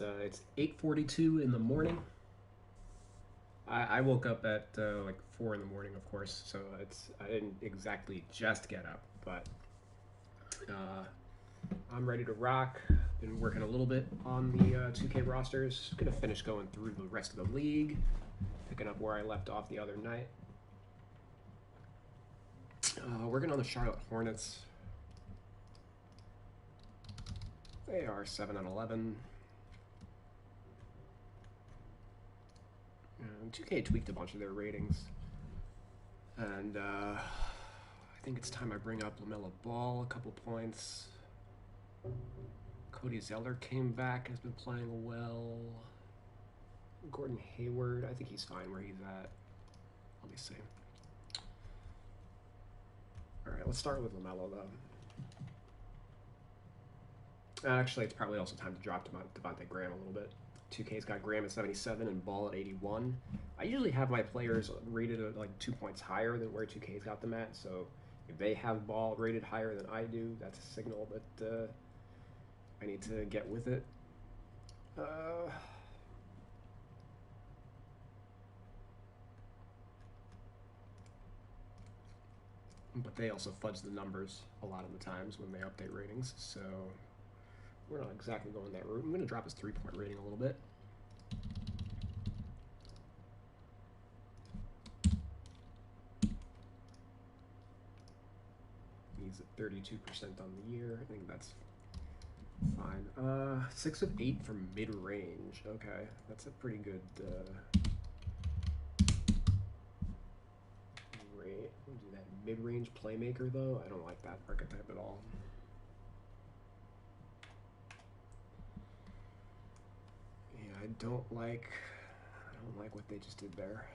It's 8:42 in the morning. I woke up at like 4 in the morning, of course, so I didn't exactly just get up, but uh, I'm ready to rock. Been working a little bit on the 2K rosters. Gonna finish going through the rest of the league, picking up where I left off the other night. Working on the Charlotte Hornets. They are 7 and 11. 2K tweaked a bunch of their ratings, and I think it's time I bring up LaMelo Ball. A couple points. Cody Zeller came back, has been playing well. Gordon Hayward, I think he's fine where he's at. Let me see. All right, let's start with LaMelo though. Actually, it's probably also time to drop Devontae Graham a little bit. 2K's got Graham at 77 and Ball at 81. I usually have my players rated at like 2 points higher than where 2K's got them at, so if they have Ball rated higher than I do, that's a signal that I need to get with it. But they also fudge the numbers a lot of the times when they update ratings, so we're not exactly going that route. I'm going to drop his 3-point rating a little bit. He's at 32% on the year. I think that's fine. 6 of 8 from mid-range. Okay, that's a pretty good rate. We'll do that mid-range playmaker, though. I don't like that archetype at all. Yeah, I don't like what they just did there.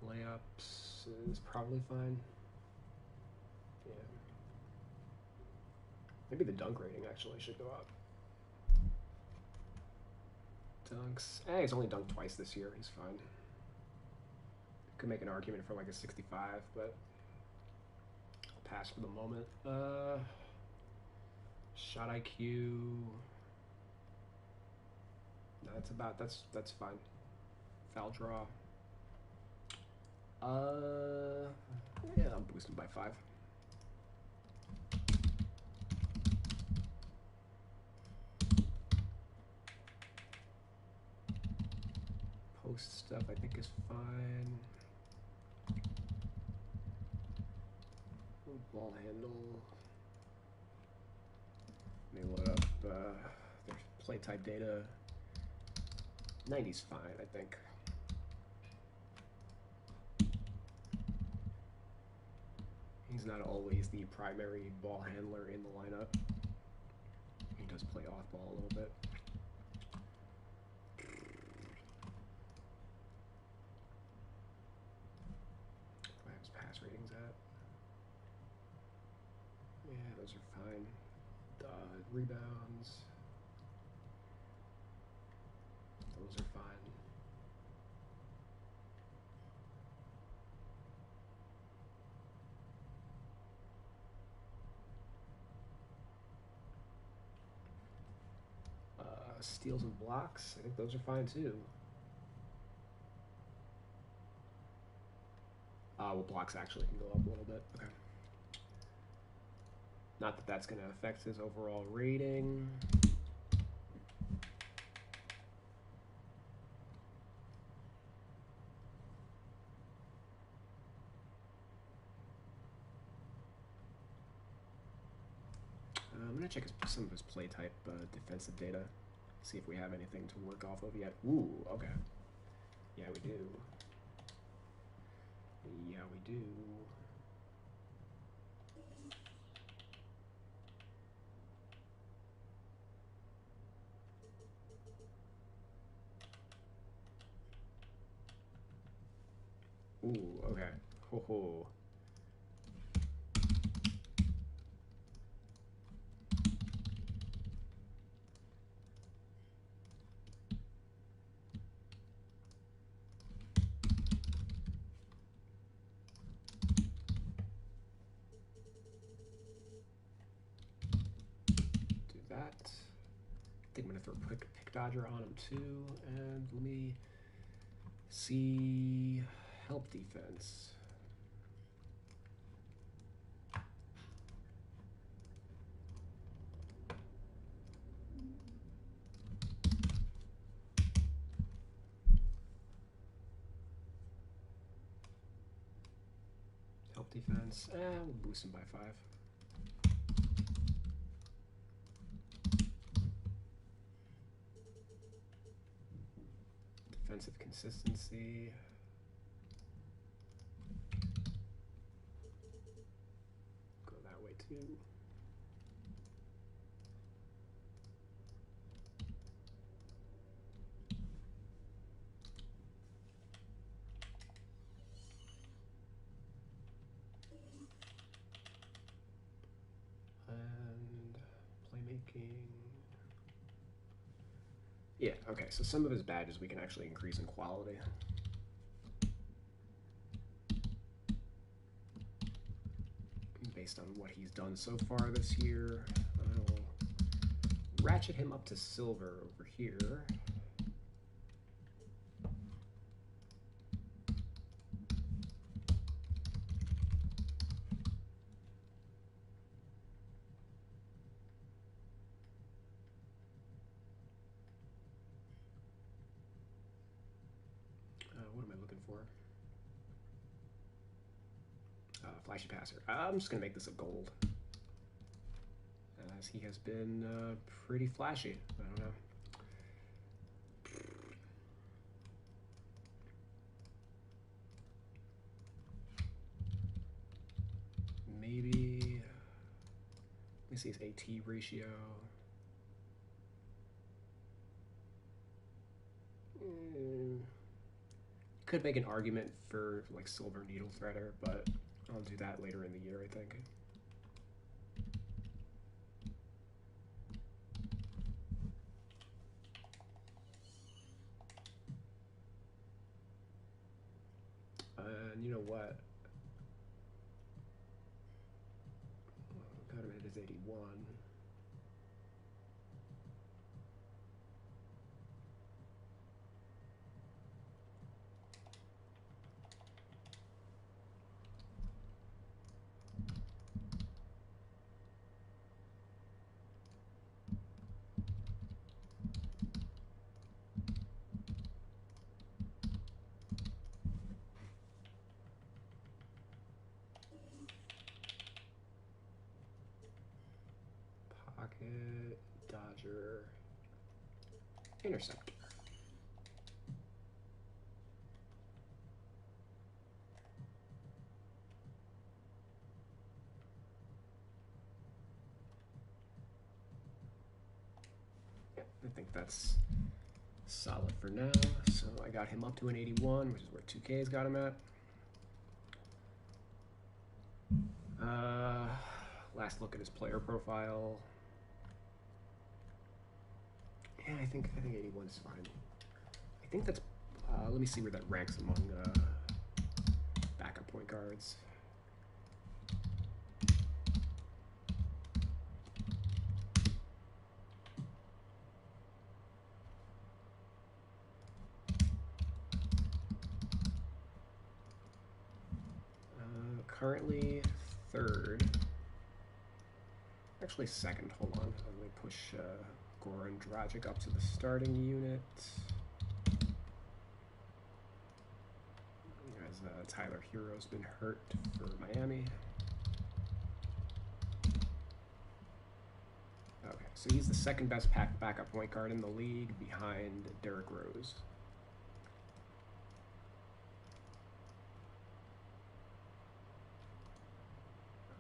Layups is probably fine. Yeah. Maybe the dunk rating actually should go up. Dunks. He's only dunked twice this year. He's fine. Could make an argument for like a 65, but I'll pass for the moment. Shot IQ. No, that's fine. Foul draw. Yeah, I'm boosting by 5. Post stuff I think is fine. Ball handle. Let me load up their play type data. 90's fine, I think. He's not always the primary ball handler in the lineup. He does play off ball a little bit. What his pass ratings at? Yeah, those are fine. Rebounds. Those are fine. Steals and blocks, I think those are fine too. Well, blocks actually can go up a little bit. Okay. Not that that's going to affect his overall rating. I'm going to check some of his play type defensive data. See if we have anything to work off of yet. Ooh, okay. Yeah, we do. Yeah, we do. Ooh, okay. Ho ho. that. I think I'm going to throw a quick pick dodger on him too. And let me see help defense. Help defense. We'll boost him by 5. Defensive consistency. Go that way too. And playmaking. Yeah, okay, so some of his badges we can actually increase in quality. Based on what he's done so far this year, I'll ratchet him up to silver over here. What am I looking for? Flashy passer. I'm just going to make this a gold, as he has been pretty flashy. I don't know. Maybe, let me see his AT ratio. Could make an argument for like silver needle threader, but I'll do that later in the year, I think. And you know what? Got him at his 81. Pocket, dodger, interceptor. Yeah, I think that's solid for now. So I got him up to an 81, which is where 2K's got him at. Last look at his player profile. Yeah, I think 81 is fine. I think that's. Let me see where that ranks among backup point guards. Currently third. Actually second. Hold on. Let me push Goran Dragic up to the starting unit. As Tyler Hero's been hurt for Miami. Okay, so he's the second best backup point guard in the league behind Derrick Rose.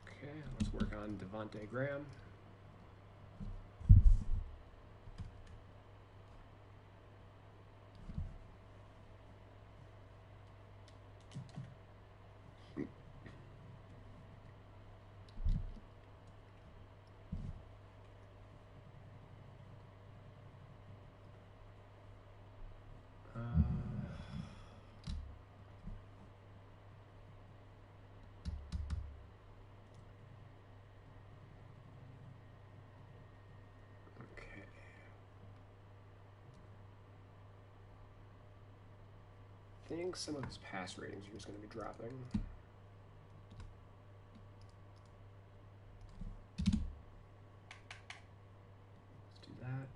Okay, let's work on Devontae Graham. think some of his pass ratings are just going to be dropping. Let's do that.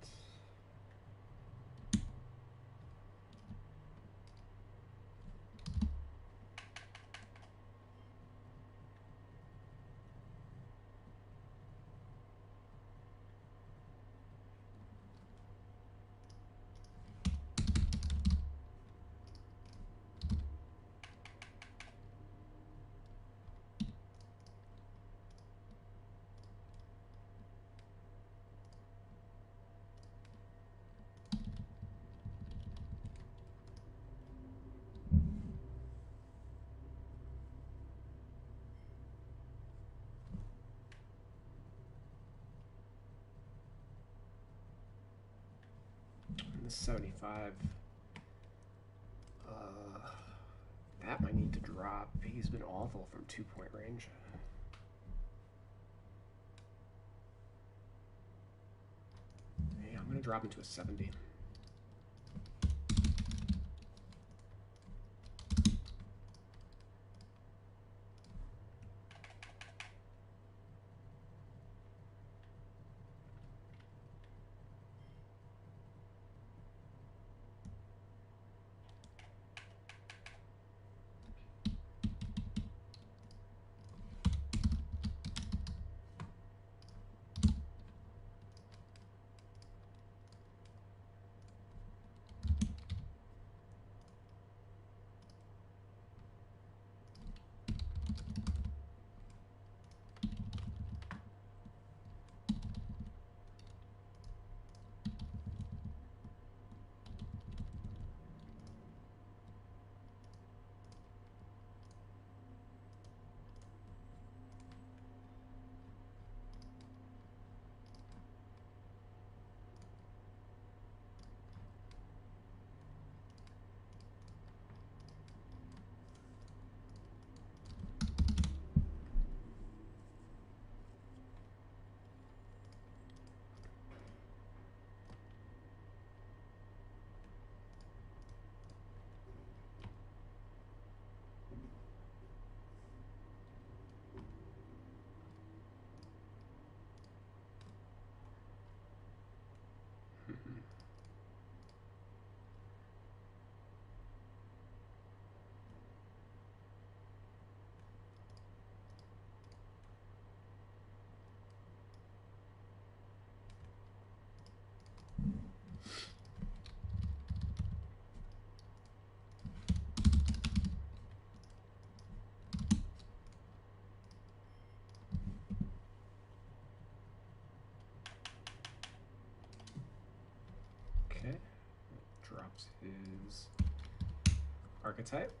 The 75. That might need to drop. He's been awful from 2-point range. Yeah, I'm going to drop him to a 70. Okay, drops his archetype.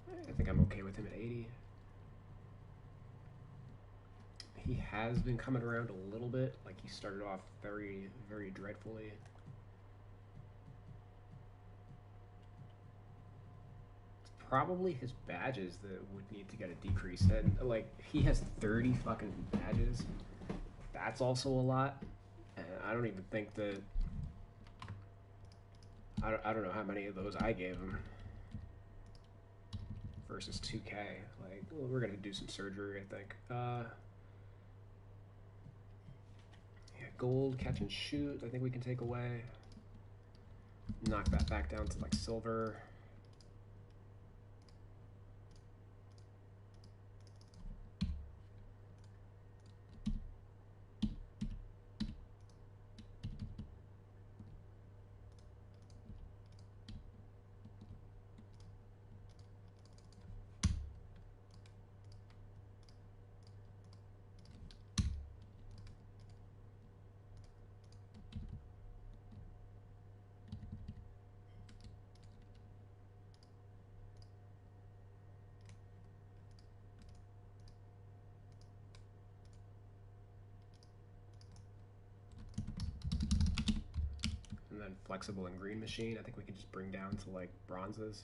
I think I'm okay with him at 80. He has been coming around a little bit. Like, he started off very, very dreadfully. It's probably his badges that would need to get a decrease. And, like, he has 30 fucking badges. That's also a lot. And I don't even think that... I don't know how many of those I gave him. Versus 2K. Like, well, we're going to do some surgery, I think. Yeah, gold, catch and shoot, I think we can take away. Knock that back down to like silver. then flexible and green machine, I think we can just bring down to like bronzes.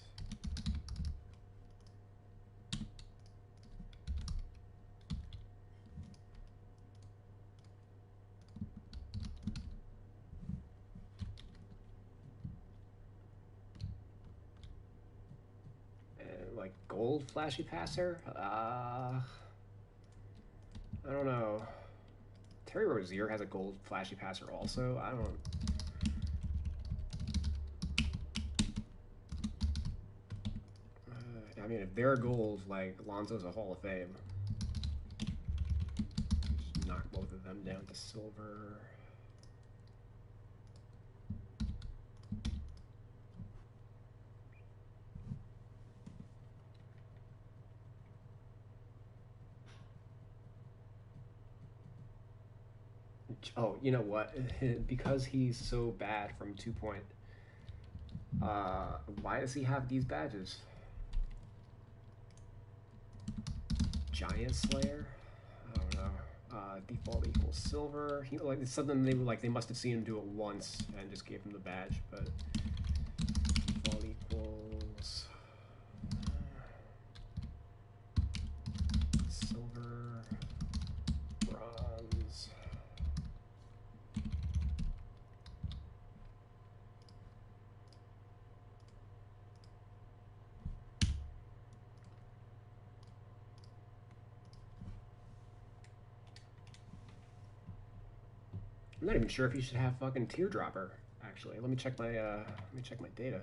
And like gold flashy passer? I don't know. Terry Rozier has a gold flashy passer also. I don't. I mean, if they're gold, like Lonzo's a Hall of Fame. Just knock both of them down to silver. Oh, you know what? Because he's so bad from 2-point, why does he have these badges? Giant Slayer? I don't know. Default equals silver. He, like, it's something they must have seen him do it once and just gave him the badge, but default equals silver, bronze. I'm not even sure if you should have fucking teardropper. Actually, let me check my data.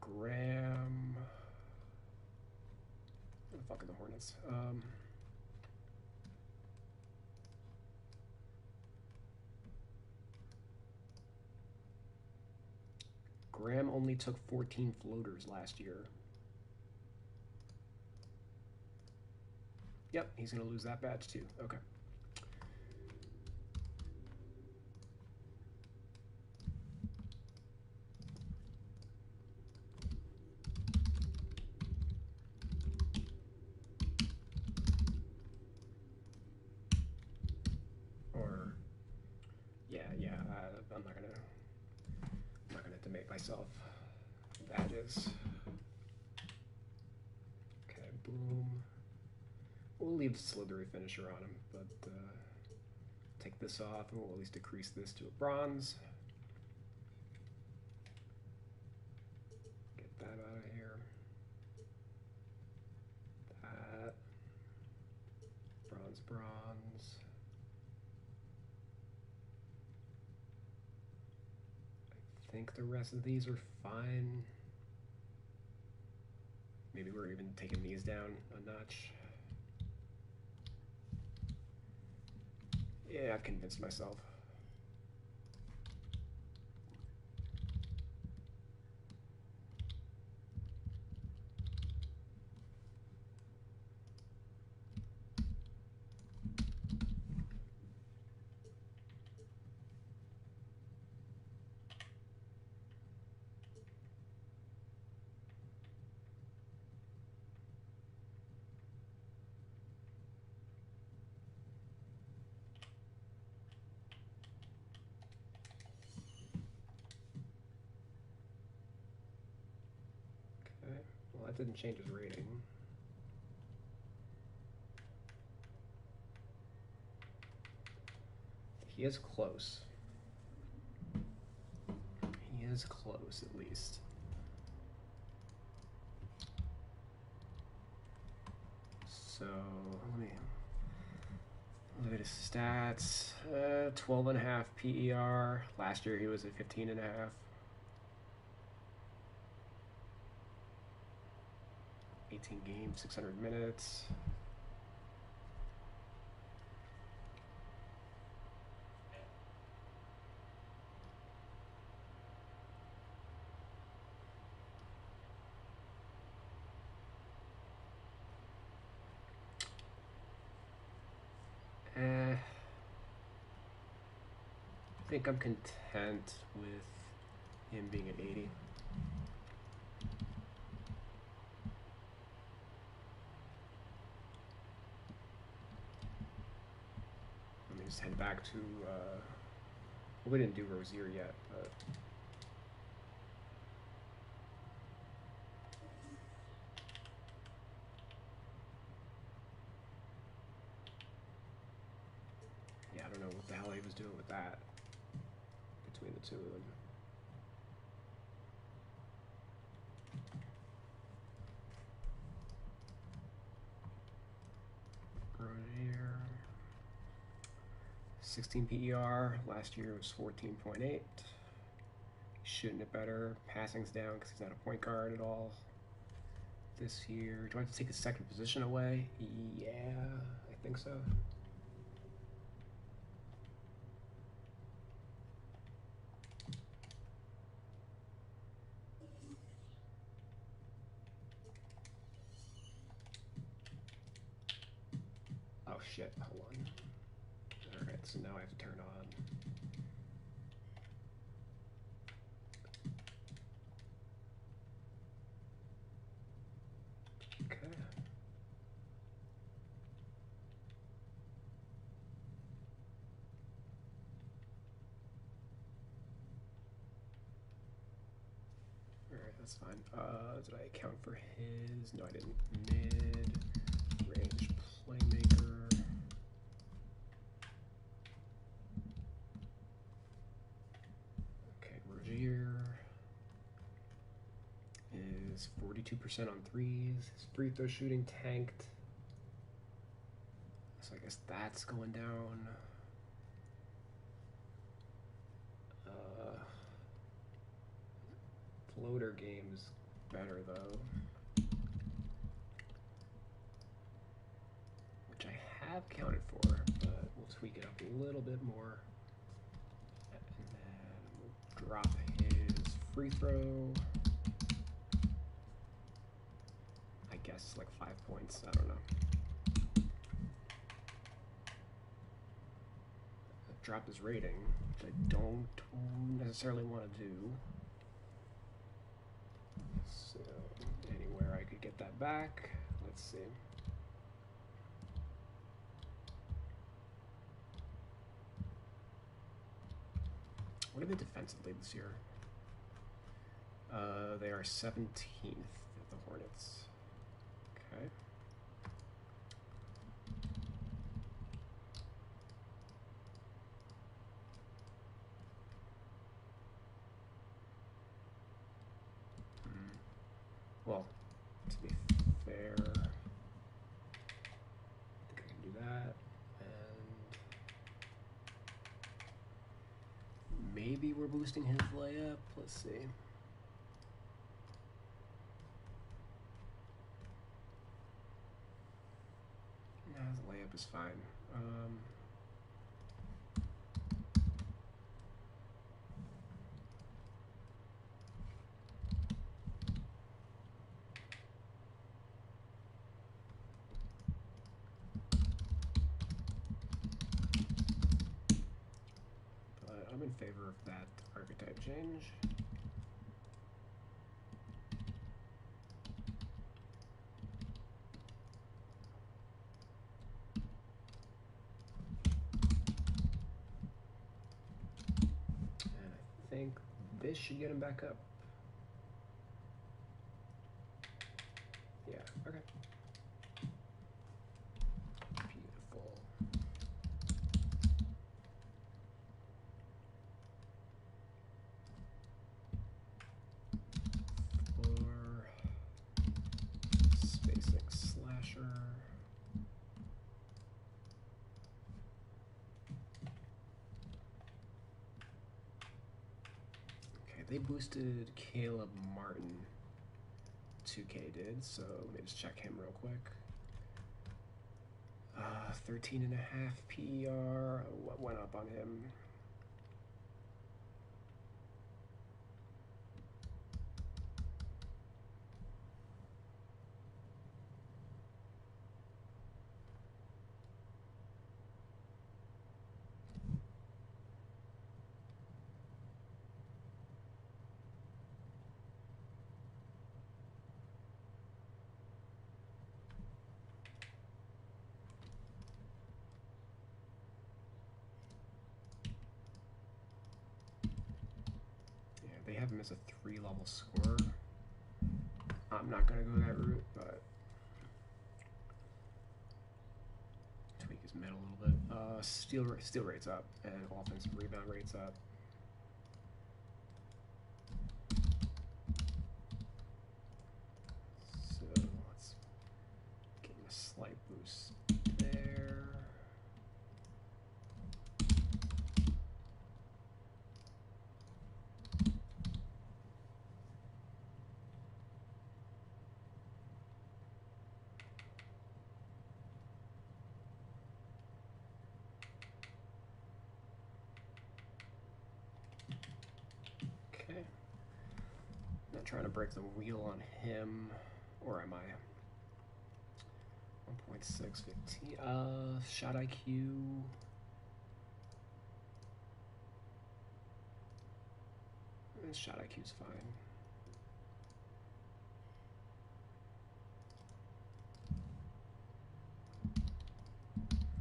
Graham. Where the fuck are the Hornets? Graham only took 14 floaters last year. Yep, he's going to lose that badge too. Okay. Or, yeah, I'm not gonna debate myself. Badges. Okay, boom. We'll leave the slithery finisher on him, but take this off and we'll at least decrease this to a bronze. Get that out of here. That. Bronze, bronze. I think the rest of these are fine. Maybe we're even taking these down a notch. Yeah, I've convinced myself. Well, that didn't change his rating. He is close. He is close, at least. So, let me look at his stats. 12.5 PER. Last year he was at 15.5. 18 games, 600 minutes. I think I'm content with him being at 80. let's head back to. Well, we didn't do Rozier yet, but. Yeah, I don't know what the hell he was doing with that between the two of them. Rozier. 16 PER. Last year was 14.8. Shooting it better. Passing's down because he's not a point guard at all. This year, do I have to take his second position away? Yeah, I think so. Oh shit, hold on. Alright, so now I have to turn on. Okay. Alright, that's fine. Did I account for his? No, I didn't. Mid-range playmaker. Okay, Rozier is 42% on threes. His free throw shooting tanked. So I guess that's going down. Floater game's better though. Which I have counted for, but we'll tweak it up a little bit more. And then we'll drop his free throw. I guess like 5 points, I don't know. Drop his rating, which I don't necessarily want to do. So anywhere I could get that back. Let's see. What are they defensively this year? They are 17th, the Hornets. Okay. Well, to be fair, I think I can do that. And maybe we're boosting his layup. Let's see. Nah, his layup is fine. I'm in favor of that archetype change. And I think this should get him back up. Yeah, okay. Beautiful. Spacing slasher. Okay, they boosted Caleb Martin. 2K did, so let me just check him real quick. 13.5 PER. What went up on him? have him as a 3-level scorer. I'm not going to go that route, but tweak his mid a little bit. Steal rates up and offensive rebound rates up. So let's give him a slight boost there. Not trying to break the wheel on him, or am I? 1.615. Shot IQ. Shot IQ's fine.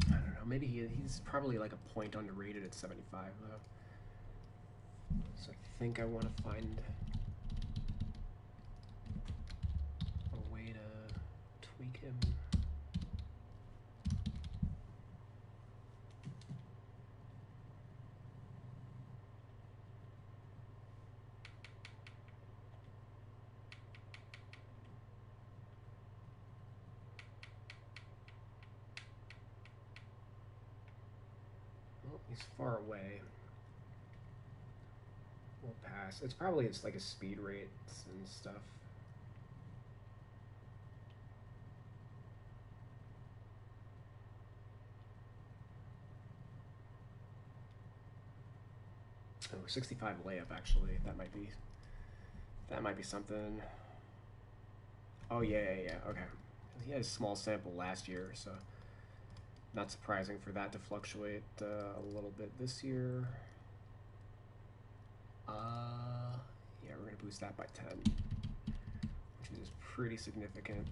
I don't know. Maybe he's probably like a point underrated at 75 though. So I think I want to find a way to tweak him. Well, he's far away. We'll pass. It's probably like a speed rates and stuff. Oh, 65 layup actually. That might be something. Oh yeah. Okay. He had a small sample last year, so not surprising for that to fluctuate a little bit this year. Yeah, we're gonna boost that by 10, which is pretty significant.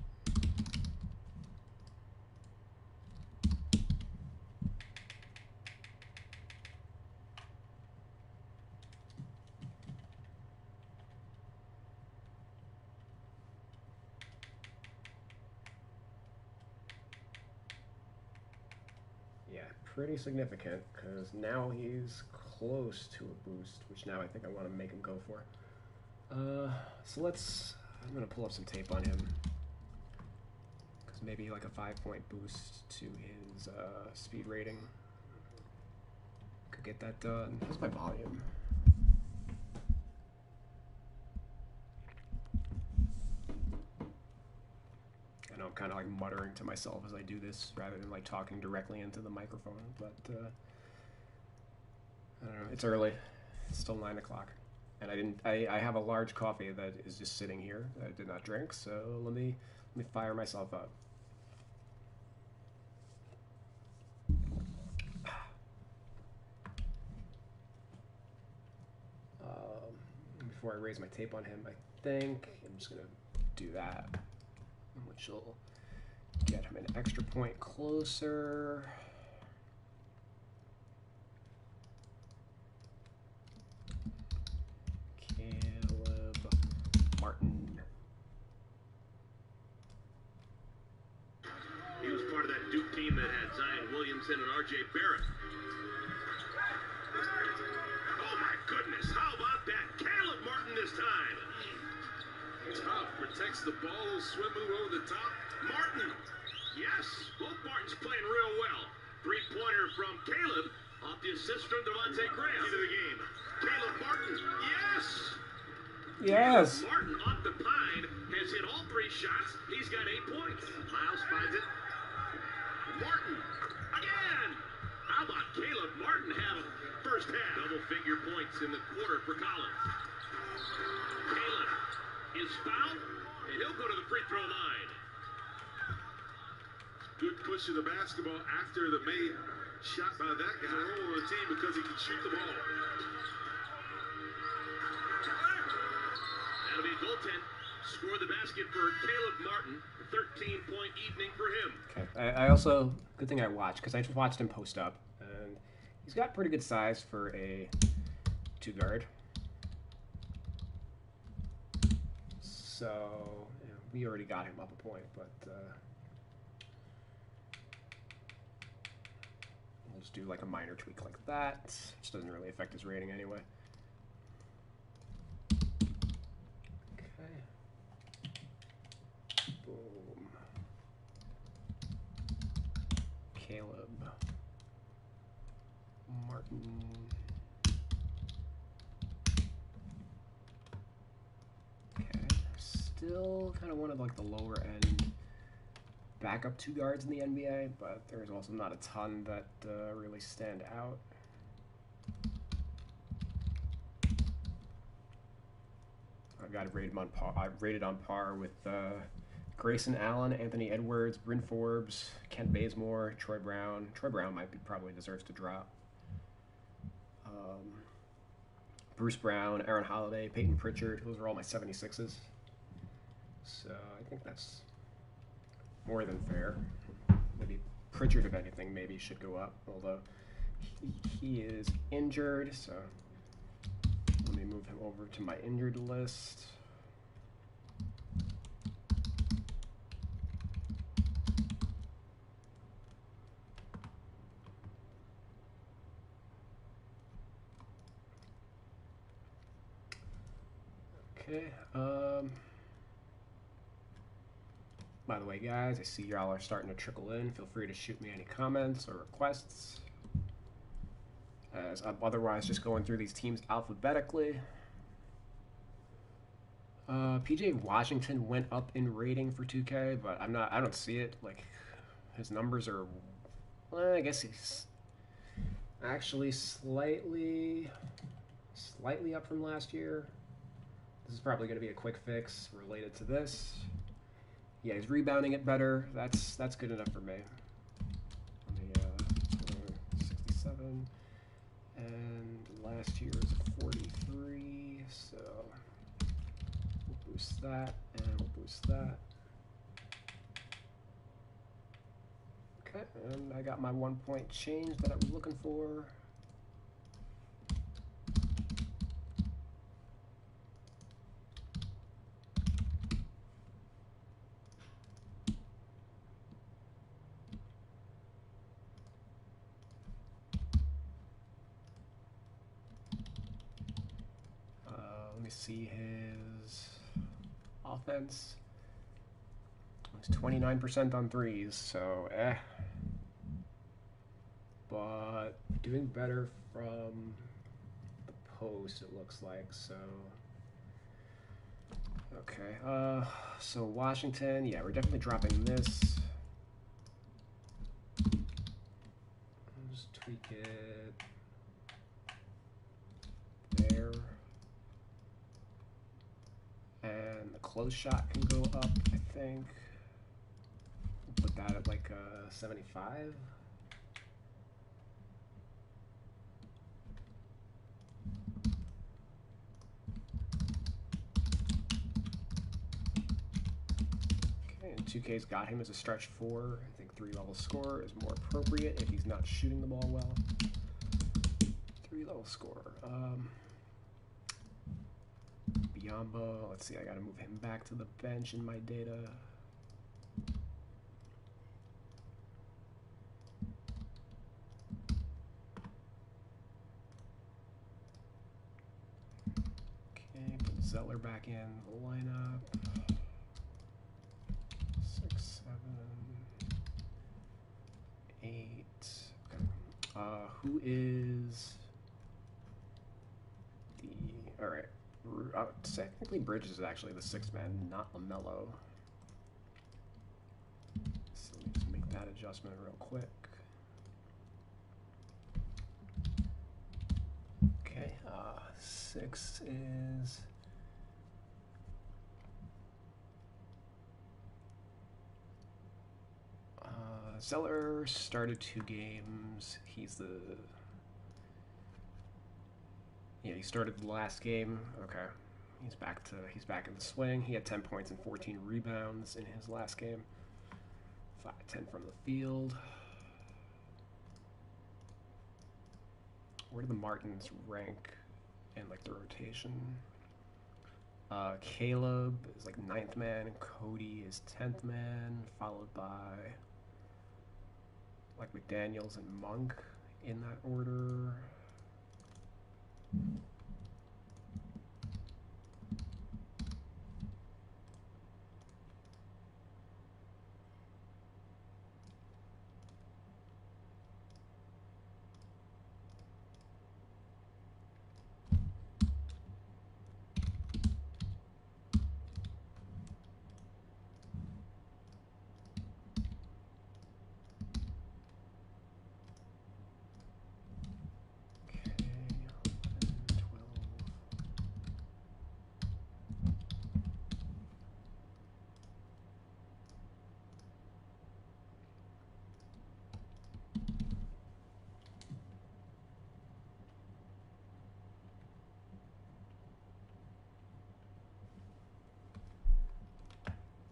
Yeah, pretty significant, because now he's close to a boost, which now I think I want to make him go for. So I'm going to pull up some tape on him, because maybe like a 5-point boost to his speed rating could get that done. Here's my volume. I know I'm kind of like muttering to myself as I do this rather than like talking directly into the microphone, but I don't know, it's early. It's still 9 o'clock. And I have a large coffee that is just sitting here that I did not drink, so let me fire myself up. Before I raise my tape on him, I think I'm just gonna do that, which will get him an extra point closer. Martin. He was part of that Duke team that had Zion Williamson and R.J. Barrett. Oh my goodness, how about that? Caleb Martin this time. Tough, protects the ball, swim move over the top. Martin, yes, both Martins playing real well. Three-pointer from Caleb off the assist from Devontae Graham. Into the game. Caleb Martin, yes! Yes. Martin off the pine has hit all 3 shots. He's got 8 points. Miles finds it. Martin again. How about Caleb Martin have first half double-figure points in the quarter for Collins? Caleb is fouled, and he'll go to the free throw line. Good push of the basketball after the made shot by that guy. Role on the team because he can shoot the ball. That'll be a goaltend. Score the basket for Caleb Martin. 13-point evening for him. Okay. I also, good thing I watched, because I just watched him post up, and he's got pretty good size for a 2 guard. So we already got him up a point, but we'll just do like a minor tweak like that, which doesn't really affect his rating anyway. Okay. Boom. Caleb. Martin. Okay. Still kind of one of like the lower end backup two guards in the NBA, but there's also not a ton that really stand out. I've got it rated on par. I've rated on par with Grayson Allen, Anthony Edwards, Bryn Forbes, Kent Bazemore, Troy Brown. Troy Brown probably deserves to drop. Bruce Brown, Aaron Holiday, Peyton Pritchard. Those are all my 76s. So I think that's more than fair. Maybe Pritchard, if anything, maybe should go up, although he is injured, so let me move him over to my injured list. Okay, by the way, guys, I see y'all are starting to trickle in. Feel free to shoot me any comments or requests, as I'm otherwise just going through these teams alphabetically. PJ Washington went up in rating for 2K, but I don't see it. Like, his numbers are, well, I guess he's actually slightly up from last year. This is probably going to be a quick fix related to this. Yeah, he's rebounding it better. That's good enough for me. Let me 67, and last year was 43. So we'll boost that, and we'll boost that. Okay, and I got my 1 point change that I was looking for. Let me see his offense. He's 29% on threes, so but doing better from the post, it looks like. So okay, so Washington, yeah, we're definitely dropping this. I'll just tweak it there. And the close shot can go up, I think. We'll put that at like 75. Okay, and 2K's got him as a stretch 4. I think 3-level scorer is more appropriate if he's not shooting the ball well. 3-level scorer. Biombo, let's see, I gotta move him back to the bench in my data. Okay, put Zeller back in the lineup. 6, 7, 8. Okay. Who is the, all right. Technically, Bridges is actually the 6th man, not LaMelo. So let me just make that adjustment real quick. Okay, 6 is Zeller started 2 games. He's the he started the last game. Okay. He's back in the swing. He had 10 points and 14 rebounds in his last game. 5-10 from the field. Where do the Martins rank in like the rotation? Caleb is like ninth man, and Cody is 10th man, followed by like McDaniels and Monk in that order.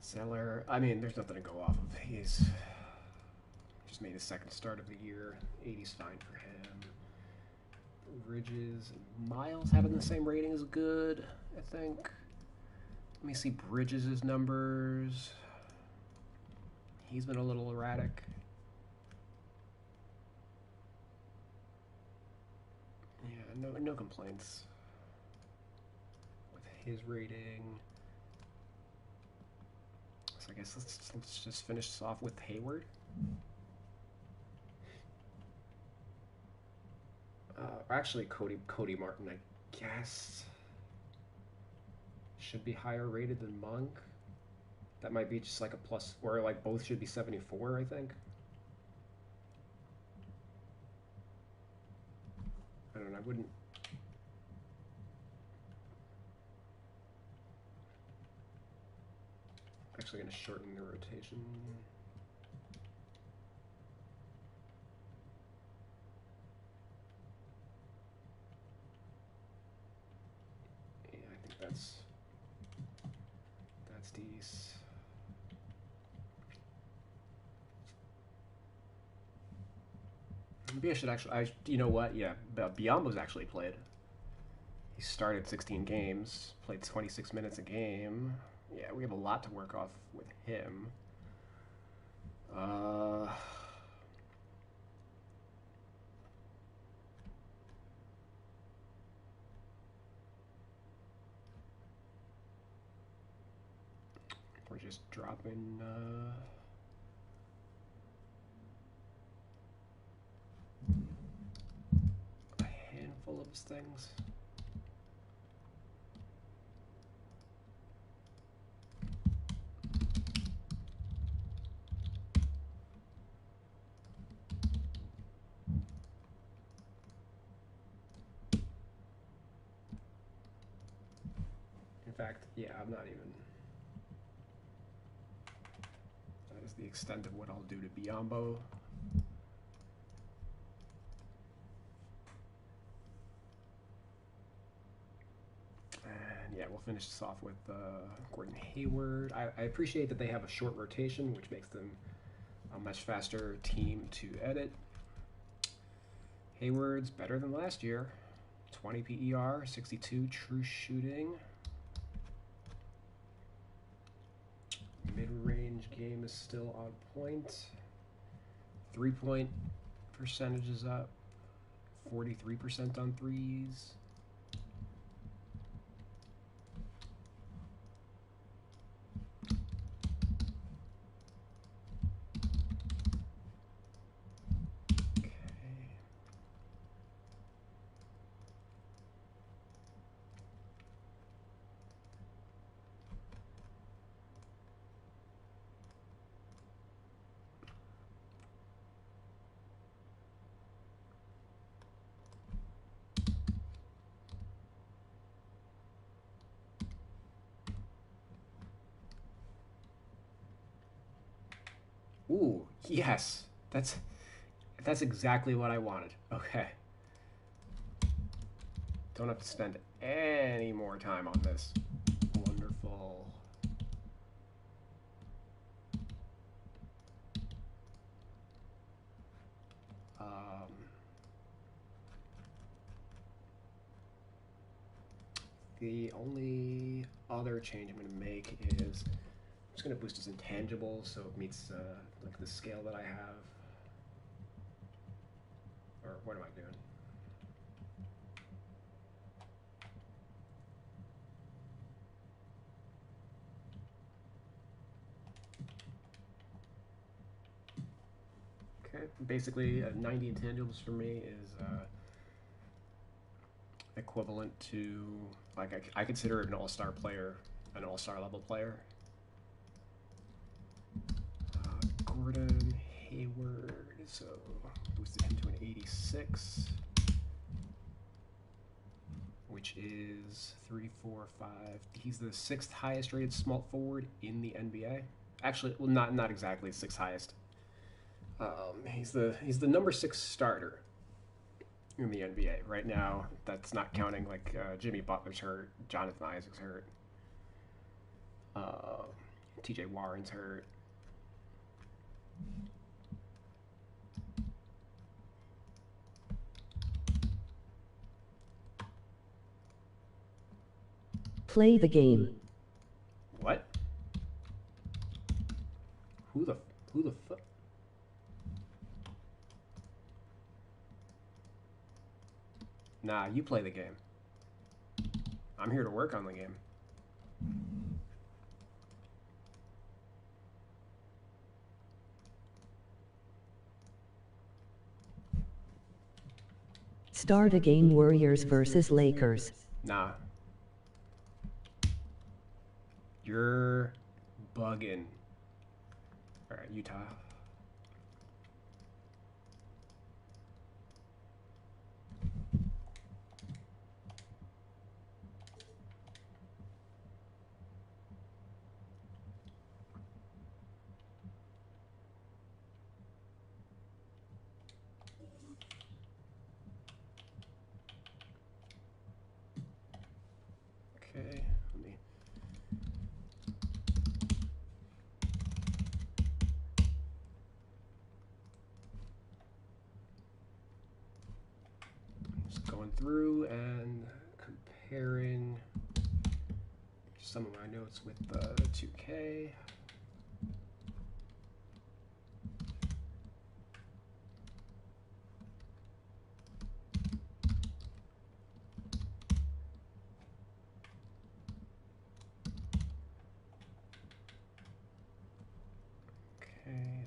Zeller, I mean, there's nothing to go off of. He's just made his second start of the year. 80's fine for him. Bridges and Miles having the same rating is good, I think. Let me see Bridges' numbers. He's been a little erratic. Yeah, no complaints with his rating. So I guess let's just finish this off with Hayward. Actually, Cody Martin, I guess, should be higher rated than Monk. That might be just like a plus, or like both should be 74, I think. I don't know, I wouldn't. Actually going to shorten the rotation. Yeah, I think that's decent. Maybe I should actually, you know what? Yeah, Biombo's actually played. He started 16 games, played 26 minutes a game. Yeah, we have a lot to work off with him. We're just dropping a handful of things. In fact, yeah, I'm not even. That is the extent of what I'll do to Biombo. And yeah, we'll finish this off with Gordon Hayward. I appreciate that they have a short rotation, which makes them a much faster team to edit. Hayward's better than last year. 20 PER, 62 true shooting. Mid-range game is still on point. 3-point percentage is up. 43% on threes. Ooh, yes. That's exactly what I wanted. Okay. Don't have to spend any more time on this. Wonderful. The only other change I'm going to make is I'm just going to boost his intangibles so it meets like the scale that I have. Or what am I doing? Okay, basically 90 intangibles for me is equivalent to, like, I consider it an all-star player, an all-star level player. Gordon, Hayward, so boosted him to an 86, which is 3, 4, 5. He's the 6th highest rated small forward in the NBA. Actually, well, not exactly 6th highest. He's the number 6 starter in the NBA right now. That's not counting like Jimmy Butler's hurt, Jonathan Isaac's hurt, T.J. Warren's hurt. Play the game. What? Who the fuck? Nah, you play the game. I'm here to work on the game. Start a game. Warriors versus Lakers. Nah. You're bugging. Alright, Utah. Okay, let me. Just going through and comparing some of my notes with the 2K.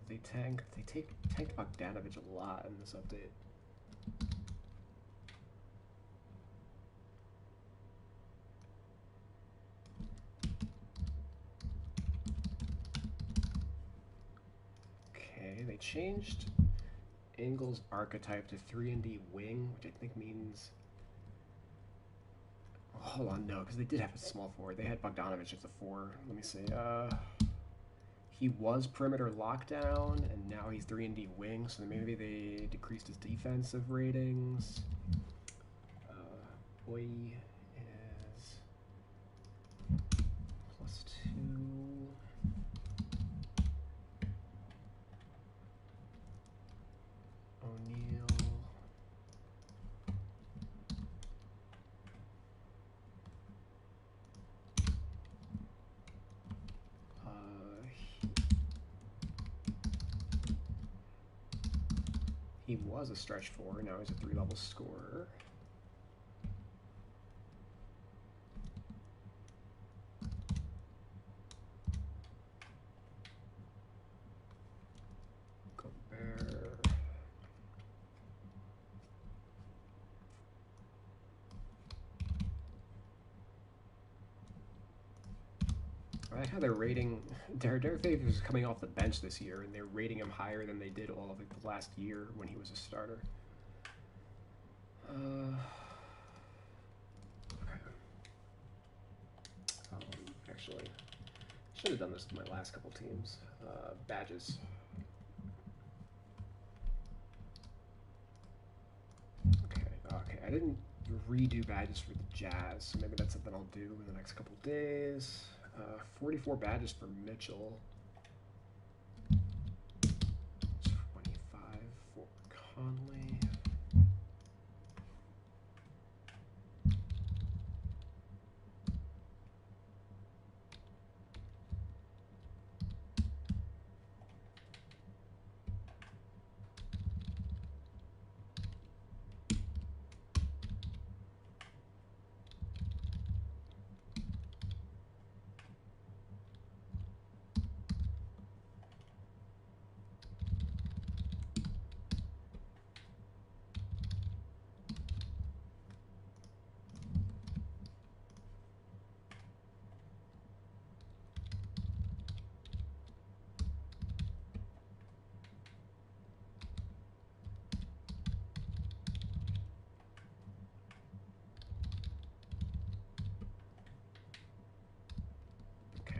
They tanked Bogdanovich a lot in this update. Okay, they changed Ingles' archetype to 3-and-D wing, which I think means. Oh, hold on, no, because they did have a small forward. They had Bogdanovich as a 4. Let me see. He was perimeter lockdown, and now he's 3-and-D wing, so maybe they decreased his defensive ratings. Boy is +2. O'Neal. He was a stretch 4, now he's a 3-level scorer. Gobert. I like how they're rating Derek Favors is coming off the bench this year, and they're rating him higher than they did all of the last year when he was a starter. Actually, should have done this with my last couple teams. Badges. Okay, I didn't redo badges for the Jazz, so maybe that's something I'll do in the next couple days. 44 badges for Mitchell. 25 for Conley.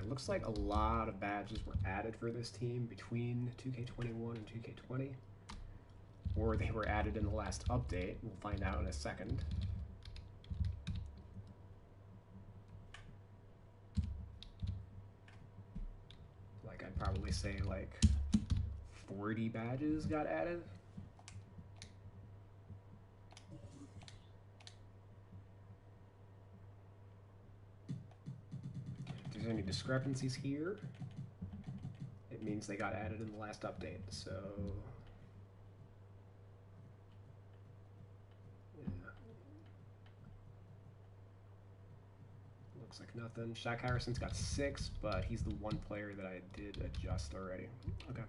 It looks like a lot of badges were added for this team between 2K21 and 2K20. Or they were added in the last update. We'll find out in a second. Like, I'd probably say like 40 badges got added. If there's any discrepancies here, it means they got added in the last update. So looks like nothing. Shaq Harrison's got 6, but he's the one player that I did adjust already. Okay.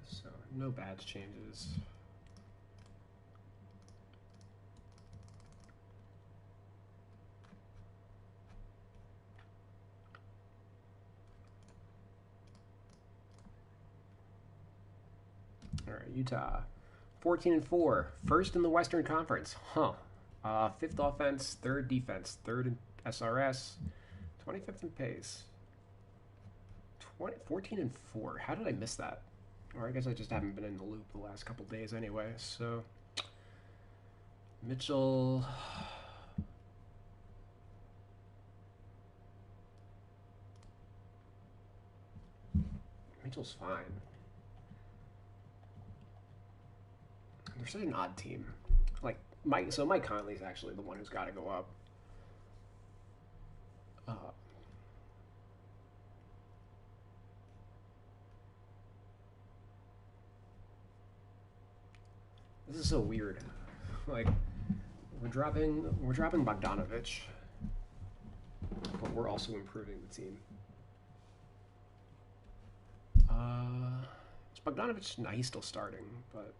So, no badge changes. All right, Utah. 14-4, first in the Western Conference. Huh. 5th offense, 3rd defense, 3rd in SRS, 25th in pace. 14-4. How did I miss that? Or I guess I just haven't been in the loop the last couple days anyway. So Mitchell's fine. They're such an odd team. Like Mike Conley's actually the one who's got to go up. This is so weird. Like we're dropping Bogdanovich, but we're also improving the team. Is Bogdanovich? Nah, he's still starting, but.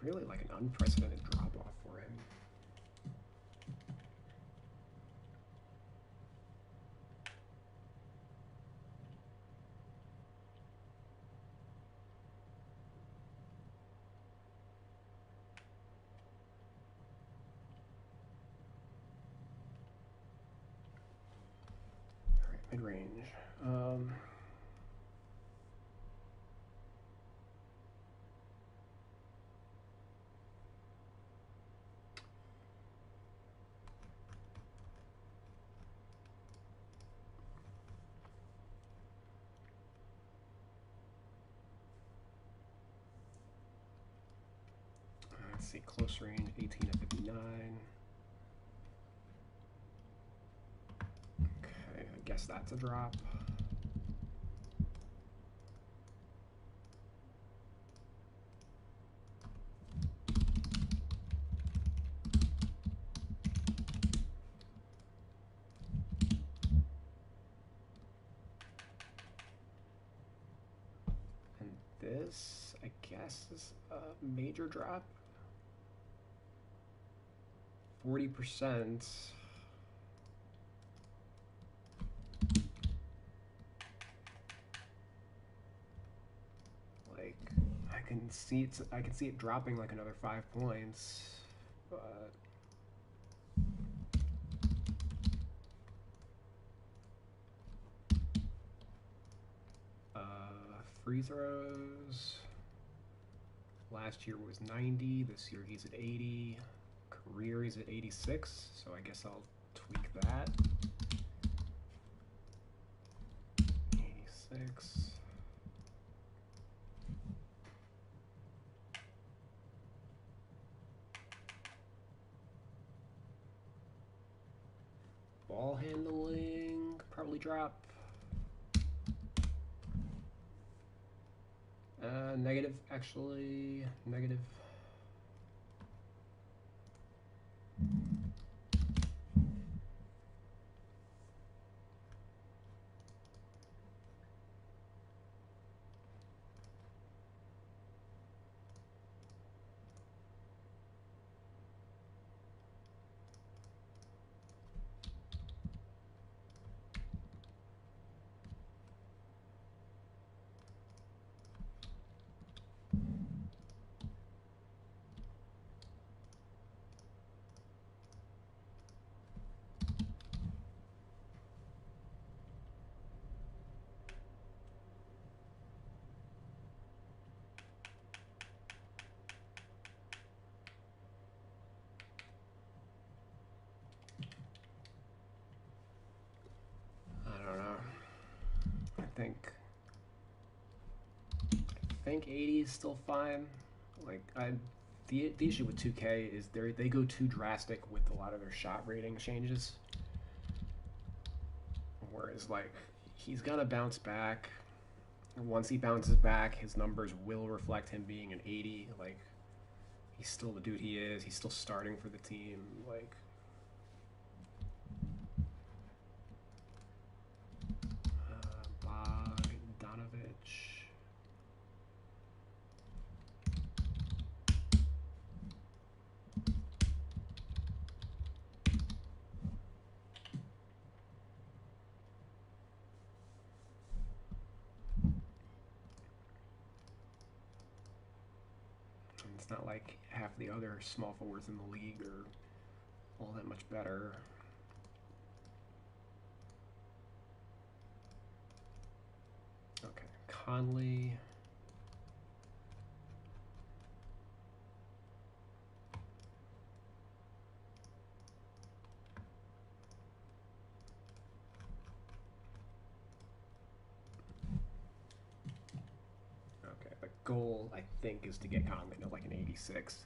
Really like an unprecedented drop-off for him. All right, mid-range. Let's see, close range, 18 of 59. Okay, I guess that's a drop. And this, I guess, is a major drop. 40%. Like I can see it dropping like another 5 points, but free throws. Last year was 90. This year he's at 80. Career he's at 86. So I guess I'll tweak that. 86. Ball handling, probably drop. Negative, actually, negative. think 80 is still fine. Like the issue with 2K is they go too drastic with a lot of their shot rating changes. Whereas like he's gonna bounce back. And once he bounces back, his numbers will reflect him being an 80. Like he's still the dude he is. He's still starting for the team. Like Bogdanovich. It's not like half the other small forwards in the league are all that much better. Okay, Conley. Okay, the goal I think is to get Conley to like an 86.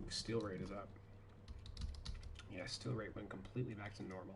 Steal rate is up. Yeah, steal rate went completely back to normal.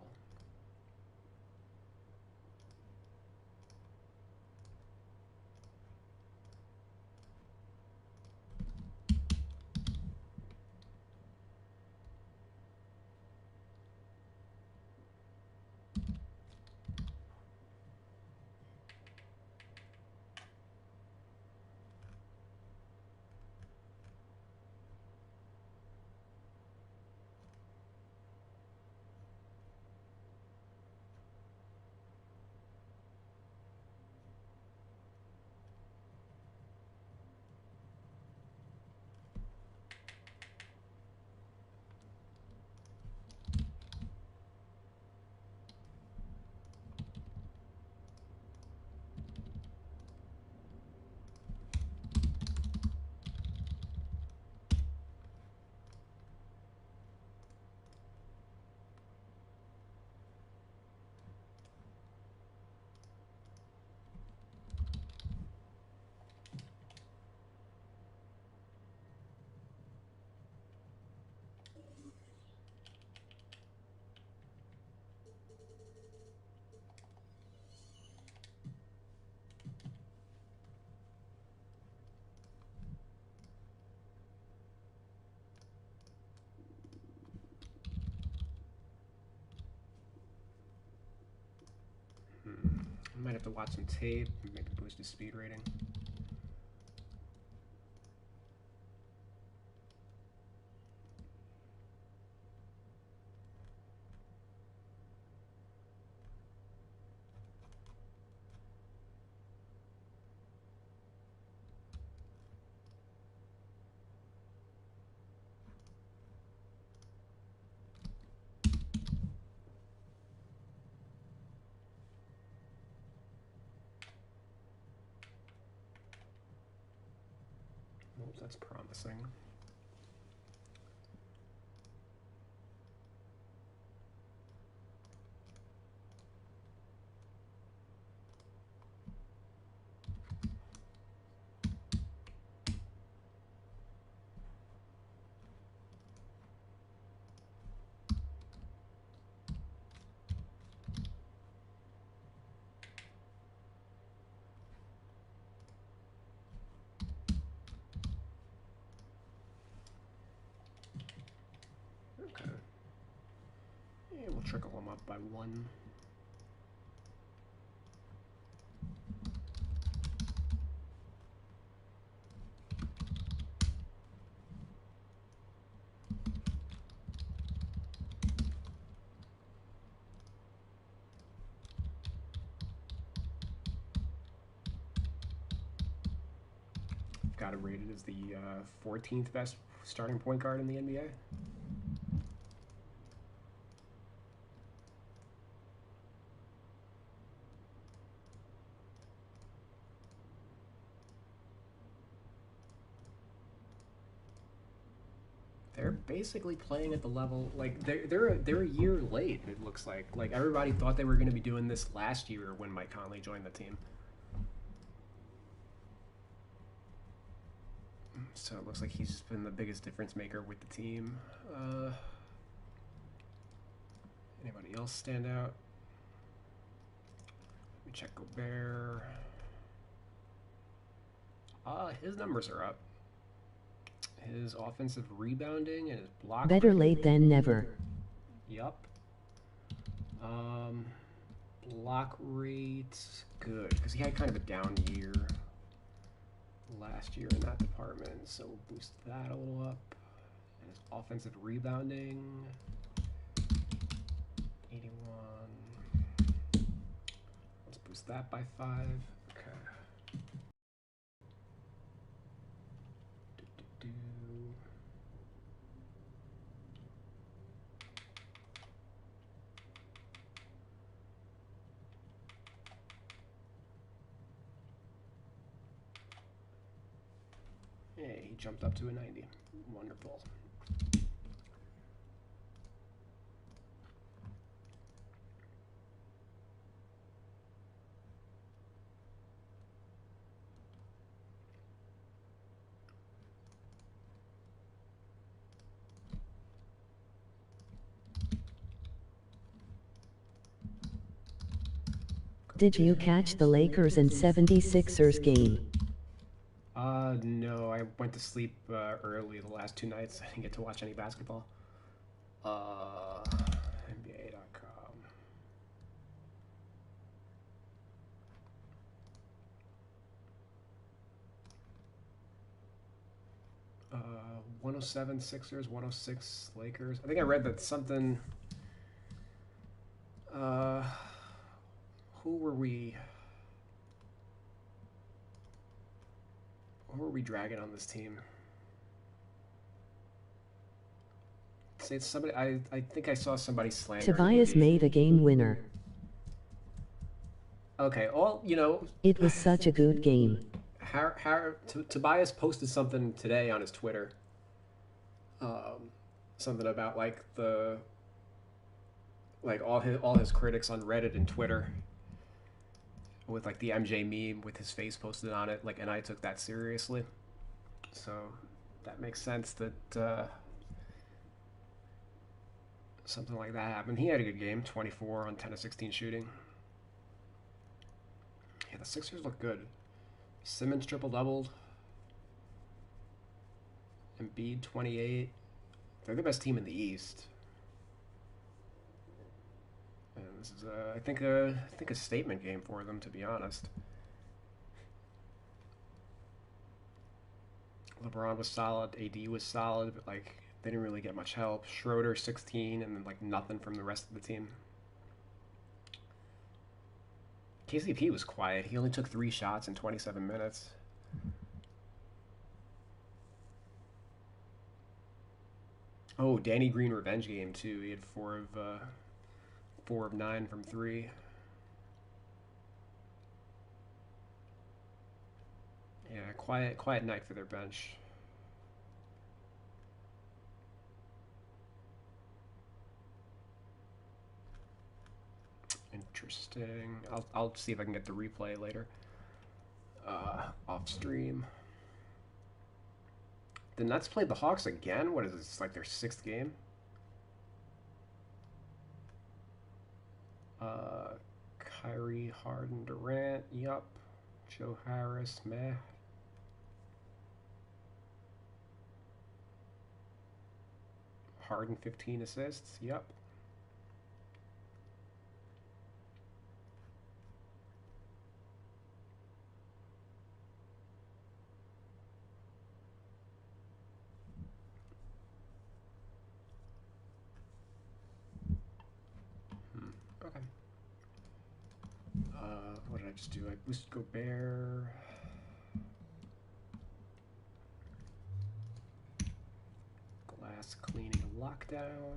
I might have to watch some tape and maybe boost his speed rating. Well, that's promising. Okay. Yeah, we'll trickle them up by one. Got him rated as the 14th best starting point guard in the NBA. They're basically playing at the level, like they're a year late. It looks like everybody thought they were going to be doing this last year when Mike Conley joined the team. So it looks like he's been the biggest difference maker with the team. Anybody else stand out? Let me check Gobert. His numbers are up. His offensive rebounding and his block. Better rate. late than never. Yup. Block rate, good, because he had kind of a down year last year in that department, so we'll boost that a little up. And his offensive rebounding, 81. Let's boost that by 5. Okay. Hey, he jumped up to a 90. Wonderful. Did you catch the Lakers and 76ers game? No, I went to sleep early the last 2 nights. I didn't get to watch any basketball. NBA.com. 107 Sixers, 106 Lakers. I think I read that something. Who were we? Who are we dragging on this team? Say it's somebody. I think I saw somebody slander. Tobias made a game winner. Okay, all you know. It was such a good game. Tobias posted something today on his Twitter. Something about like all his critics on Reddit and Twitter. With like the MJ meme with his face posted on it, like, and I took that seriously, so that makes sense that something like that happened. He had a good game, 24 on 10 of 16 shooting. Yeah, the Sixers look good. Simmons triple-doubled. Embiid 28. They're the best team in the East. And this is, I think a statement game for them, to be honest. LeBron was solid, AD was solid, but like they didn't really get much help. Schroeder 16, and then like nothing from the rest of the team. KCP was quiet. He only took 3 shots in 27 minutes. Oh, Danny Green revenge game too. He had 4 of 9 from 3. Yeah, quiet night for their bench. Interesting. I'll see if I can get the replay later. Off stream. The Nets played the Hawks again? What is this, like their 6th game? Kyrie, Harden, Durant, yup. Joe Harris, meh. Harden, 15 assists, yup. Okay. What did I just do? I boosted Gobert. Glass cleaning lockdown.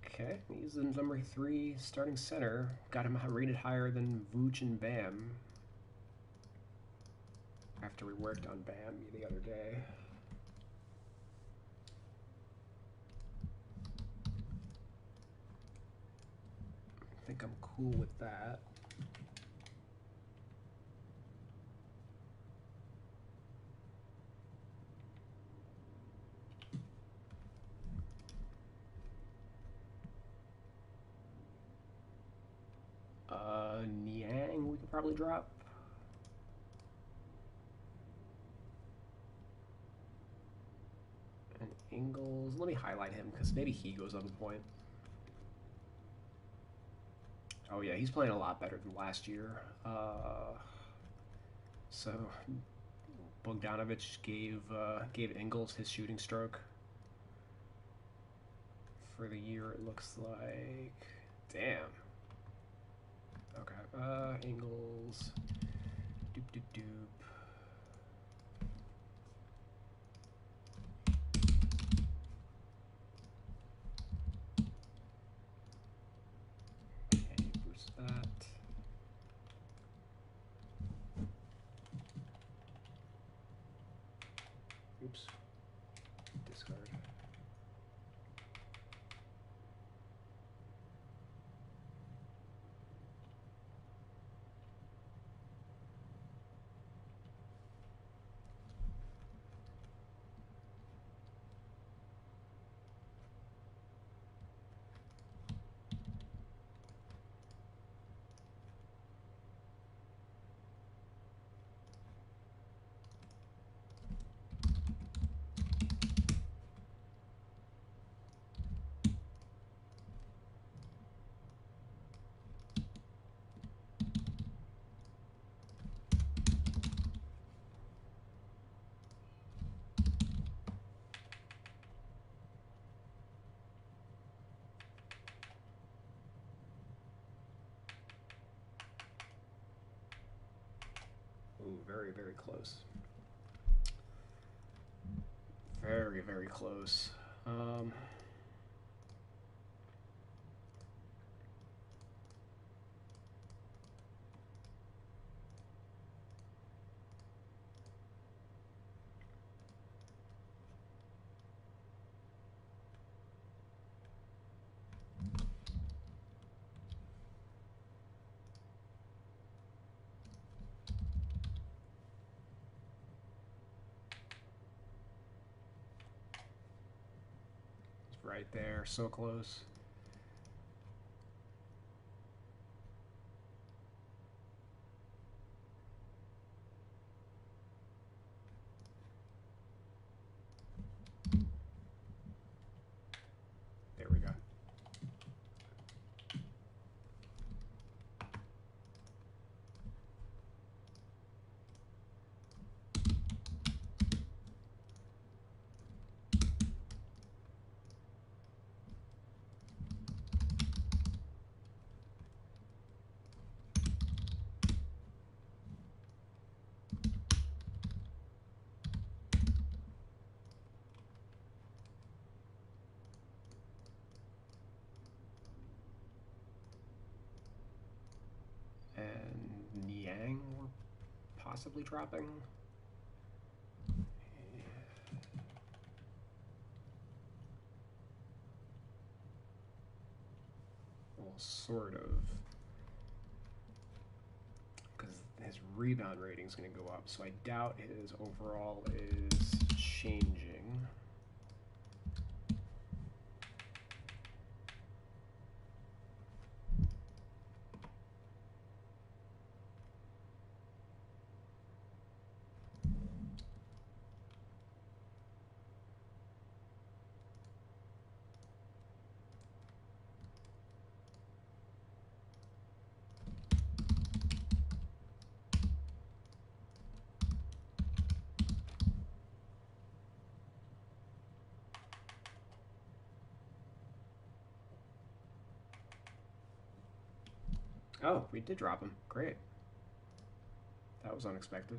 Okay, he's the number 3 starting center. Got him rated higher than Vooch and Bam. After we worked on Bam the other day. I think I'm cool with that. Niang we could probably drop. And Ingles, let me highlight him because maybe he goes on the point. Oh yeah, he's playing a lot better than last year. So Bogdanovich gave Ingles his shooting stroke for the year. It looks like, damn. Okay, Ingles, doop doop doop. That. Oops. Discard. Ooh, very, very close. Very, very close. Right there, so close. There we go. And Niang we're possibly dropping. sort of. Because his rebound rating is going to go up, so I doubt his overall is changing. Oh, we did drop him. Great. That was unexpected.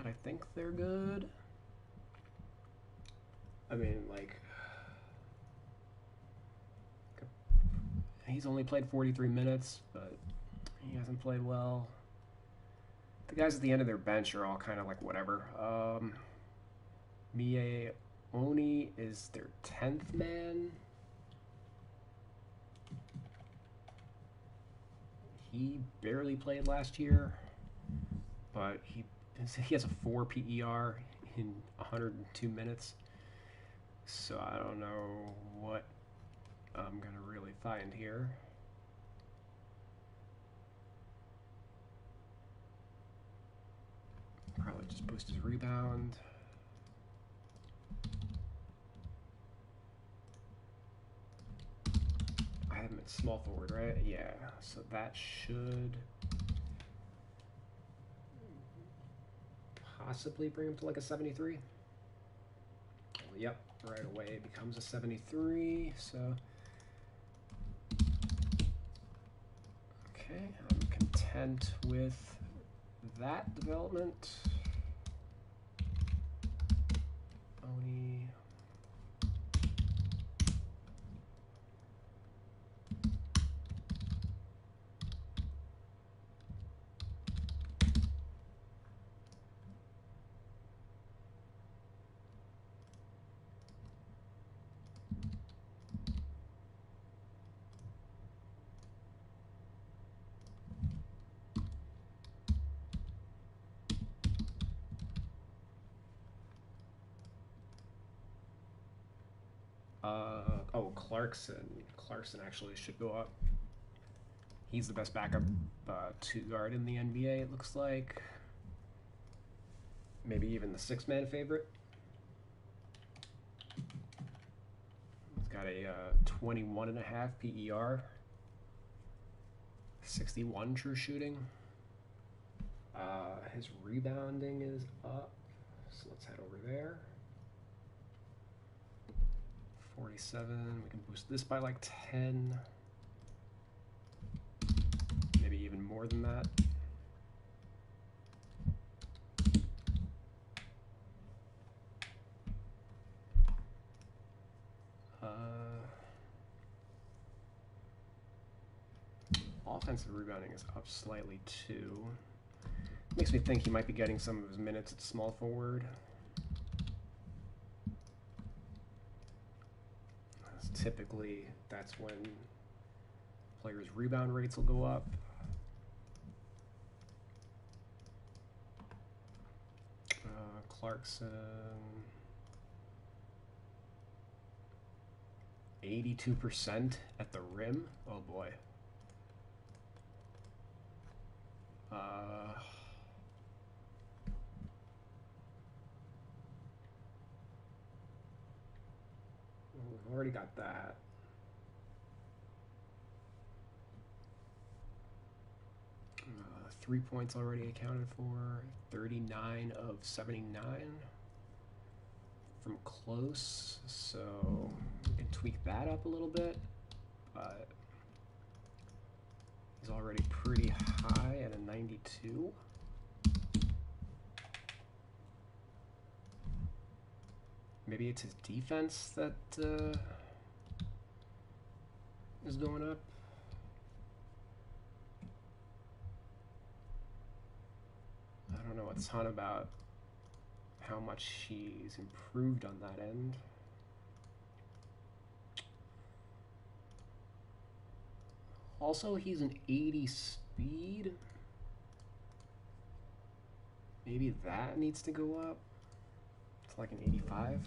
I think they're good. I mean, like, he's only played 43 minutes, but he hasn't played well. The guys at the end of their bench are all kind of like whatever. Mie Oni is their 10th man. He barely played last year, but he has a 4 PER in 102 minutes. So I don't know what I'm going to really find here. Probably just boost his rebound. I have him at small forward, right? Yeah, so that should possibly bring him to like a 73. Well, yep, right away it becomes a 73, so okay, I'm content with that development. Oni. Oh, Clarkson. Clarkson actually should go up. He's the best backup two guard in the NBA, it looks like. Maybe even the 6-man favorite. He's got a 21.5 PER. 61 true shooting. His rebounding is up. So let's head over there. 47, we can boost this by like 10, maybe even more than that. Offensive rebounding is up slightly too. Makes me think he might be getting some of his minutes at small forward. Typically, that's when players' rebound rates will go up. Clarkson, 82% at the rim. Oh boy. We've already got that. Three points already accounted for. 39 of 79. from close, so we can tweak that up a little bit, but he's already pretty high at a 92. Maybe it's his defense that is going up. I don't know a ton about how much he's improved on that end. Also, he's an 80 speed. Maybe that needs to go up. It's like an 85.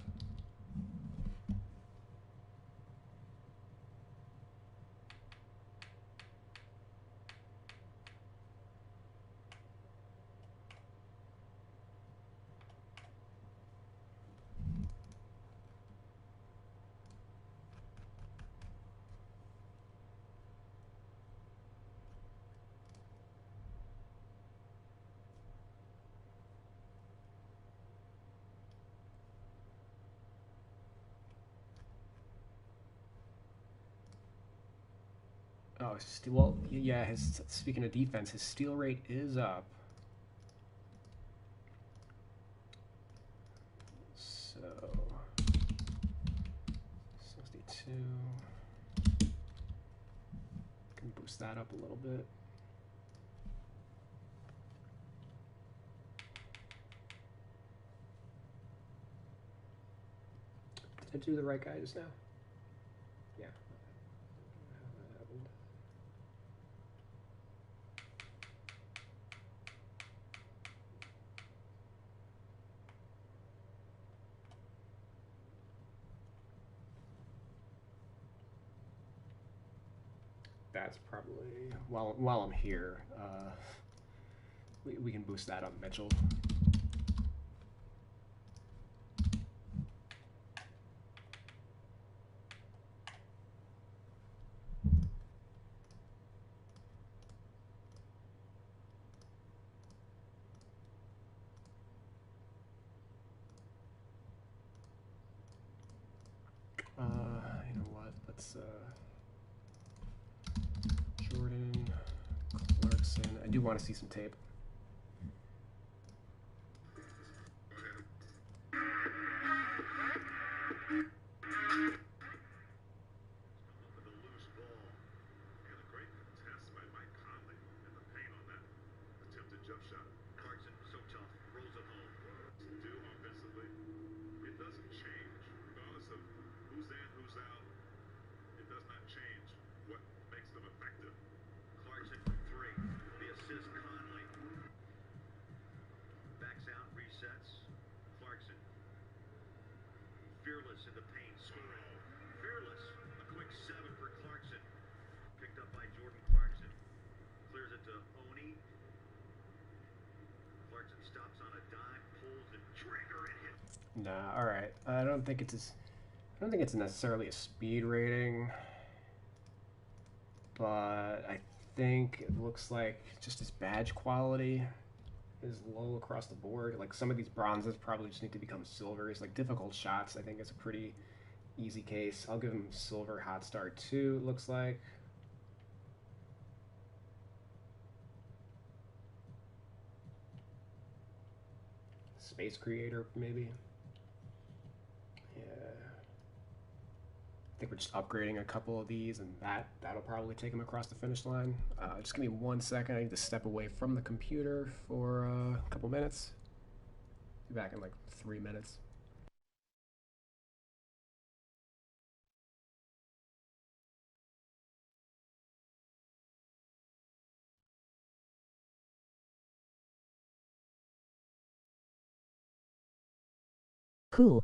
Oh, well, yeah. Speaking of defense, his steal rate is up. So 62. Can boost that up a little bit. Did I do the right guy just now? Yeah. That's probably while I'm here, we can boost that up, Mitchell. You know what? Let's Jordan, Clarkson. I do want to see some tape. Fearless in the paint, scoring. Fearless, a quick 7 for Clarkson. Picked up by Jordan Clarkson. Clears it to Oni. Clarkson stops on a dime, pulls the trigger and hits. Nah, all right. I don't think it's necessarily a speed rating, but I think it looks like just his badge quality is low across the board. Like some of these bronzes probably just need to become silvers. Like difficult shots, I think it's a pretty easy case. I'll give him silver hot star 2, it looks like. Space creator, maybe. Yeah. I think we're just upgrading a couple of these, and that'll probably take him across the finish line. Just give me 1 second. I need to step away from the computer for a couple minutes. Be back in like 3 minutes. Cool.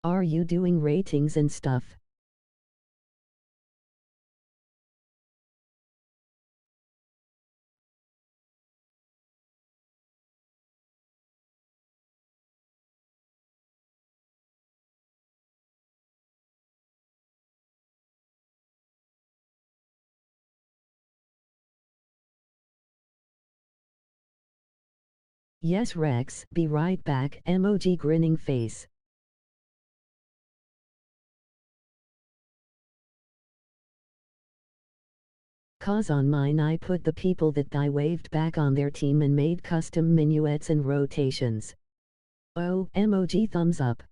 Are you doing ratings and stuff? Yes, Rex, be right back. Emoji grinning face. Cause on mine I put the people that I waved back on their team and made custom minuets and rotations. Oh, emoji thumbs up.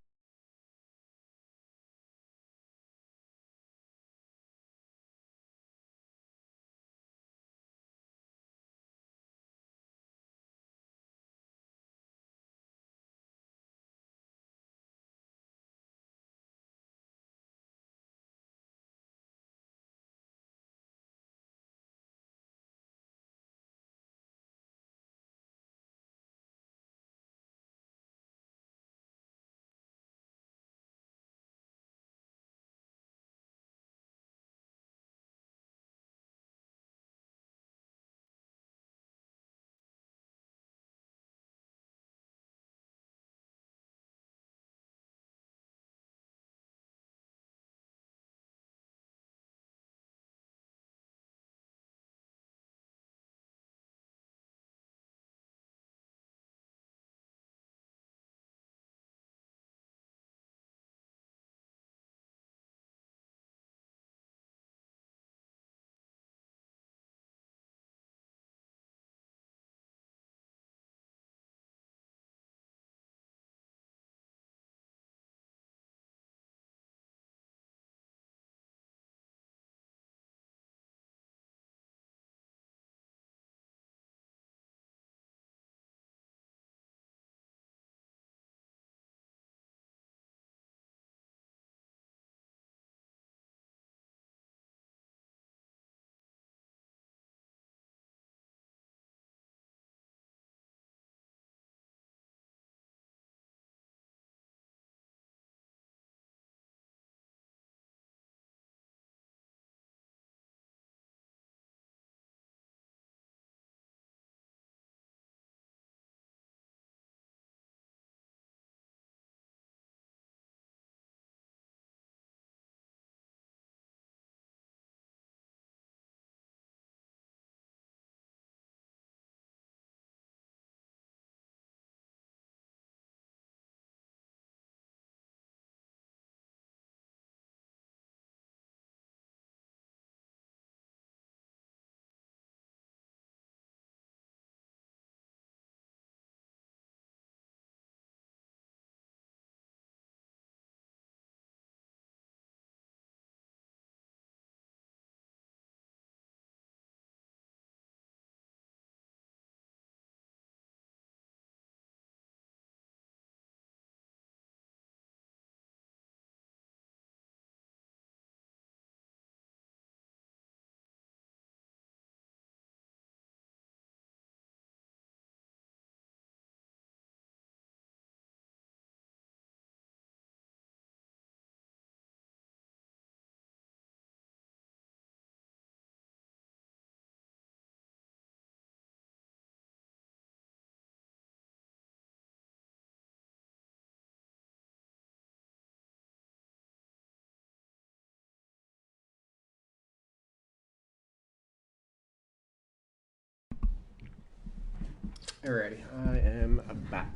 Alrighty, I am back.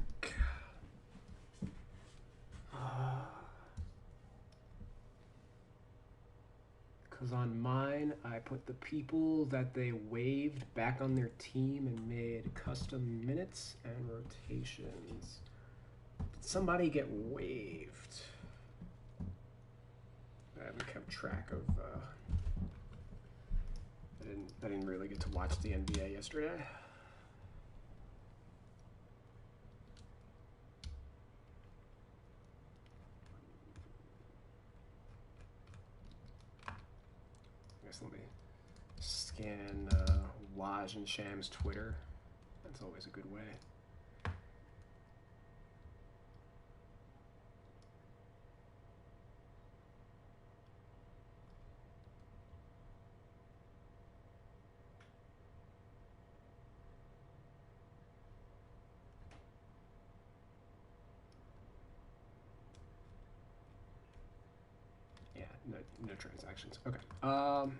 Because on mine, I put the people that they waived back on their team and made custom minutes and rotations. Did somebody get waived? I haven't kept track of. I didn't really get to watch the NBA yesterday. I guess let me scan Waj and Sham's Twitter. That's always a good way. No transactions. Okay. All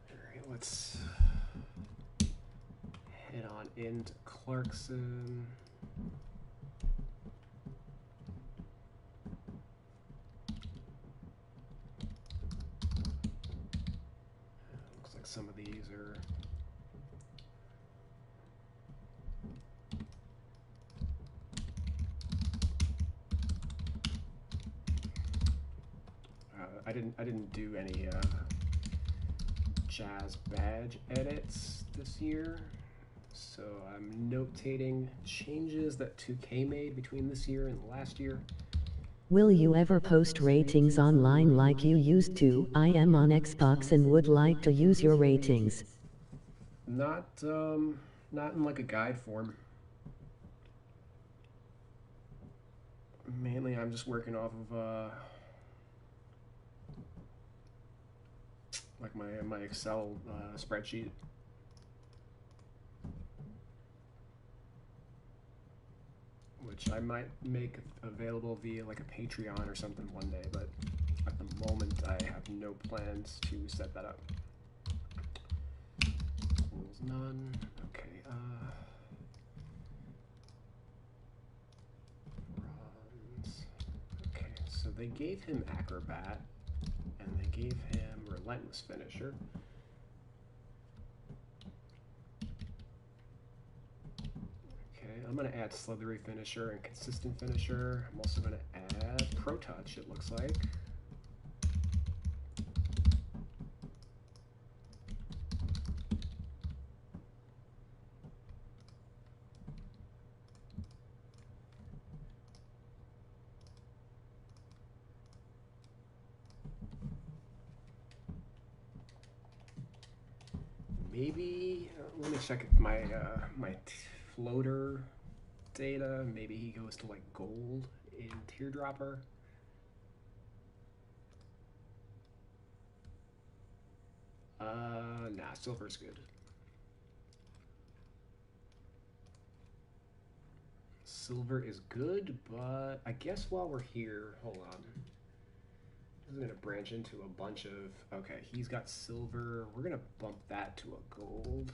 right, let's head on into Clarkson. Looks like some of these are I didn't do any Jazz badge edits this year, so I'm notating changes that 2K made between this year and last year. Will you ever post ratings online like you used to? I am on Xbox and would like to use your ratings. Not in like a guide form. Mainly I'm just working off of like my Excel spreadsheet. Which I might make available via like a Patreon or something one day, but at the moment I have no plans to set that up. Rules none. Okay. Bronze. Okay, so they gave him Acrobat, and they gave him Relentless Finisher. I'm going to add Slithery Finisher and Consistent Finisher. I'm also going to add Pro Touch, it looks like. Maybe, let me check my my floater data. Maybe he goes to like gold in Teardropper. Nah, silver's good. Silver is good, but I guess while we're here, hold on. This is gonna branch into a bunch of, okay, he's got silver. We're gonna bump that to a gold.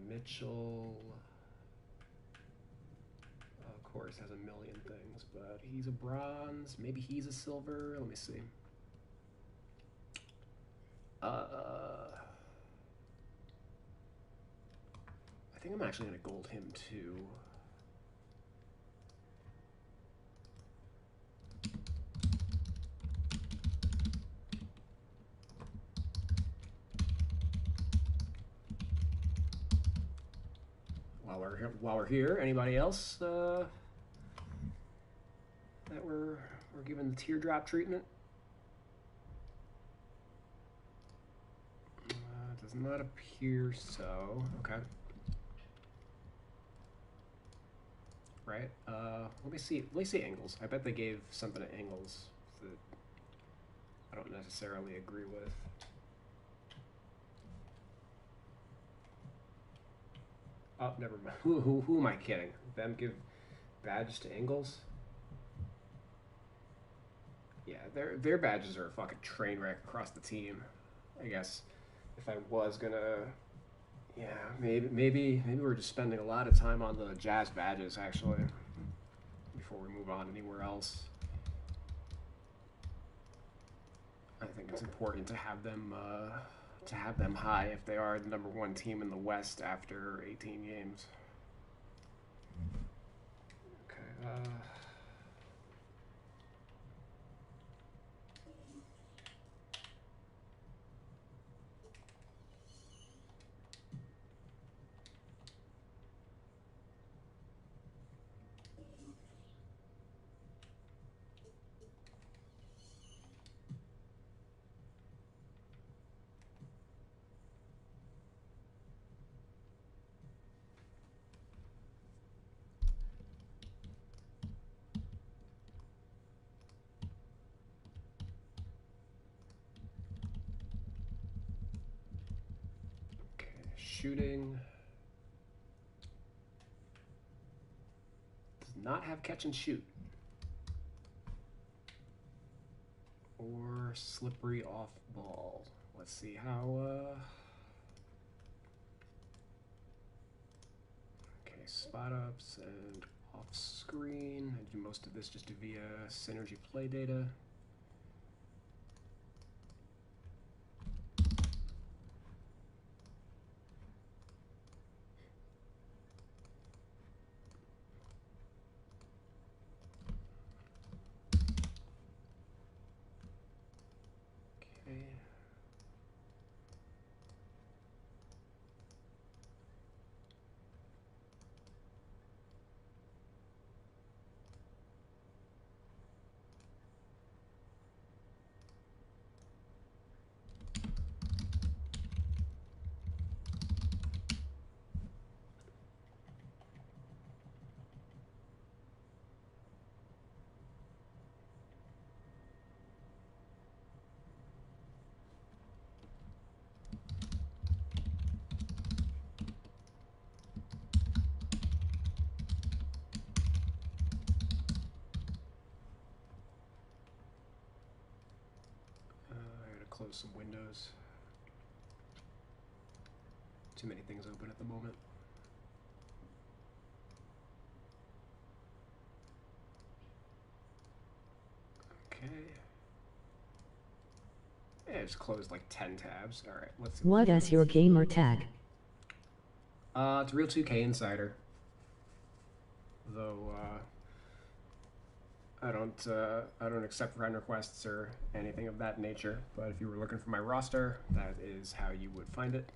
Mitchell, of course, has a million things, but he's a bronze. Maybe he's a silver. Let me see. I think I'm actually going to gold him too. While we're here, anybody else that we're giving the teardrop treatment? Does not appear so. Okay. Right. Let me see. Let me see Ingles. I bet they gave something to Ingles that I don't necessarily agree with. Oh, never mind. Who am I kidding? Them give badges to Ingles? Yeah, their badges are a fucking train wreck across the team. I guess if I was gonna, yeah, maybe we're just spending a lot of time on the Jazz badges actually before we move on anywhere else. I think it's important to have them high if they are the #1 team in the West after 18 games. Okay. Shooting does not have catch and shoot. for slippery off ball. Let's see how. Okay, spot ups and off screen. I do most of this just via Synergy play data. Close some windows. Too many things open at the moment. Okay. Yeah, just closed like 10 tabs. All right, let's see. What is your gamer tag? It's Real 2K Insider. Though I don't accept friend requests or anything of that nature, but if you were looking for my roster, that is how you would find it.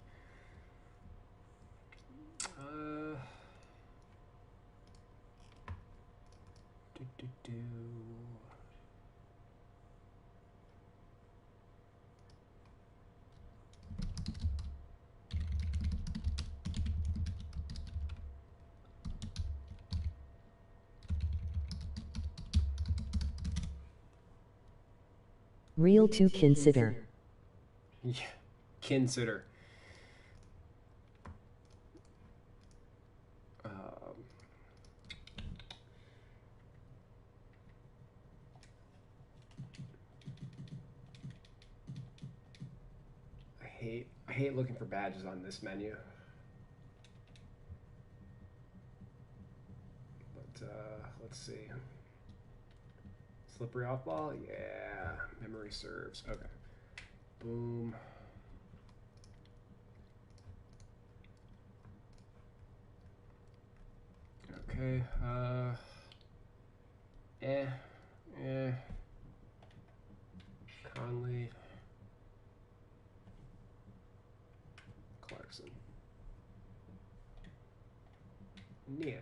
Real to consider. Yeah, consider. I hate looking for badges on this menu. But let's see. Slippery off ball? Yeah. Memory serves. Okay. Boom. Okay. Conley. Clarkson. Niang.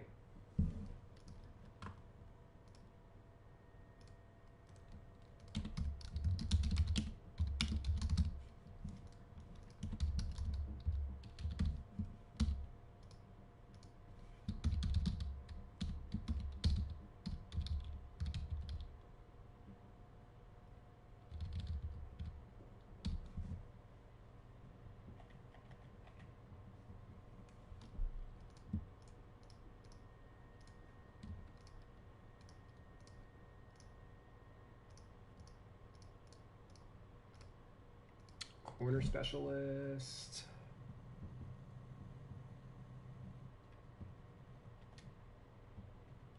Corner specialist.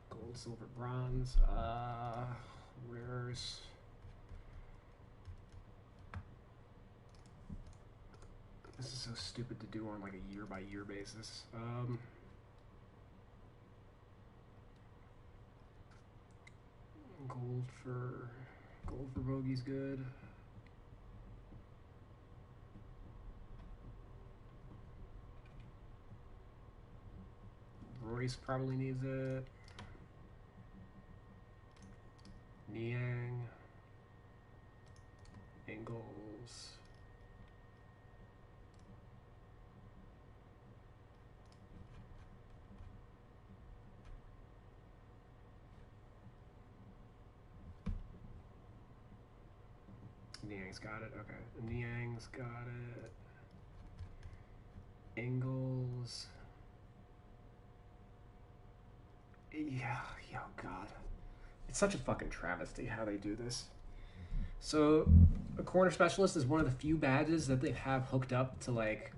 Gold, silver, bronze. Rares. This is so stupid to do on like a year by year basis. Gold for Bogey's good. Royce probably needs it. Niang. Ingles. Niang's got it. Okay. Niang's got it. Ingles. Yeah, oh god. It's such a fucking travesty how they do this. So, a corner specialist is one of the few badges that they have hooked up to like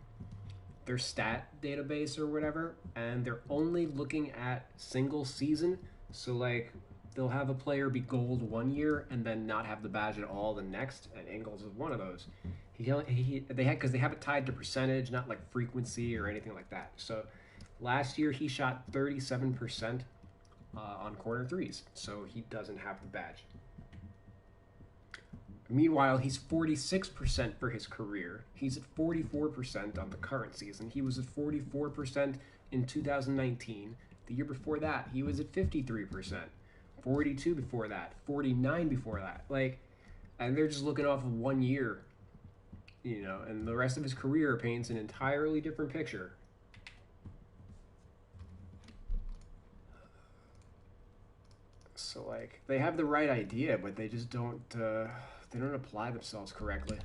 their stat database or whatever, and they're only looking at single season. So like they'll have a player be gold one year and then not have the badge at all the next, and Ingles is one of those. They had because they have it tied to percentage, not like frequency or anything like that. So last year he shot 37% on corner threes, so he doesn't have the badge. Meanwhile, he's 46% for his career. He's at 44% on the current season. He was at 44% in 2019. The year before that, he was at 53%. 42 before that, 49 before that. Like, and they're just looking off of 1 year, you know, and the rest of his career paints an entirely different picture. So like they have the right idea, but they just don't they don't apply themselves correctly.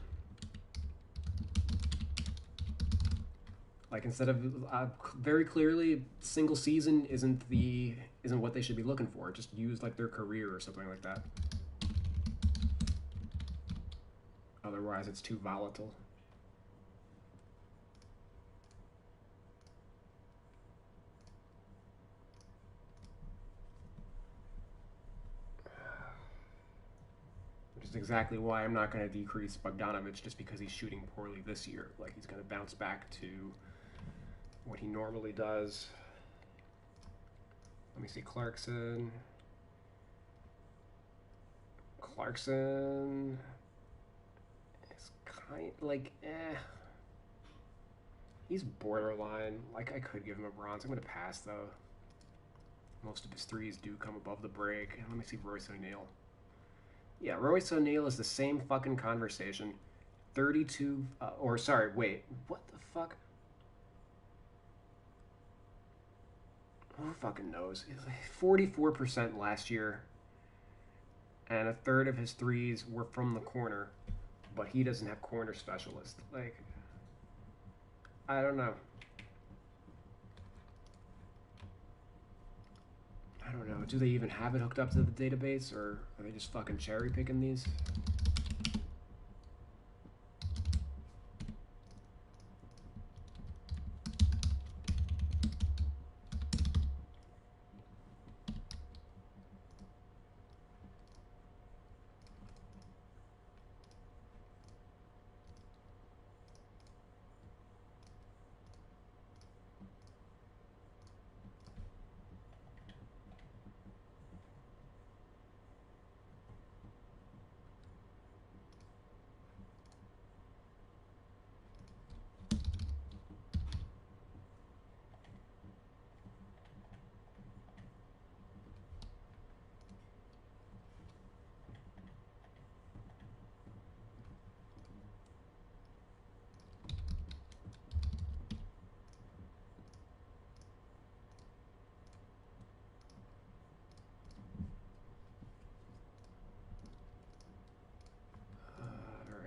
Like instead of very clearly, single season isn't what they should be looking for. Just use like their career or something like that. Otherwise, it's too volatile. Which is exactly why I'm not going to decrease Bogdanovich just because he's shooting poorly this year. Like he's going to bounce back to what he normally does. Let me see, Clarkson is kind like he's borderline. Like I could give him a bronze. I'm gonna pass though. Most of his threes do come above the break. And let me see Royce O'Neal. Yeah, Royce O'Neal is the same fucking conversation. 32 or sorry, wait. What the fuck? Who fucking knows? 44% last year, and a third of his threes were from the corner, but he doesn't have corner specialist. Like, I don't know. I don't know. Do they even have it hooked up to the database, or are they just fucking cherry picking these?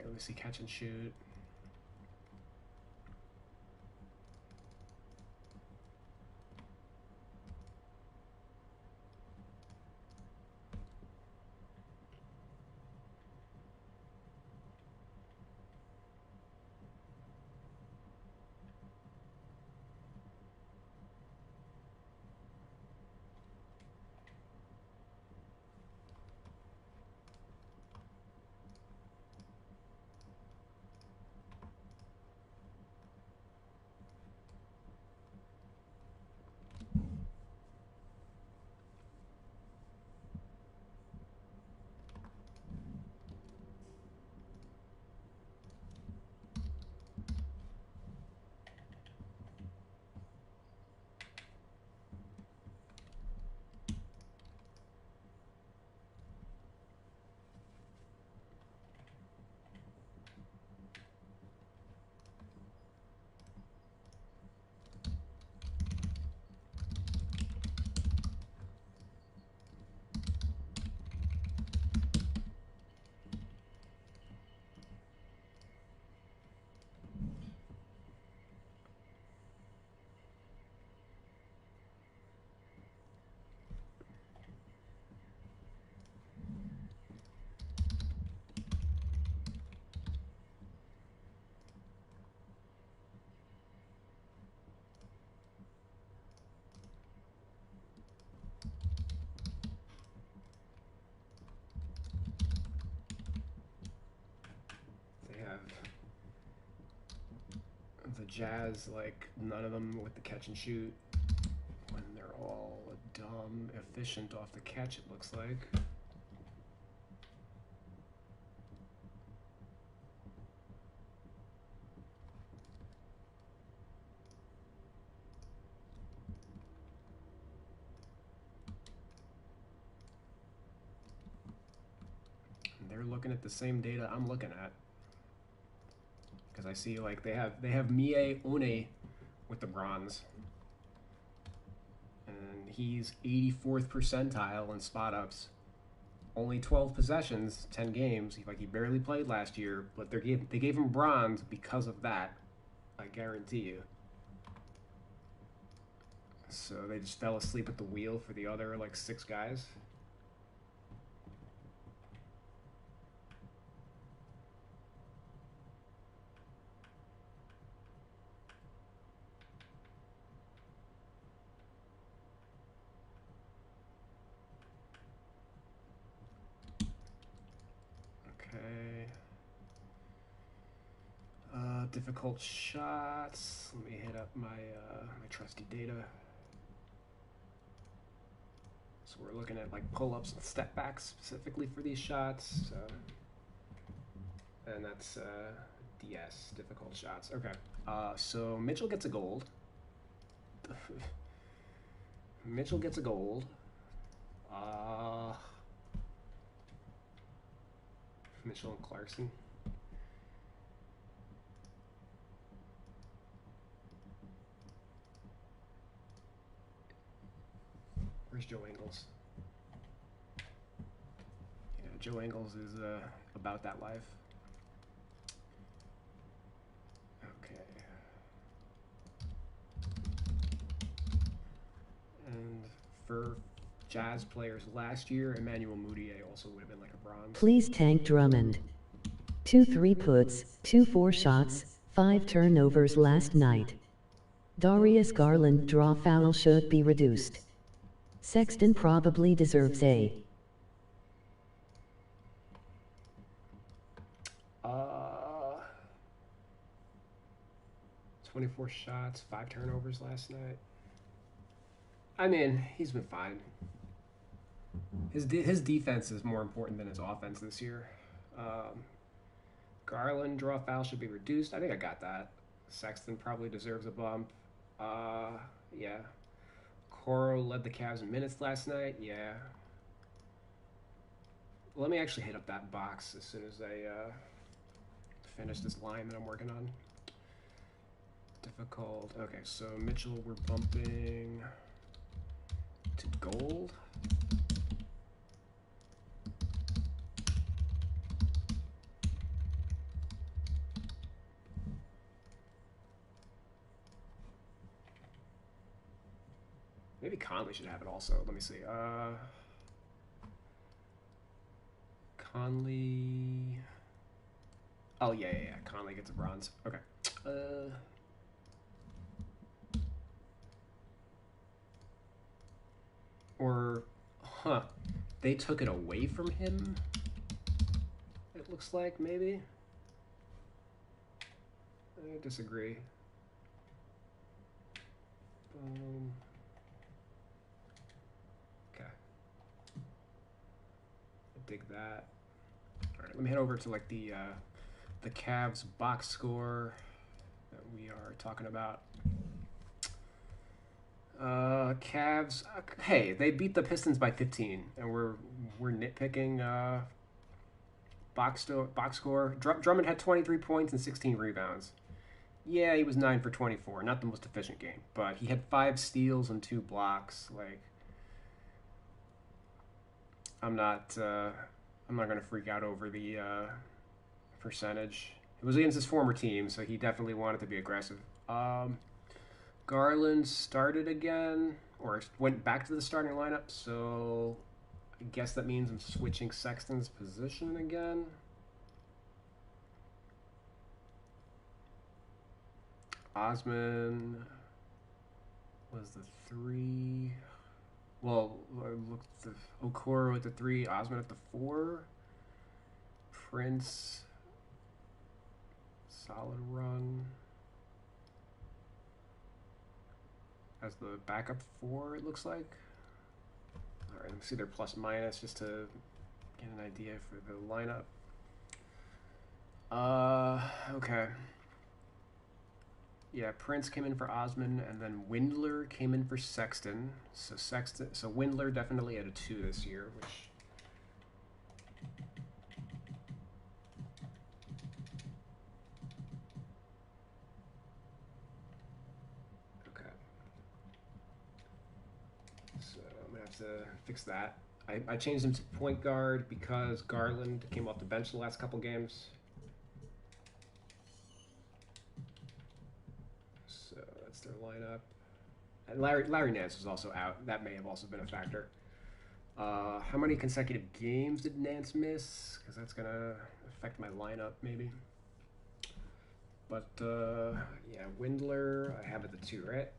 Let me see, catch and shoot. Jazz, like, none of them with the catch and shoot. When they're all dumb, efficient off the catch, it looks like. They're looking at the same data I'm looking at. Because I see, like, they have Mie One with the bronze. And he's 84th percentile in spot ups. Only 12 possessions, 10 games. Like, he barely played last year, but they gave him bronze because of that. I guarantee you. So they just fell asleep at the wheel for the other, like, 6 guys. Okay. Difficult shots. Let me hit up my my trusty data. So we're looking at like pull-ups and step backs specifically for these shots. And that's DS, difficult shots. Okay. So Mitchell gets a gold. Mitchell gets a gold. Mitchell and Clarkson. Where's Joe Ingles? Yeah, Joe Ingles is about that life. Okay. And for Jazz players last year, Emmanuel Mudiay also would have been like a bronze. Please tank Drummond. 2 3-puts, 2 4-shots, 5 turnovers last night. Darius Garland draw foul should be reduced. Sexton probably deserves a. 24 shots, 5 turnovers last night. I mean, he's been fine. His defense is more important than his offense this year. Garland draw foul should be reduced. I think I got that. Sexton probably deserves a bump. Yeah. Coro led the Cavs in minutes last night. Yeah. Let me actually hit up that box as soon as I finish this line that I'm working on. Difficult. Okay, so Mitchell, we're bumping to gold. Maybe Conley should have it also. Let me see. Conley. Oh, yeah. Conley gets a bronze. Okay. They took it away from him? It looks like, maybe? I disagree. Okay. I dig that. Alright, let me head over to like the Cavs box score that we are talking about. Cavs. Hey, they beat the Pistons by 15, and we're nitpicking box score. Drummond had 23 points and 16 rebounds. Yeah, he was 9 for 24. Not the most efficient game, but he had 5 steals and 2 blocks. Like, I'm not gonna freak out over the percentage. It was against his former team, so he definitely wanted to be aggressive. Garland started again, or went back to the starting lineup, so I guess that means I'm switching Sexton's position again. Osman was the 3. Well, I looked at Okoro at the 3, Osman at the 4. Prince, solid run. as the backup 4, it looks like. All right, let me see their plus minus just to get an idea for the lineup. Okay. Yeah, Prince came in for Osman, and then Windler came in for Sexton. So Windler definitely at a 2 this year, which. Okay. So I'm gonna have to fix that. I changed him to point guard because Garland came off the bench the last couple games. So that's their lineup. And Larry Nance was also out. That may have also been a factor. How many consecutive games did Nance miss? Because that's going to affect my lineup, maybe. But, yeah, Windler, I have at the 2, right?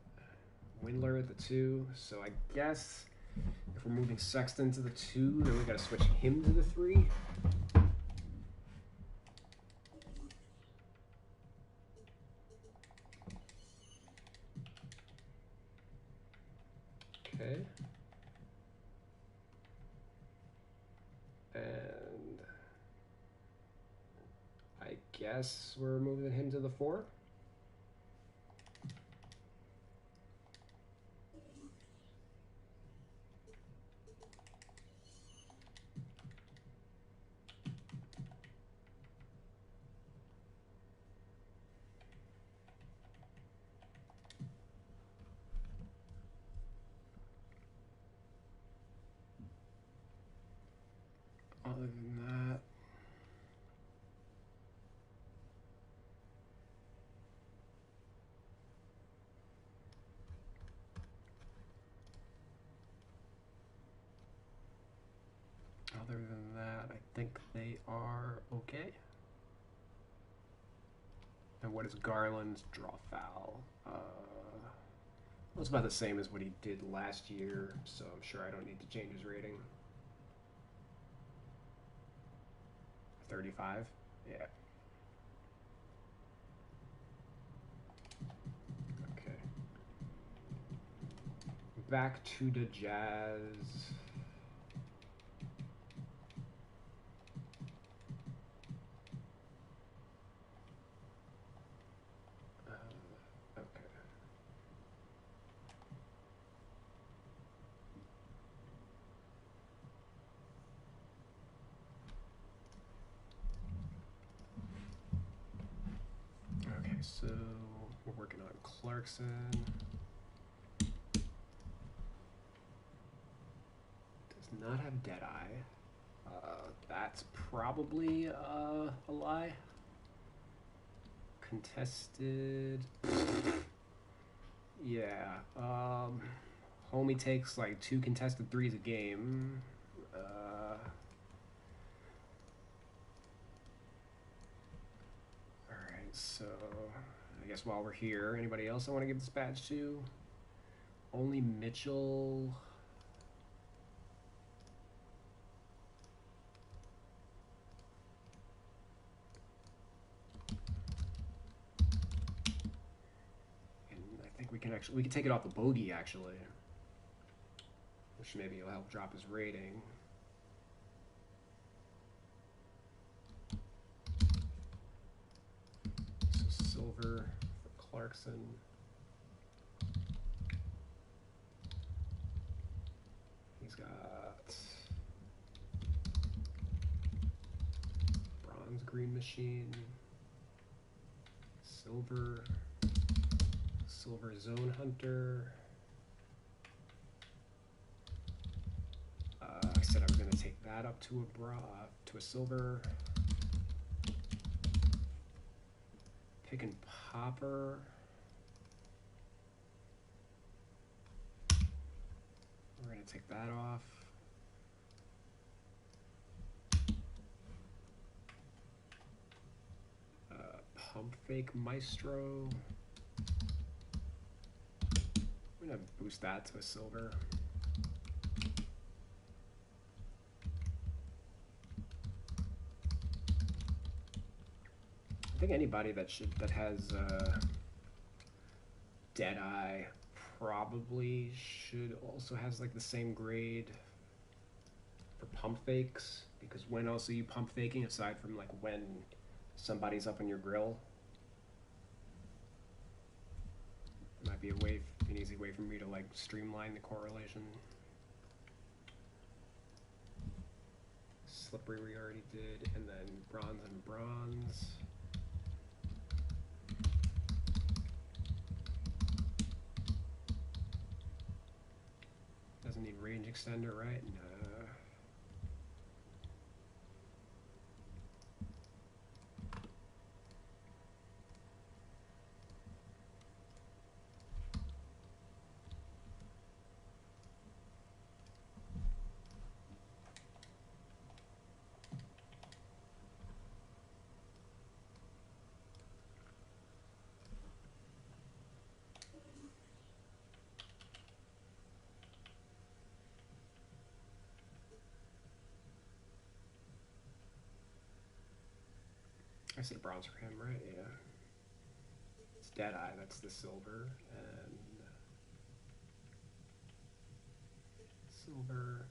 Windler at the 2. So I guess if we're moving Sexton to the 2, then we got to switch him to the 3. Okay. And I guess we're moving him to the 4. Other than that, I think they are okay. And what is Garland's draw foul? Well, it's about the same as what he did last year, so I'm sure I don't need to change his rating. 35? Yeah. Okay. Back to the Jazz. Okay. Okay, so we're working on Clarkson. Does not have Deadeye. That's probably a lie. Contested. Yeah. Homie takes like 2 contested threes a game. Alright, so I guess while we're here, anybody else I want to give this badge to? Only Mitchell. We can take it off the bogey actually, which maybe will help drop his rating. So silver for Clarkson. He's got bronze green machine, silver zone hunter. I said I was going to take that up to a silver. Pick and popper. We're going to take that off. Pump fake maestro. I'm going to boost that to a silver. I think anybody that has Deadeye probably should also has like the same grade for pump fakes, because when else are you pump faking aside from like when somebody's up on your grill? Might be an easy way for me to like streamline the correlation. Slippery we already did, and then bronze and bronze. Doesn't need range extender, right? No. I said bronze for him, right? Yeah. It's Deadeye, that's the silver, and silver.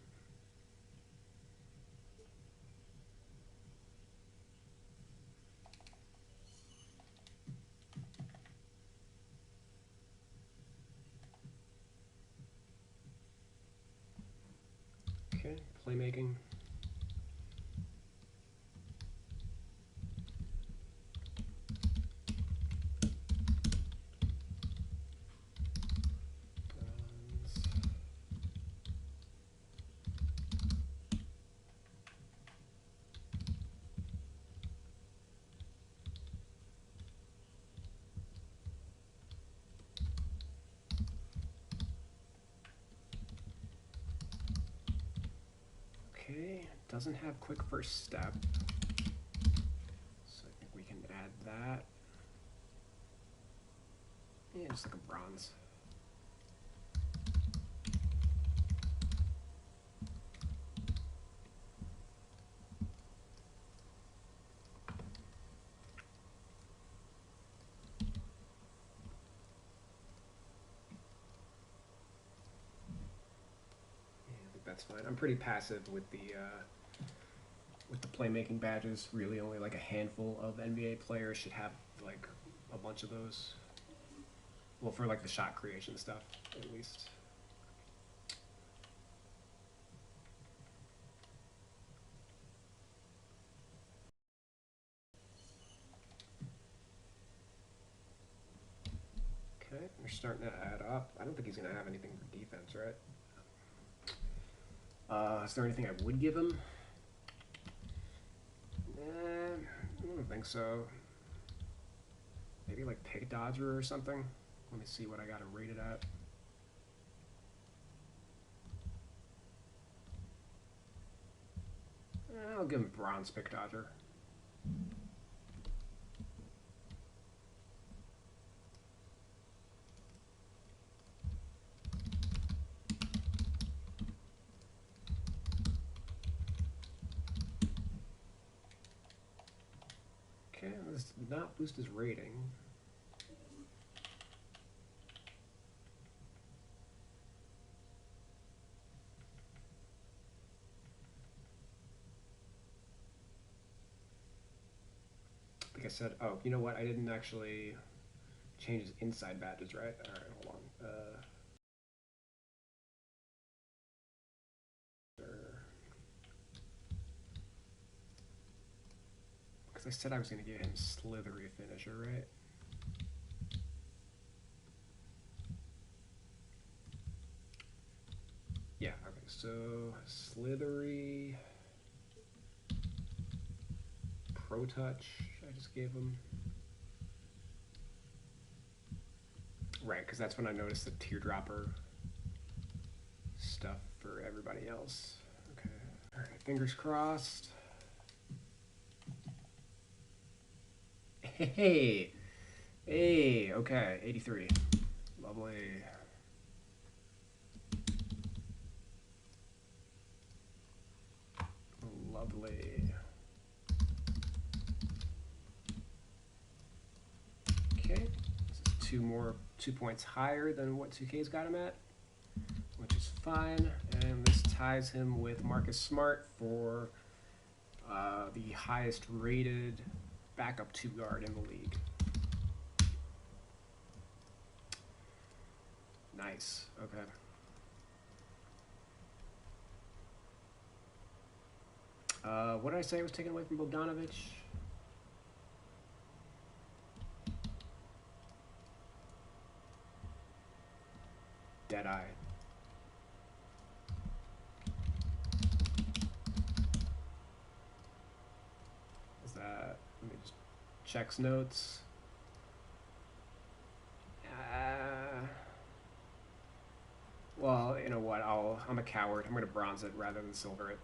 Okay, playmaking. Okay, doesn't have quick first step, so I think we can add that. Yeah, just like a bronze. That's fine. I'm pretty passive with the playmaking badges. Really, only like a handful of NBA players should have like a bunch of those. Well, for like the shot creation stuff, at least. Okay, we're starting to add up. I don't think he's gonna have anything for defense, right? Is there anything I would give him? I don't think so. Maybe like pick dodger or something. Let me see what I got him rated at. I'll give him bronze pick dodger. Okay, this did not boost his rating. Like I said, oh, you know what? I didn't actually change his inside badges, right? All right, hold on. Because I said I was going to give him slithery finisher, right? Yeah, okay, so slithery, pro touch, I just gave him. Right, because that's when I noticed the teardropper stuff for everybody else. Okay, all right, fingers crossed. Hey, hey, okay, 83, lovely. Lovely. Okay, this is 2 points higher than what 2K's got him at, which is fine. And this ties him with Marcus Smart for the highest rated backup 2 guard in the league. Nice. Okay. What did I say was taken away from Bogdanovich? Deadeye. Is that? Let me just check notes. Well, you know what? I'm a coward. I'm gonna bronze it rather than silver it.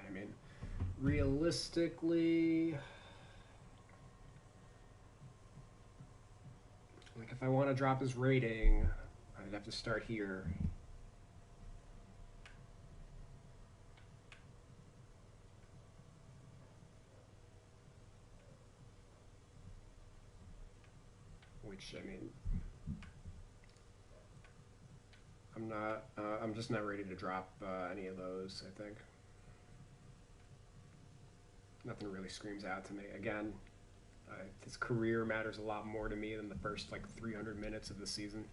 I mean, realistically, like if I want to drop his rating, I'd have to start here. Which, I mean, I'm just not ready to drop any of those, I think. Nothing really screams out to me. Again, his career matters a lot more to me than the first, like, 300 minutes of the season.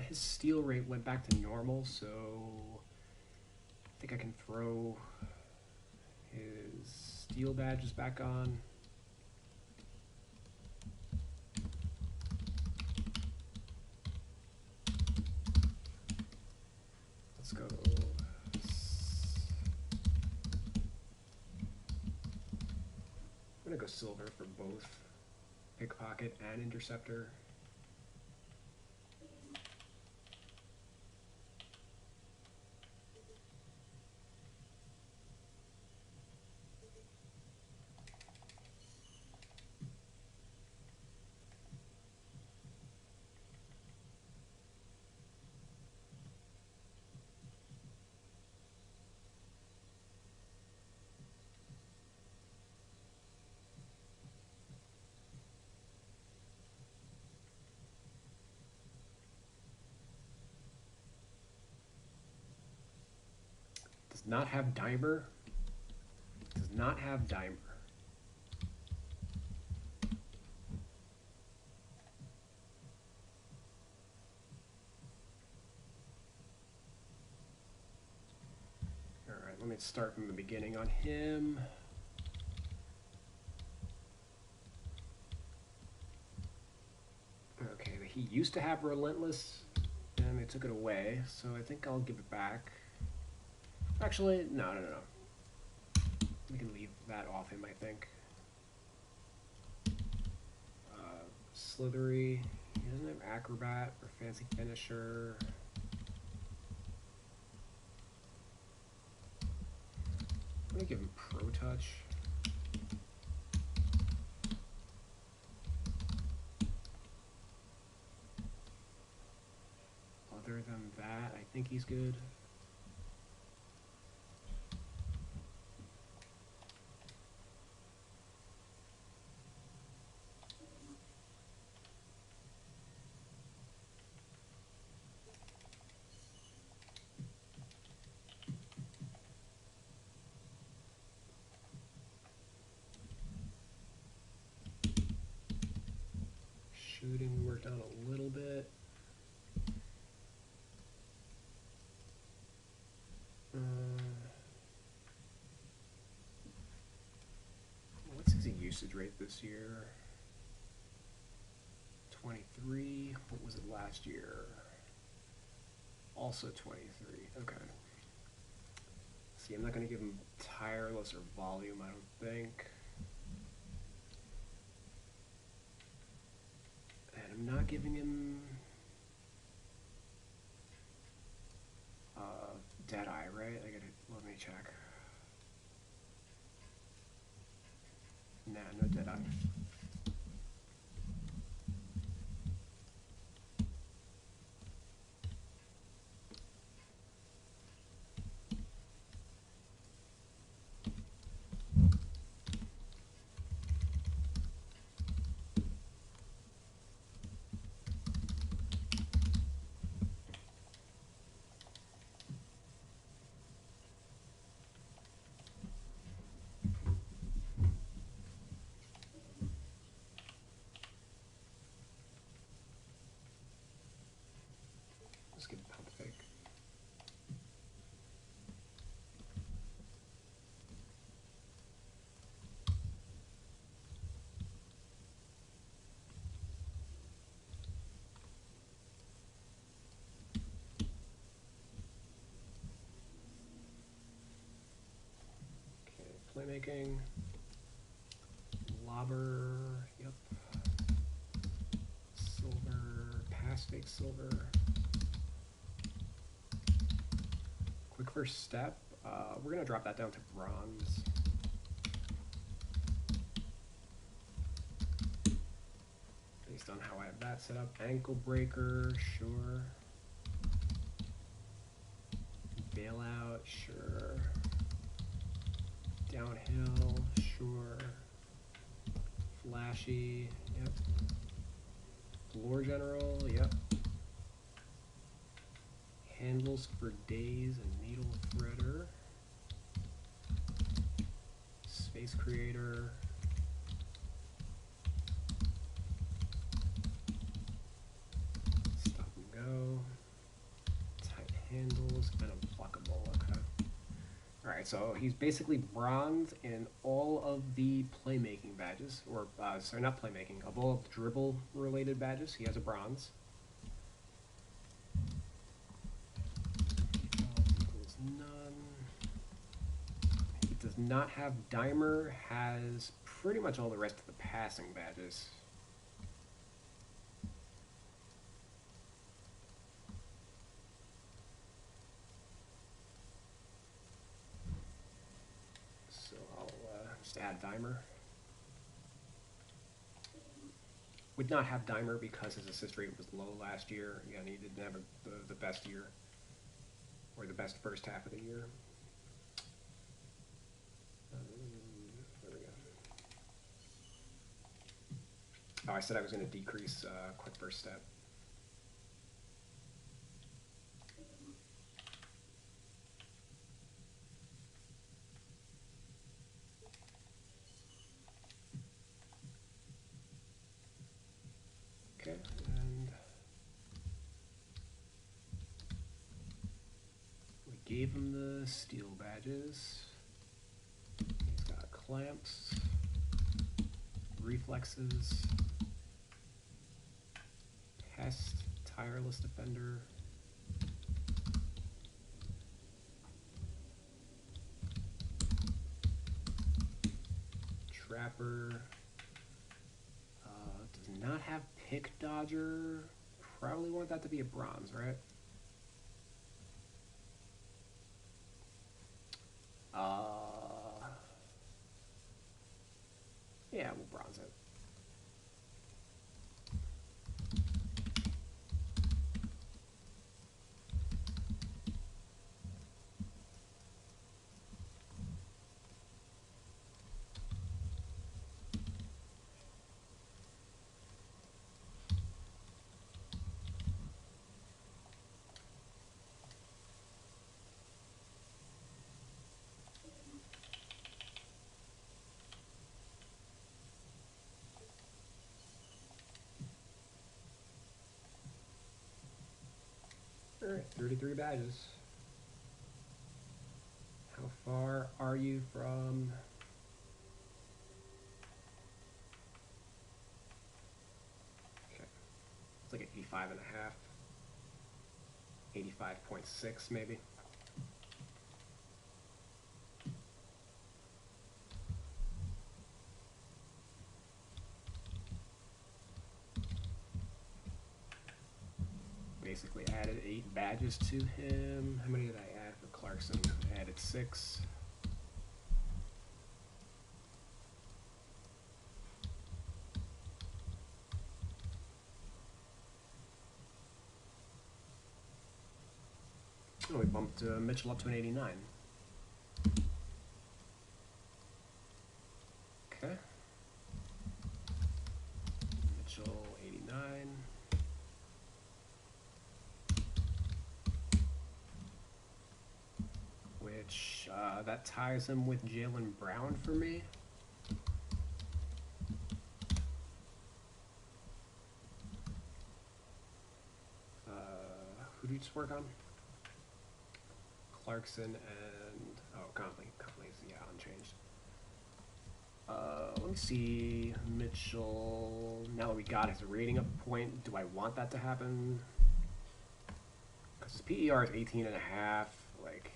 His steal rate went back to normal, so I think I can throw his steal badges back on. Let's go. I'm gonna go silver for both pickpocket and interceptor. Does not have dimer. Does not have dimer. Alright, let me start from the beginning on him. Okay, he used to have Relentless, and they took it away, so I think I'll give it back. Actually, no. We can leave that off him, I think. Slithery. He doesn't have Acrobat or Fancy Finisher. I'm gonna give him Pro Touch. Other than that, I think he's good. Shooting we worked on a little bit. What's his usage rate this year? 23. What was it last year? Also 23. Okay. See, I'm not going to give him tireless or volume, I don't think. And I'm not giving him Deadeye, right? Let me check. Nah, no Deadeye. Let's get pump fake. Okay, playmaking. Lobber, yep. Silver, pass fake silver. Quick first step, we're going to drop that down to bronze. Based on how I have that set up. Ankle breaker, sure. Bailout, sure. Downhill, sure. Flashy, yep. Floor general, yep. Handles for days and needle threader. Space creator. Stop and go. Tight handles and unblockable, okay. Alright, so he's basically bronze in all of the playmaking badges, or, sorry, not playmaking, of all of the dribble related badges, he has a bronze. None. He does not have Dimer, has pretty much all the rest of the passing badges. So I'll just add Dimer. Would not have Dimer because his assist rate was low last year. Again, he didn't have the best year. Or the best first half of the year. There we go. Oh, I said I was going to decrease quick first step. Okay, and we gave him the steel badges. He's got clamps, reflexes, pest, tireless defender, trapper, does not have pick dodger, probably want that to be a bronze, right? Yeah, we'll bronze it. Alright, 33 badges. How far are you from... Okay. It's like an 85 and a half. 85.6 maybe. Basically added 8 badges to him. How many did I add for Clarkson? I added 6. Oh, we bumped Mitchell up to an 89. Okay. Mitchell, 89. Which, that ties him with Jaylen Brown for me. Who did you just work on? Clarkson and... oh, Conley's, yeah, unchanged. Let me see, Mitchell, now that we got his rating up a point, do I want that to happen? Because his PER is 18.5, like,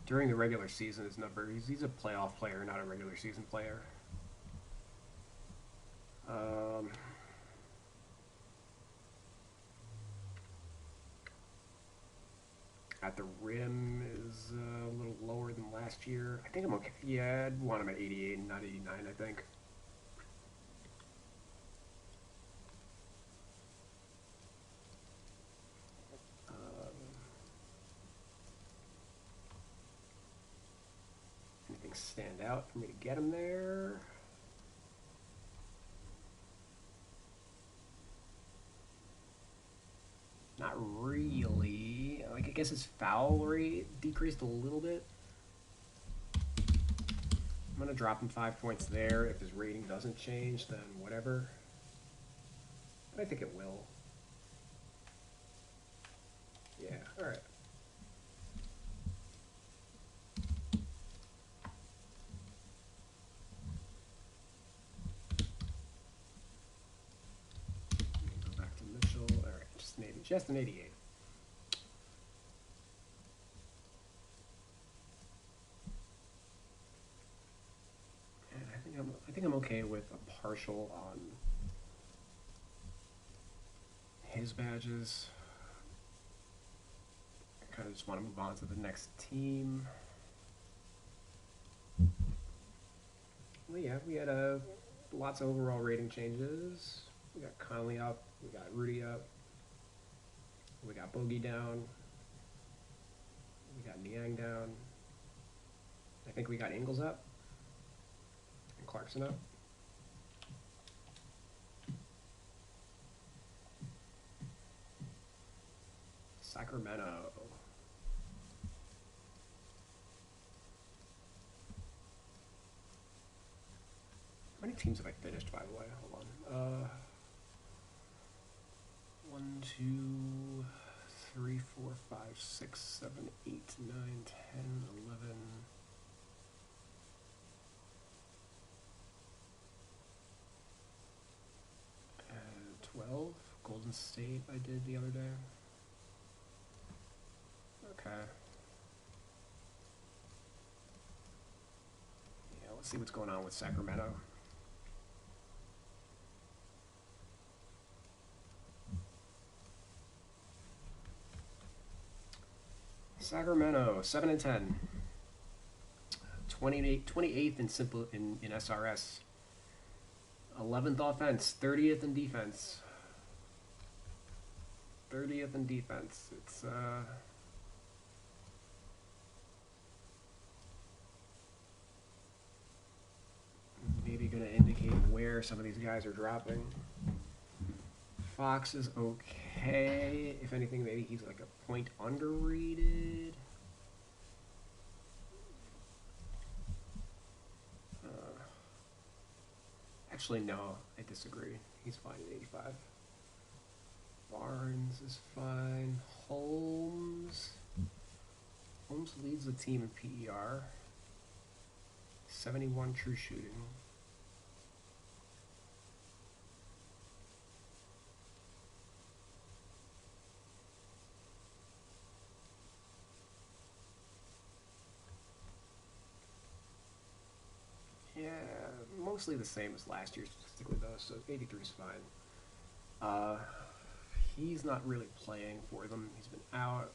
during the regular season his number, he's a playoff player, not a regular season player. At the rim is a little lower than last year. I think I'm okay. Yeah, I'd want him at 88 and not 89, I think. Anything stand out for me to get him there? Not really. Like, I guess his foul rate decreased a little bit. I'm gonna drop him 5 points there. If his rating doesn't change, then whatever. But I think it will. Yeah, alright. Go back to Mitchell. Alright, just an 88. I think I'm okay with a partial on his badges. I kind of just want to move on to the next team. Well, yeah, we had lots of overall rating changes. We got Conley up, we got Rudy up, we got Bogey down, we got Niang down. I think we got Ingles up. Clarkson up. Sacramento. How many teams have I finished, by the way? Hold on. 1, 2, 3, 4, 5, 6, 7, 8, 9, 10, 11. 12, Golden State I did the other day. Okay. Yeah, let's see what's going on with Sacramento. Sacramento, 7 and 10. 28th in simple in SRS. 11th offense, 30th in defense. 30th in defense. It's maybe going to indicate where some of these guys are dropping. Fox is okay. If anything, maybe he's like a point underrated. Actually, no, I disagree. He's fine at 85. Barnes is fine. Holmes leads the team in PER. 71 true shooting. Yeah, mostly the same as last year statistically though, so 83 is fine. He's not really playing for them. He's been out.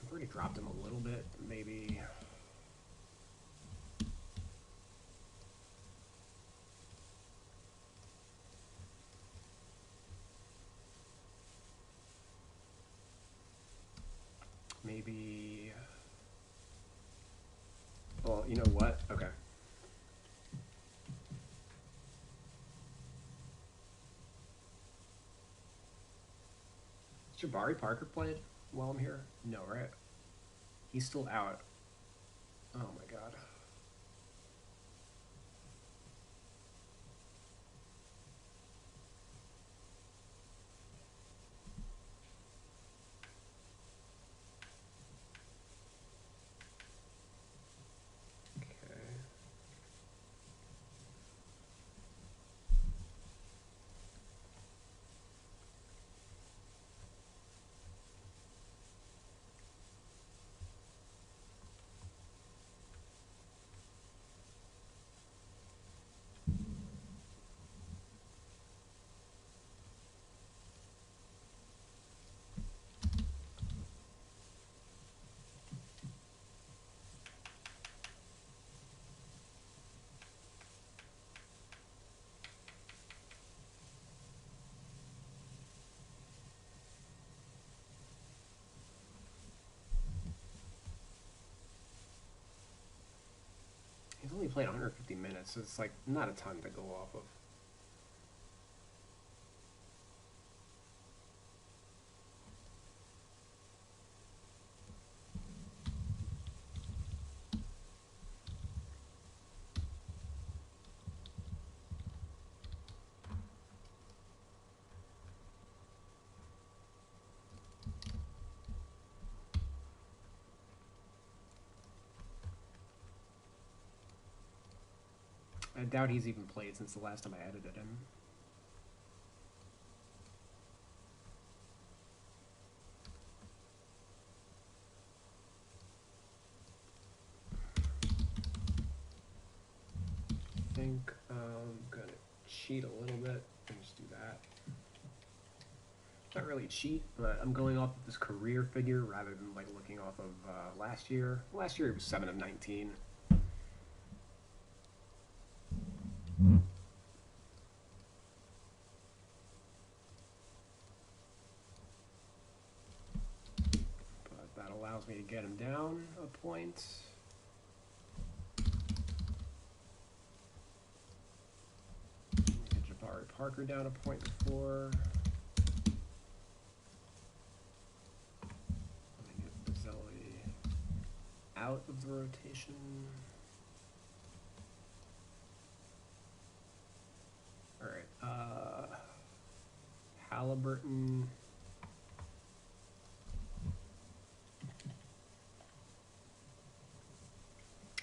I've already dropped him a little bit, maybe. Maybe. Well, you know what? Okay. Jabari Parker played while I'm here? No, right? He's still out. Oh my god. Okay. He's only played 150 minutes, so it's like not a ton to go off of. I doubt he's even played since the last time I edited him. I think I'm gonna cheat a little bit and just do that. Not really cheat, but I'm going off of this career figure rather than like looking off of last year. Last year it was 7 of 19. But that allows me to get him down a point. Get Jabari Parker down a point before. Let me get Bazzelli out of the rotation. Alright, Halliburton.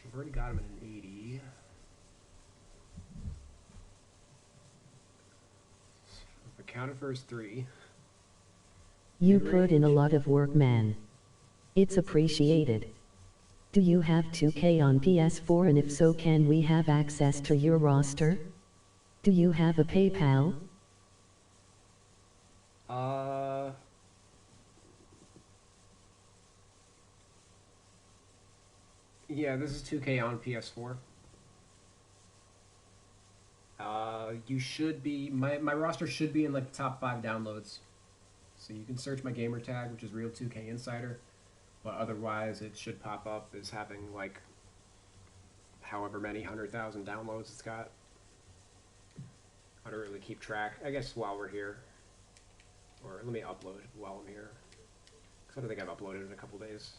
I've already got him at an 80. I've accounted for his 3. You put in a lot of work, man. It's appreciated. Do you have 2K on PS4, and if so, can we have access to your roster? Do you have a PayPal? Yeah, this is 2K on PS4. You should be, my roster should be in like the top 5 downloads. So you can search my gamer tag, which is Real 2K Insider, but otherwise it should pop up as having like however many 100,000 downloads it's got. I don't really keep track. I guess while we're here, or let me upload while I'm here, because I don't think I've uploaded in a couple days.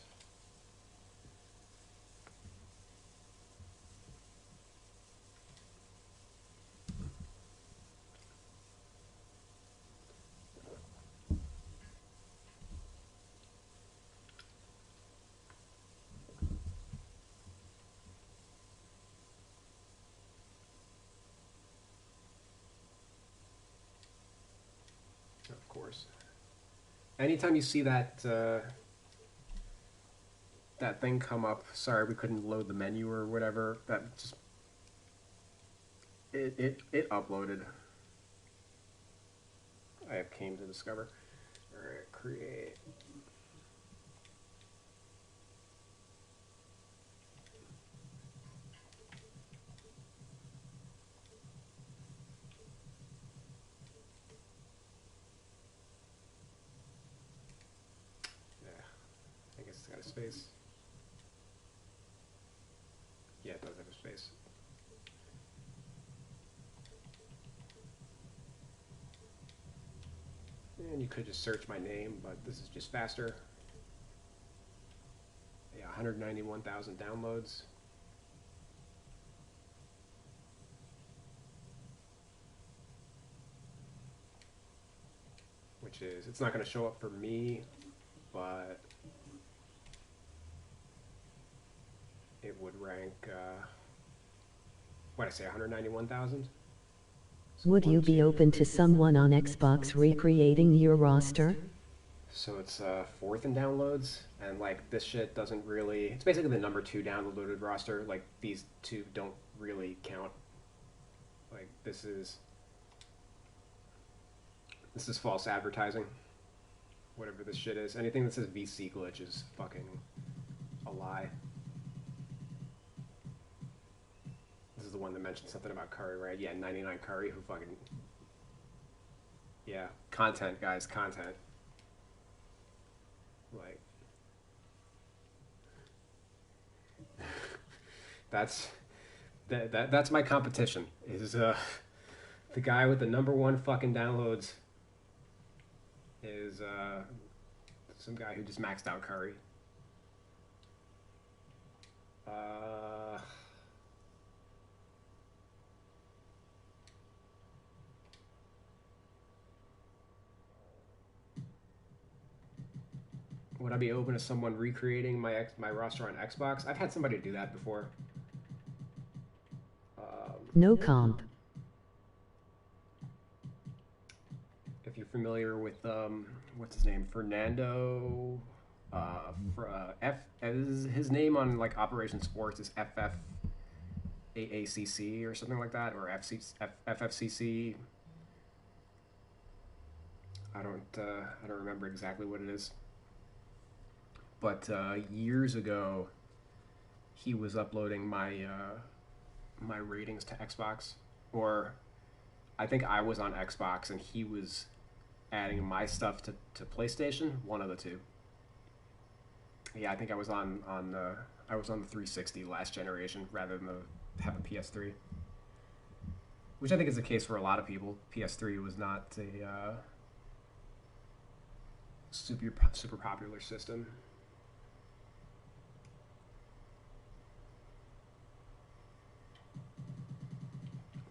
course. Anytime you see that that thing come up, sorry we couldn't load the menu or whatever, that just it uploaded. I have came to discover. Alright, create. I guess it's got a space. Yeah, it does have a space. And you could just search my name, but this is just faster. Yeah, 191,000 downloads. Which is, it's not going to show up for me, but it would rank, what did I say, 191,000? So Would you be open to someone on Xbox recreating your roster? So it's fourth in downloads, and like this shit doesn't really, it's basically the number 2 downloaded roster. Like these two don't really count. Like this is false advertising. Whatever this shit is. Anything that says VC glitch is fucking a lie. This is the one that mentioned something about Curry, right? Yeah, 99 Curry, who fucking... Yeah, content, guys, content. Like... That's my competition, is the guy with the number 1 fucking downloads is some guy who just maxed out Curry. Would I be open to someone recreating my roster on Xbox? I've had somebody do that before. No comp. If you're familiar with what's his name, Fernando, his name on like Operation Sports is FFAACC or something like that, or FFCC. I don't remember exactly what it is. But years ago, he was uploading my my ratings to Xbox, or I think I was on Xbox and he was adding my stuff to PlayStation. One of the two. Yeah, I think I was on the 360 last generation rather than have a PS3, which I think is the case for a lot of people. PS3 was not a super popular system.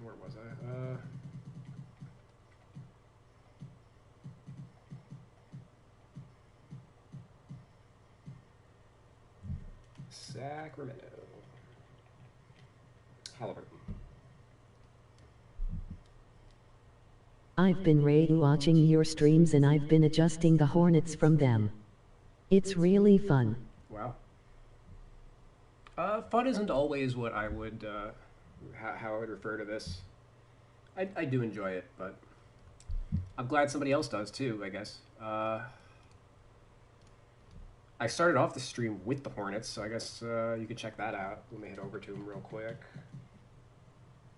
Where was I? Sacramento. Hayward. I've been watching your streams and I've been adjusting the Hornets from them. It's really fun. Wow. Fun isn't always what I would, how I would refer to this. I do enjoy it, but I'm glad somebody else does too, I guess. I started off the stream with the Hornets, so I guess you could check that out. Let me head over to them real quick.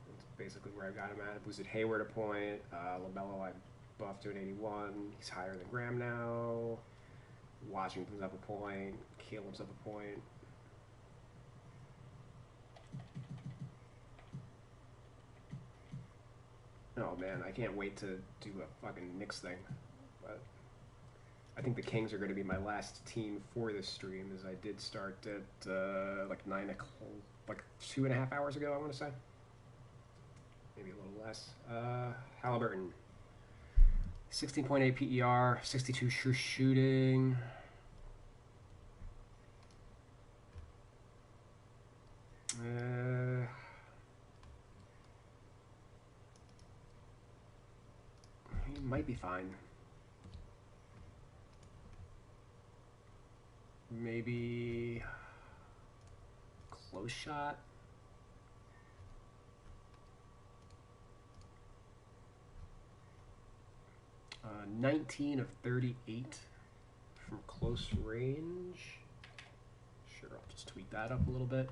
That's basically where I got him at. I boosted Hayward a point. LaMelo I buffed to an 81. He's higher than Graham now. Washington's up a point. Caleb's up a point. Oh man, I can't wait to do a fucking Knicks thing. But I think the Kings are going to be my last team for this stream, as I did start at like 9 o'clock, like 2.5 hours ago, I want to say. Maybe a little less. Halliburton, 16.8 PER, 62 sure shooting. He might be fine. maybe close shot. 19 of 38 from close range. Sure, I'll just tweak that up a little bit.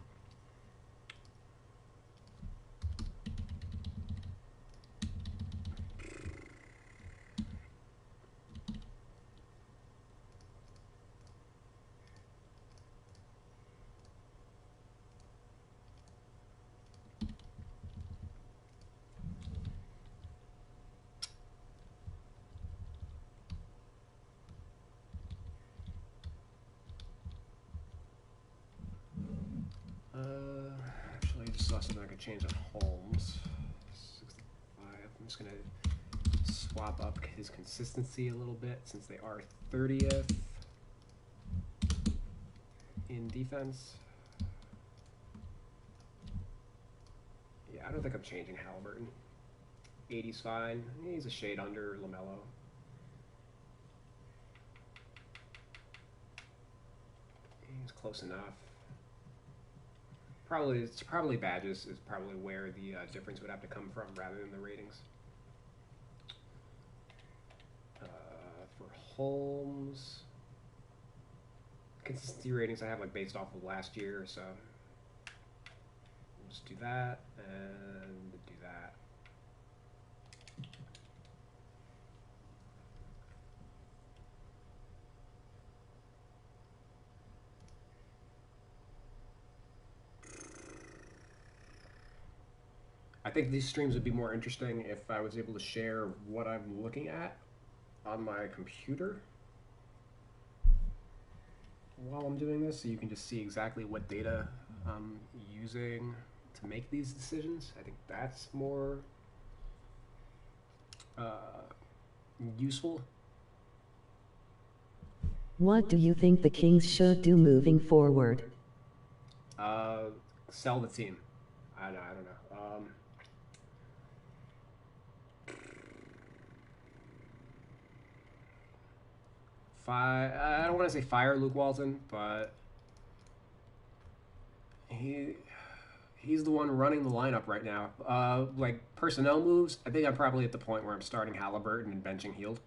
Actually, I just saw something I could change on Holmes. 65. I'm just going to swap up his consistency a little bit since they are 30th in defense. Yeah, I don't think I'm changing Halliburton. 80's fine. He's a shade under LaMelo. He's close enough. Probably badges is probably where the difference would have to come from rather than the ratings. For Holmes, consistency ratings I have like based off of last year, so we'll just do that and do that. I think these streams would be more interesting if I was able to share what I'm looking at on my computer while I'm doing this, so you can just see exactly what data I'm using to make these decisions. I think that's more useful. What do you think the Kings should do moving forward? Sell the team. I don't know. I don't want to say fire Luke Walton, but he's the one running the lineup right now. Like personnel moves, I think I'm probably at the point where I'm starting Halliburton and benching Hield.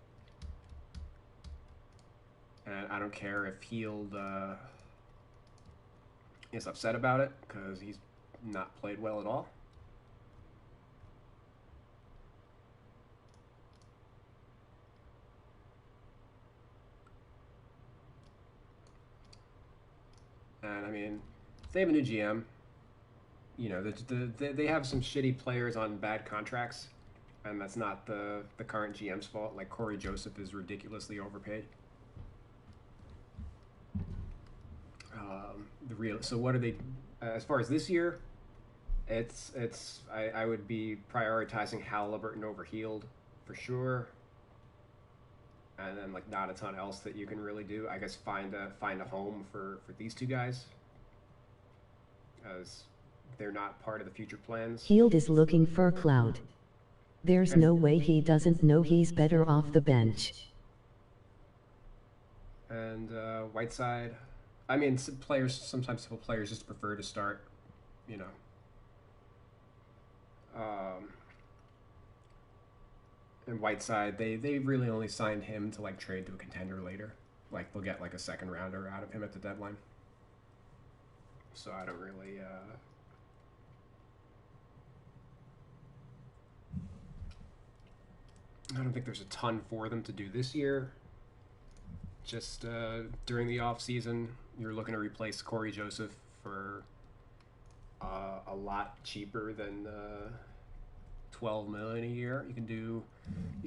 And I don't care if Hield is upset about it because he's not played well at all. And I mean, they have a new GM. You know, they have some shitty players on bad contracts, and that's not the current GM's fault. Like Corey Joseph is ridiculously overpaid. So what are they? As far as this year, I would be prioritizing Halliburton over Hield for sure. And then like not a ton else that you can really do. I guess find a home for these two guys, as they're not part of the future plans. Hield is looking for clout. There's no way he doesn't know he's better off the bench. And Whiteside, I mean, sometimes players just prefer to start, you know. And Whiteside, they really only signed him to like trade to a contender later. Like they'll get like a second rounder out of him at the deadline. So I don't really I don't think there's a ton for them to do this year. Just during the off season, you're looking to replace Corey Joseph for a lot cheaper than $12 million a year. You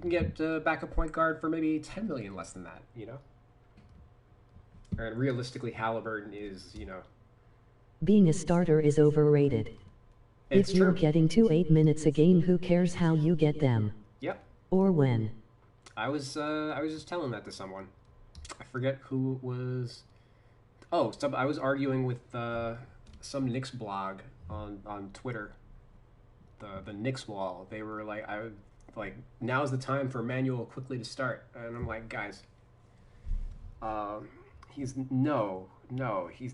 can get a backup point guard for maybe $10 million less than that, you know. And realistically, Halliburton is, you know, being a starter is overrated. It's if you're true. getting to 8 minutes a game, who cares how you get them? Yep. Or when? I was just telling that to someone. I forget who it was. Oh, I was arguing with some Knicks blog on Twitter. The Knicks wall. They were like, now's the time for Emmanuel quickly to start, and I'm like, guys, he's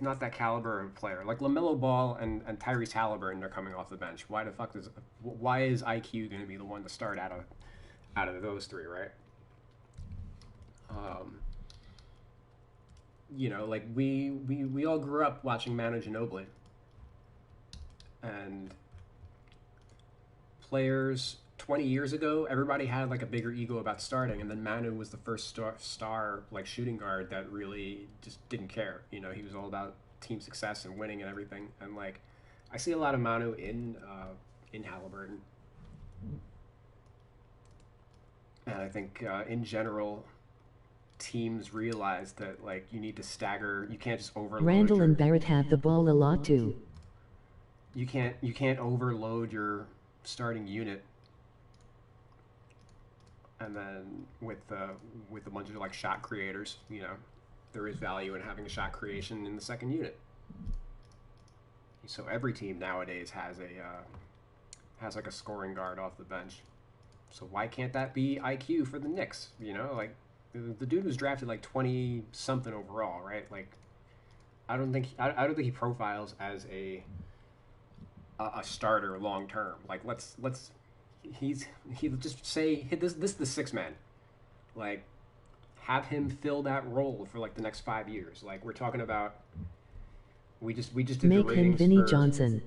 not that caliber of player. Like LaMelo Ball and Tyrese Halliburton are coming off the bench. Why is IQ going to be the one to start out of those three, right? Like we all grew up watching Manu Ginobili, and players 20 years ago, everybody had like a bigger ego about starting, and then Manu was the first star like shooting guard that really just didn't care. He was all about team success and winning and everything. And like, I see a lot of Manu in Halliburton, and I think in general, teams realize that like you need to stagger. You can't just overload. Randall and Barrett have the ball a lot too. You can't overload your starting unit. And then with a bunch of like shot creators, there is value in having a shot creation in the second unit. So every team nowadays has like a scoring guard off the bench. So why can't that be IQ for the Knicks? Like the dude was drafted like 20 something overall, right? Like I don't think he profiles as a starter long term. Like let's he just say this is the sixth man. Like have him fill that role for like the next 5 years. Like we're talking about we just did Make the him ratings Vinny for, Johnson.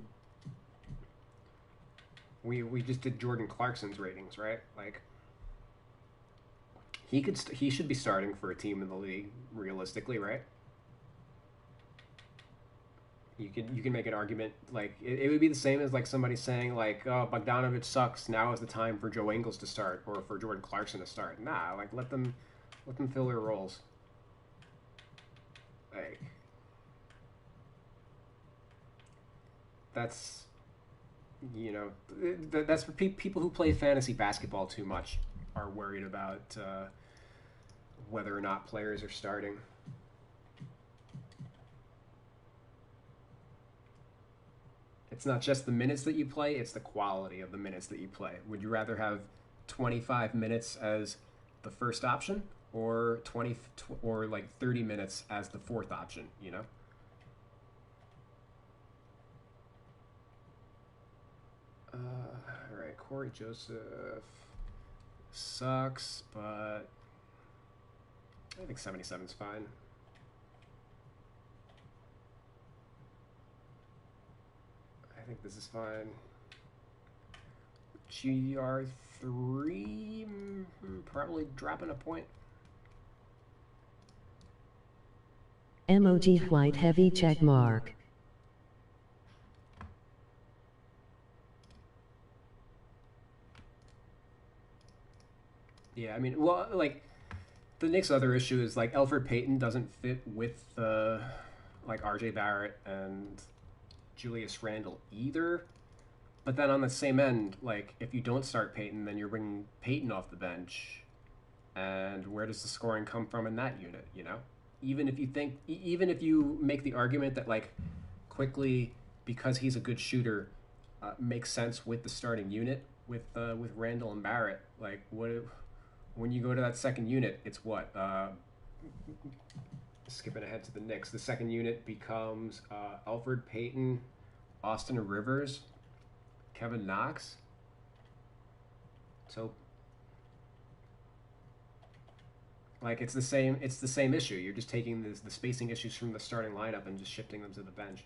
We just did Jordan Clarkson's ratings, right? Like he should be starting for a team in the league realistically, right? You can make an argument like it would be the same as like somebody saying like, oh, Bogdanovich sucks, now is the time for Joe Ingles to start or for Jordan Clarkson to start. Nah, like let them fill their roles. Like that's that's for people who play fantasy basketball too much are worried about whether or not players are starting. It's not just the minutes that you play, it's the quality of the minutes that you play. Would you rather have 25 minutes as the first option or 30 minutes as the fourth option, All right, Corey Joseph sucks, but I think 77 is fine. I think this is fine. GR3, probably dropping a point. MOG white heavy check mark. Yeah, I mean, well, like, the Knicks' other issue is, like, Elfrid Payton doesn't fit with, like, RJ Barrett and Julius Randle either. But then on the same end, like, if you don't start Payton, then you're bringing Payton off the bench. And where does the scoring come from in that unit, Even if you make the argument that, like, quickly, because he's a good shooter, makes sense with the starting unit, with Randle and Barrett, like, when you go to that second unit, it's what? Skipping ahead to the Knicks. The second unit becomes Elfrid Payton, Austin Rivers, Kevin Knox. So, like, it's the same issue. You're just taking the spacing issues from the starting lineup and just shifting them to the bench.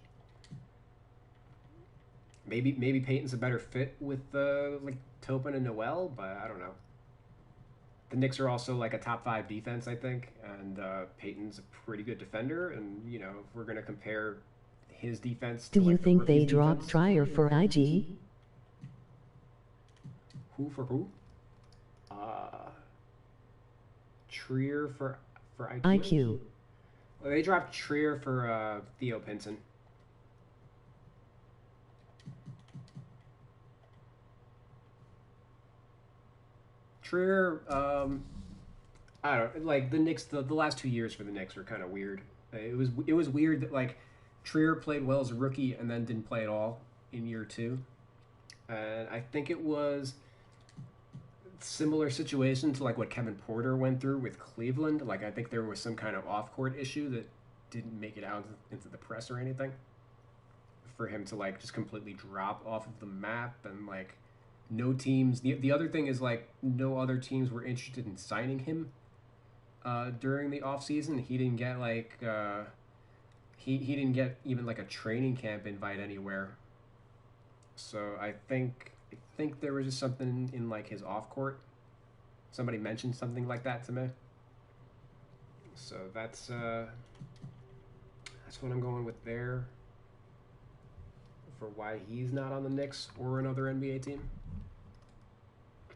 Maybe Payton's a better fit with like Topin and Noel, but I don't know. The Knicks are also like a top 5 defense, I think, and Payton's a pretty good defender. And if we're gonna compare his defense, Do to, you like, think they defense, dropped Trier for IG? Who for who? Trier for IQ. IQ. Well, they dropped Trier for Theo Pinson. Trier, I don't like the Knicks. The last 2 years for the Knicks were kind of weird. It was weird that like Trier played well as a rookie and then didn't play at all in year 2, and I think it was similar situation to like what Kevin Porter went through with Cleveland. Like I think there was some kind of off-court issue that didn't make it out into the press or anything. For him to like just completely drop off of the map, and like no teams. The other thing is like no other teams were interested in signing him during the off season. He didn't get like he didn't get even like a training camp invite anywhere. So I think there was just something in like his off court. Somebody mentioned something like that to me. So that's what I'm going with there for why he's not on the Knicks or another NBA team.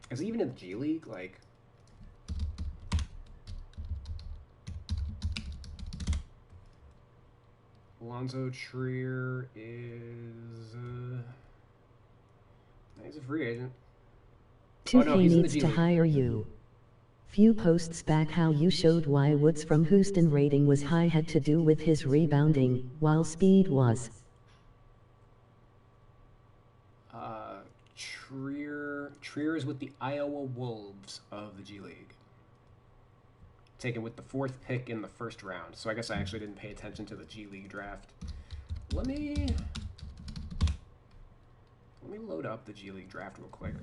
Because even in the G League, like Alonzo Trier is he's a free agent. 2K needs to hire you. Few posts back how you showed why Woods from Houston rating was high had to do with his rebounding, while speed was. Trier is with the Iowa Wolves of the G League. Taken with the 4th pick in the first round. So I guess I actually didn't pay attention to the G League draft. Let me load up the G League draft real quick.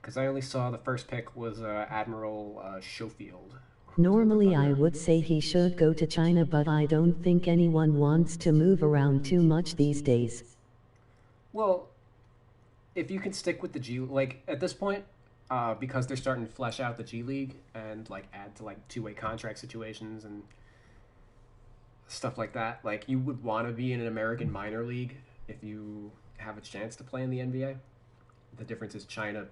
Because I only saw the first pick was Admiral Schofield. Normally I would say he should go to China, but I don't think anyone wants to move around too much these days. Well, if you can stick with the G, like at this point, because they're starting to flesh out the G League and like add to like two-way contract situations and stuff like that, like you would want to be in an American minor league if you have a chance to play in the NBA. The difference is China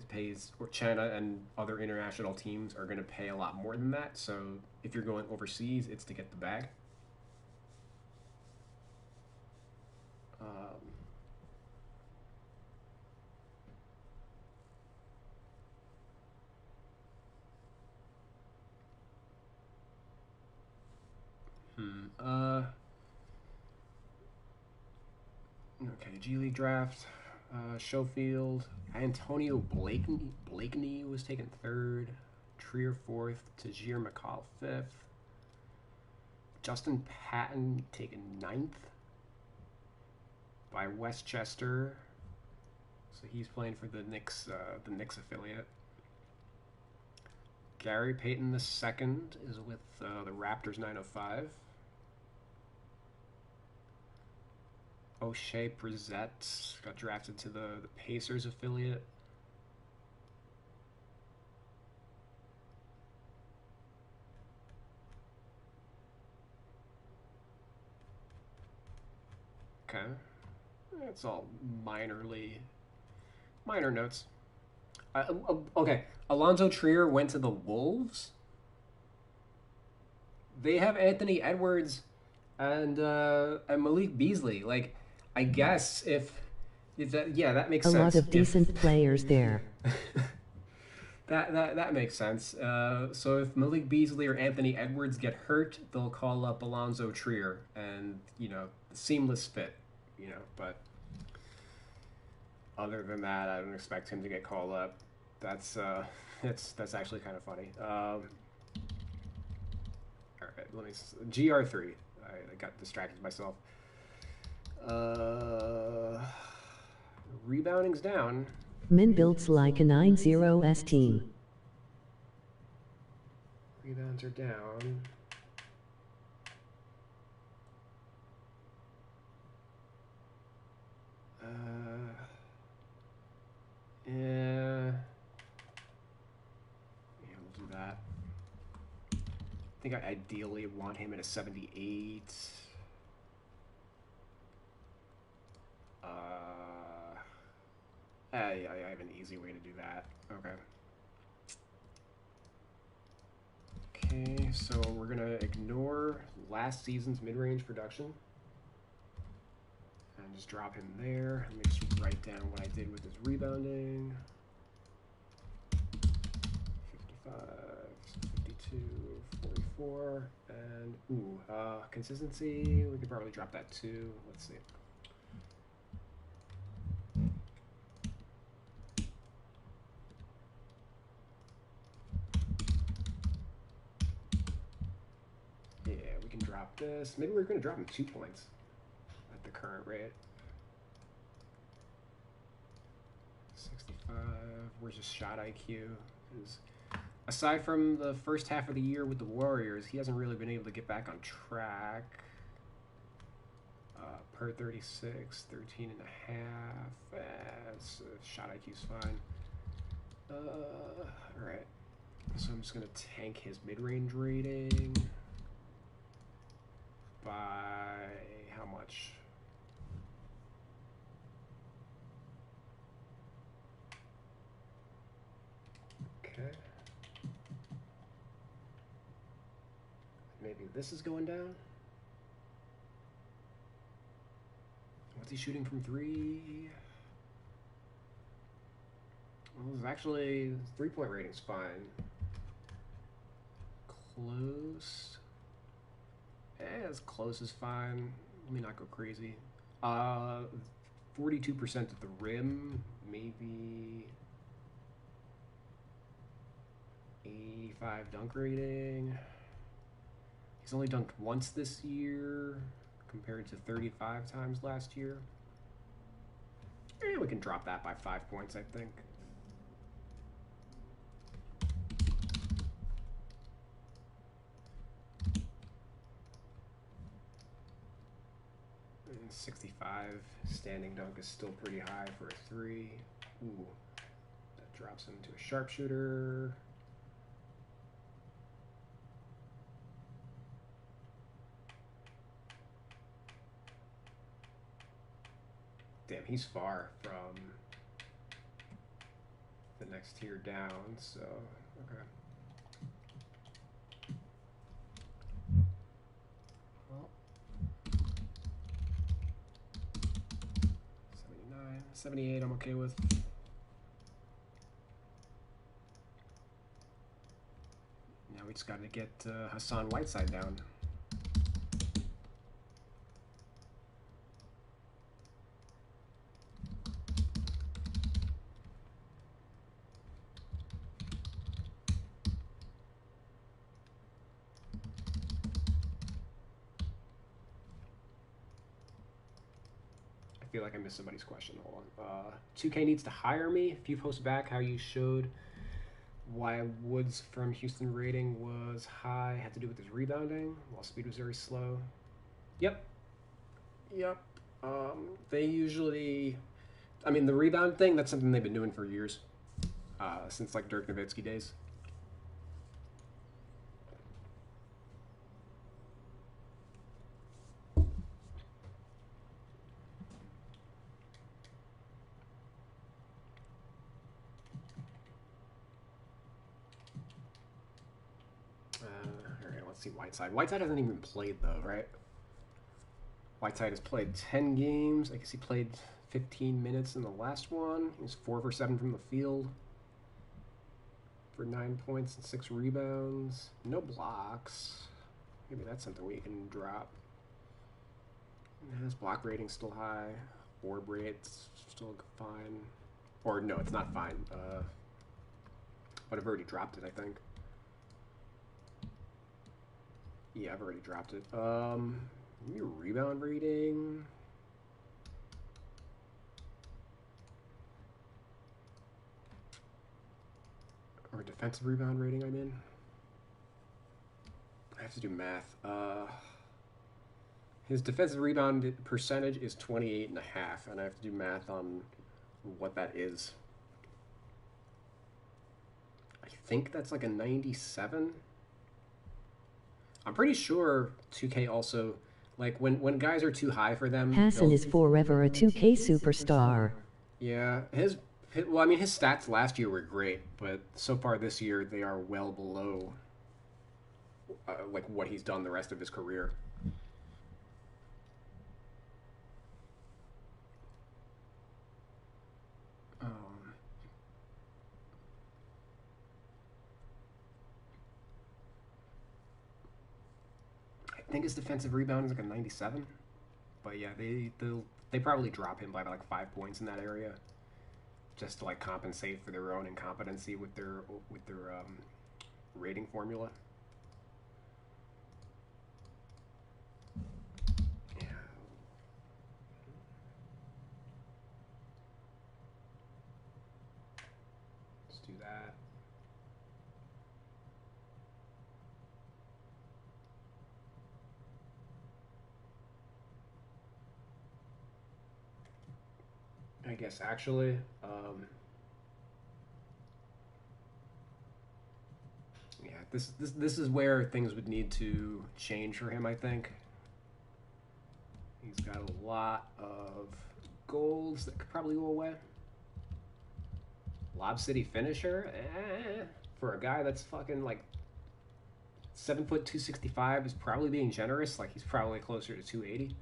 pays, or China and other international teams are going to pay a lot more than that. So if you're going overseas, it's to get the bag. Okay, G League draft. Schofield. Antonio Blakeney was taken 3rd. Trier 4th. Tajir McCall 5th. Justin Patton taken 9th by Westchester. So he's playing for the Knicks affiliate. Gary Payton II is with the Raptors 905. O'Shea Brissett got drafted to the Pacers affiliate. Okay. It's all minor notes. Okay. Alonzo Trier went to the Wolves. They have Anthony Edwards and Malik Beasley. Like, I guess if that, yeah, that makes sense. A lot of decent players there. That makes sense. So if Malik Beasley or Anthony Edwards get hurt, they'll call up Alonzo Trier, and seamless fit. But other than that, I don't expect him to get called up. That's actually kind of funny. All right, let me GR3. I got distracted myself. Rebounding's down. Min builds like a 9-0 team. Rebounds are down. Yeah, we'll do that. I think I ideally want him at a 78. I have an easy way to do that. Okay, so we're going to ignore last season's mid-range production and just drop him there. Let me just write down what I did with his rebounding. 55, 52, 44, and consistency. We could probably drop that too. Let's see. can drop this. Maybe we're going to drop him 2 points at the current rate. 65. Where's his shot IQ? Because aside from the first half of the year with the Warriors, he hasn't really been able to get back on track. Per 36, 13 and a half. Shot IQ's fine. Alright. So I'm just going to tank his mid-range rating by how much? Okay. Maybe this is going down. What's he shooting from 3? Well, it's actually, his 3-point rating's fine. Close. As close as fine. Let me not go crazy. 42% at the rim, maybe 85 dunk rating. He's only dunked once this year compared to 35 times last year. We can drop that by 5 points, I think. And 65 standing dunk is still pretty high for a 3. Ooh, that drops him to a sharpshooter. Damn, he's far from the next tier down, so, okay. Well, 79, 78 I'm okay with. Now we just got to get Hassan Whiteside down. I feel like I missed somebody's question. Hold on. 2K needs to hire me. A few posts back, how you showed why Woods from Houston rating was high had to do with his rebounding, while speed was very slow. Yep. They usually, I mean, the rebound thing, that's something they've been doing for years, since like Dirk Nowitzki days. Let's see Whiteside. Whiteside hasn't even played though, right? Whiteside has played 10 games. I guess he played 15 minutes in the last one. He was 4 for 7 from the field for 9 points and 6 rebounds. No blocks. Maybe that's something we can drop. And his block rating's still high. Orb rate's still fine. Or no, it's not fine. But I've already dropped it, I think. Yeah, I've already dropped it. Your rebound rating. Or defensive rebound rating, I mean. I have to do math. His defensive rebound percentage is 28.5, and I have to do math on what that is. I think that's like a 97. I'm pretty sure 2K also, like, when guys are too high for them... Hassan is forever a 2K superstar. Yeah, his stats last year were great, but so far this year they are well below, like, what he's done the rest of his career. I think his defensive rebound is like a 97, but yeah, they probably drop him by like 5 points in that area, just to like compensate for their own incompetency with their rating formula. guess actually, yeah, this is where things would need to change for him, I think. He's got a lot of golds that could probably go away. Lob City finisher, for a guy that's fucking like 7 foot 265 is probably being generous. Like he's probably closer to 280.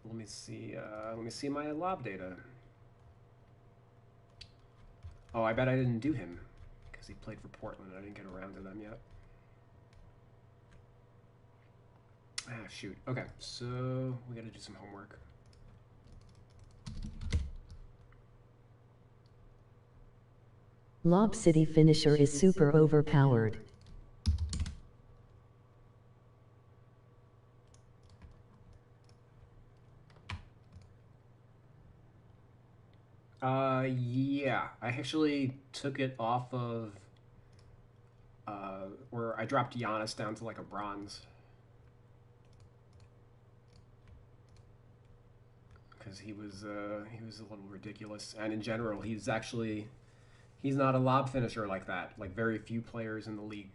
Let me see. Let me see my lob data. Oh, I bet I didn't do him because he played for Portland. I didn't get around to them yet. Ah, shoot. Okay, so we got to do some homework. Lob City finisher is super overpowered. Yeah, I actually took it off of, or I dropped Giannis down to like a bronze. Because he was a little ridiculous. And in general, he's not a lob finisher like that. Like very few players in the league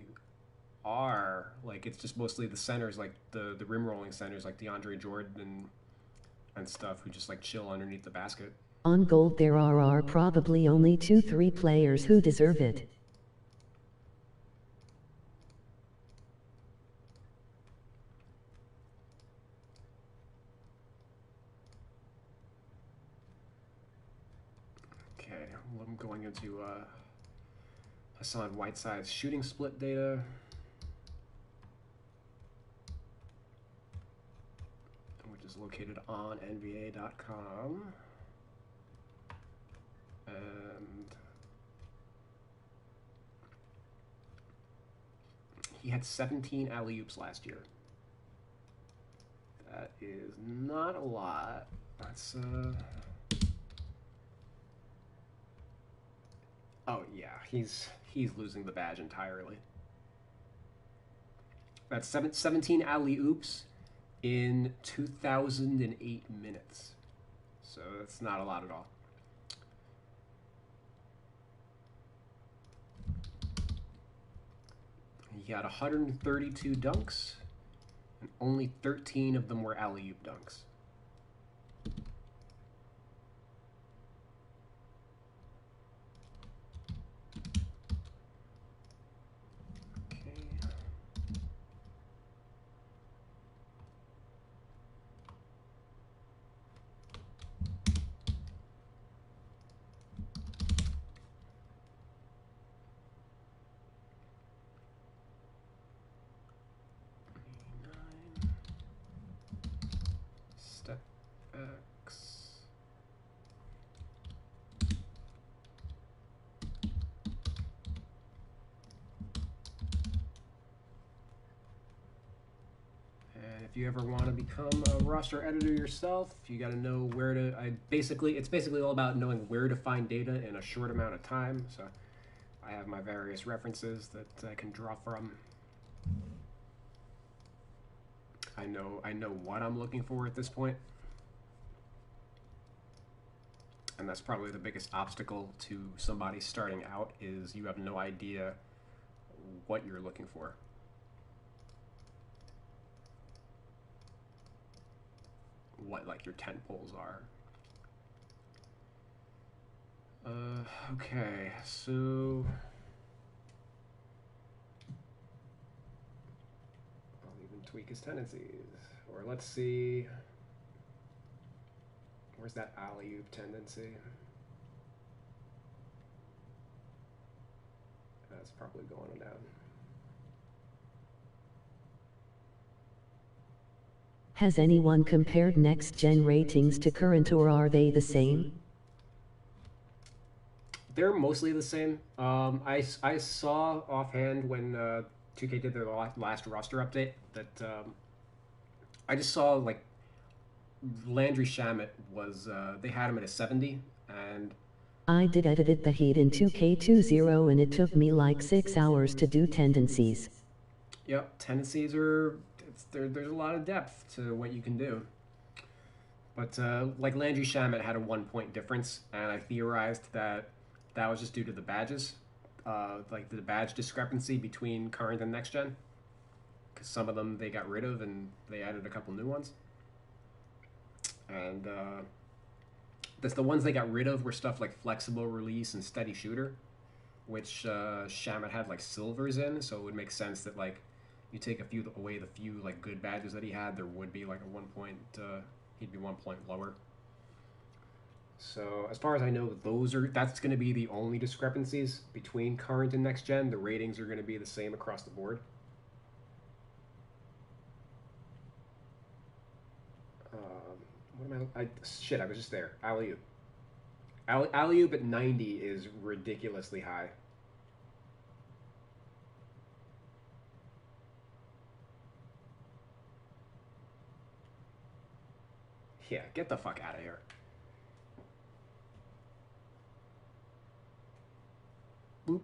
are. Like it's just mostly the centers, like the rim rolling centers like DeAndre Jordan and stuff who just like chill underneath the basket. On gold there are probably only 2-3 players who deserve it. Okay, well, I'm going into Hassan Whiteside's shooting split data. Which is located on NBA.com. And he had 17 alley-oops last year. That is not a lot. That's oh yeah, he's losing the badge entirely. That's 17 alley-oops in 2008 minutes. So that's not a lot at all. He had 132 dunks, and only 13 of them were alley-oop dunks. If you ever want to become a roster editor yourself, you got to know where to. It's basically all about knowing where to find data in a short amount of time. So, I have my various references that I can draw from. I know what I'm looking for at this point, and that's probably the biggest obstacle to somebody starting out is you have no idea what you're looking for. What like your tent poles are. Okay, so I'll even tweak his tendencies. Or let's see, where's that alley-oop tendency? That's probably going down. Has anyone compared next-gen ratings to current, or are they the same? They're mostly the same. I saw offhand when 2K did their last roster update that I just saw like Landry Shamet was they had him at a 70, and I did edited the heat in 2K20 and it took me like 6 hours to do tendencies. Yep, tendencies are there's a lot of depth to what you can do. But like Landry Shamet had a 1 point difference, and I theorized that that was just due to the badges, like the badge discrepancy between current and next gen. Because some of them they got rid of and they added a couple new ones. And the ones they got rid of were stuff like flexible release and steady shooter, which Shamet had like silvers in, so it would make sense that like you take away the few like good badges that he had, there would be like a 1 point. He'd be 1 point lower. So as far as I know, that's going to be the only discrepancies between current and next gen. The ratings are going to be the same across the board. What am I? Shit, I was just there. Alley-oop. Alley-oop at 90 is ridiculously high. Yeah, get the fuck out of here. Boop.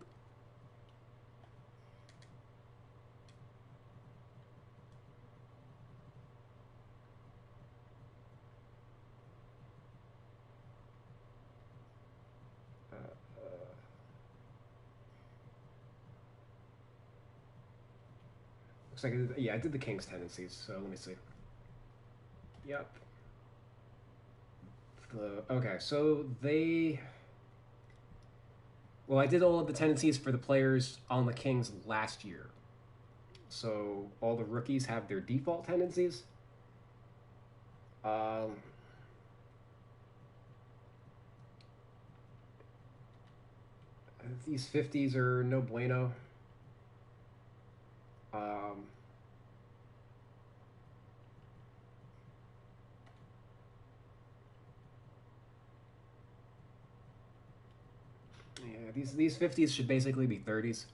Looks like I did the King's tendencies, so let me see. Yep. Okay, so well, I did all of the tendencies for the players on the Kings last year. So all the rookies have their default tendencies. These 50s are no bueno. Yeah, these 50s should basically be 30s.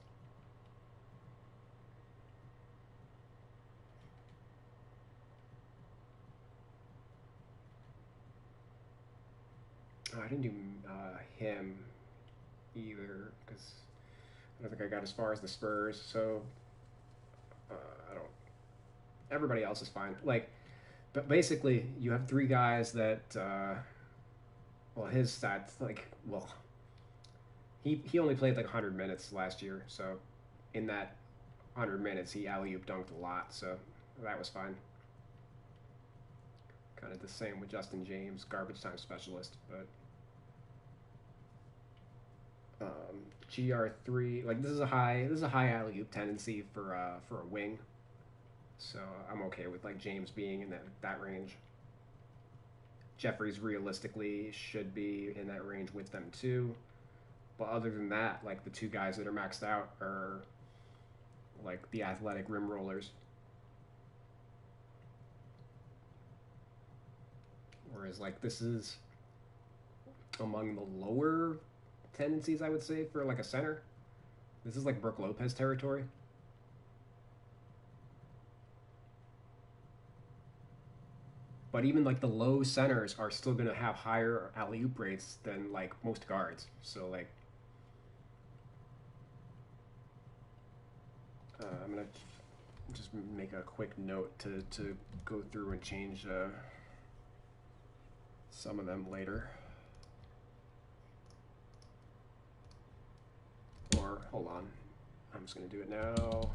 Oh, I didn't do him either because I don't think I got as far as the Spurs. So I don't. Everybody else is fine. Like, but basically, you have three guys that. Well, his stats he only played like 100 minutes last year, so in that 100 minutes he alley-oop dunked a lot, so that was fine. Kind of the same with Justin James, garbage time specialist, but GR3, like this is a high alley-oop tendency for a wing, so I'm okay with like James being in that range. Jeffries realistically should be in that range with them too. But other than that, like the two guys that are maxed out are like the athletic rim rollers. Whereas like this is among the lower tendencies, I would say, for like a center. This is like Brook Lopez territory. But even like the low centers are still going to have higher alley-oop rates than like most guards. So like I'm going to just make a quick note to go through and change some of them later. Or, hold on, I'm just going to do it now.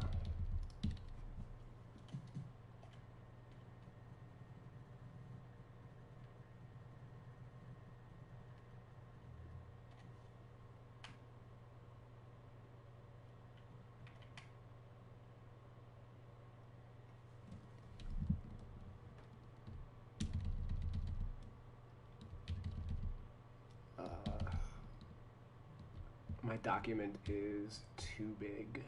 My document is too big.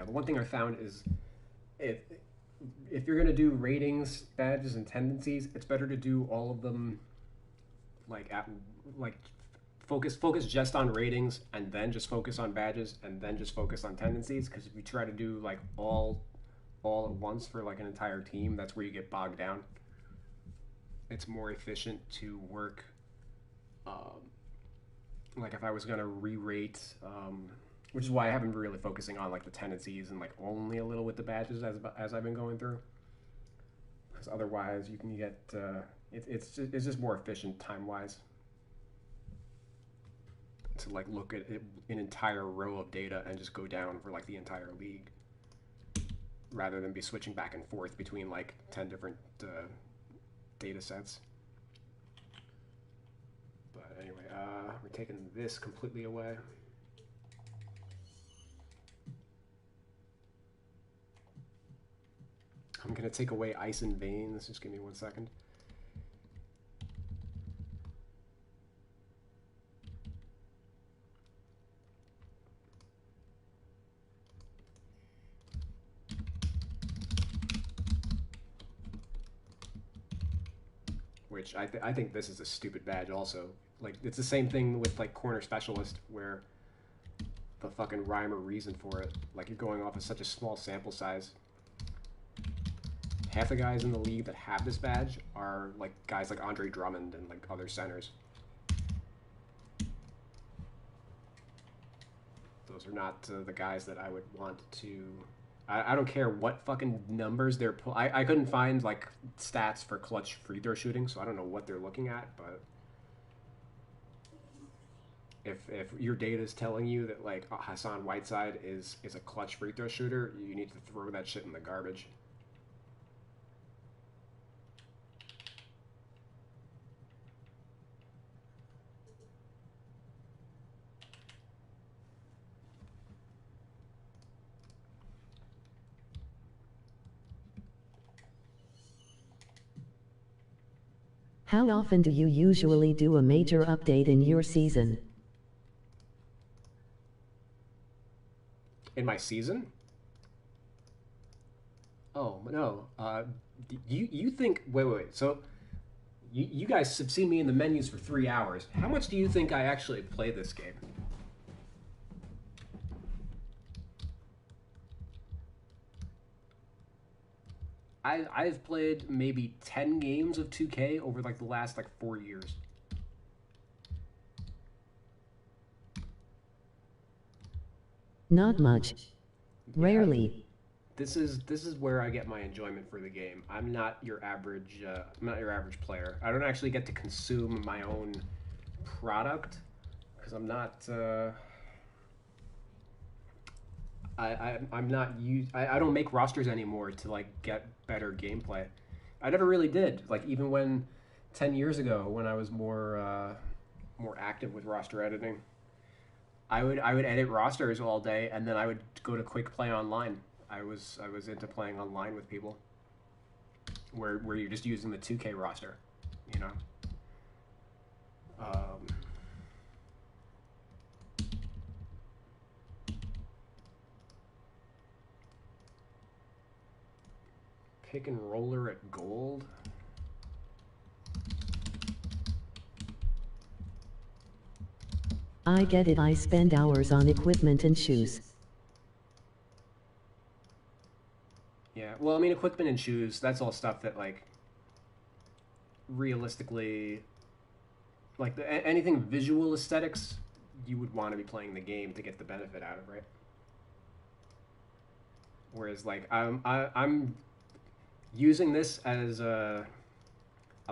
Yeah, the one thing I found is if if you're gonna do ratings, badges, and tendencies, it's better to do all of them like at like focus just on ratings and then just focus on badges and then just focus on tendencies. Because if you try to do like all at once for like an entire team, that's where you get bogged down. It's more efficient to work. Like if I was gonna re-rate, which is why I haven't been really focusing on like the tendencies and like only a little with the badges as I've been going through. Because otherwise, you can get it's just more efficient time wise to like look at an entire row of data and just go down for like the entire league, rather than be switching back and forth between like 10 different data sets. But anyway, we're taking this completely away. I'm going to take away ice and veins. Just give me 1 second. Which I think this is a stupid badge also. Like, it's the same thing with, like, corner specialist, where the fucking rhyme or reason for it. Like, you're going off of such a small sample size. Half the guys in the league that have this badge are, like, guys like Andre Drummond and, like, other centers. Those are not the guys that I would want to... I don't care what fucking numbers they're... I couldn't find, like, stats for clutch free throw shooting, so I don't know what they're looking at, but... If your data is telling you that, like, Hassan Whiteside is a clutch free throw shooter, you need to throw that shit in the garbage. How often do you usually do a major update in your season? In my season? Oh, no. You think... Wait. So, you guys have seen me in the menus for 3 hours. How much do you think I actually play this game? I've played maybe 10 games of 2K over like the last like 4 years. Not much. Rarely. This is where I get my enjoyment for the game. I'm not your average player. I don't actually get to consume my own product because I'm not I don't make rosters anymore to like get better gameplay. I never really did. Like even when 10 years ago when I was more active with roster editing, I would edit rosters all day and then I would go to quick play online. I was into playing online with people where you're just using the 2K roster, you know. Pick and roller at gold. I get it. I spend hours on equipment and shoes. Yeah, well, I mean, equipment and shoes, that's all stuff that, like, realistically, like, anything visual aesthetics, you would want to be playing the game to get the benefit out of, right? Whereas, like, I'm using this as a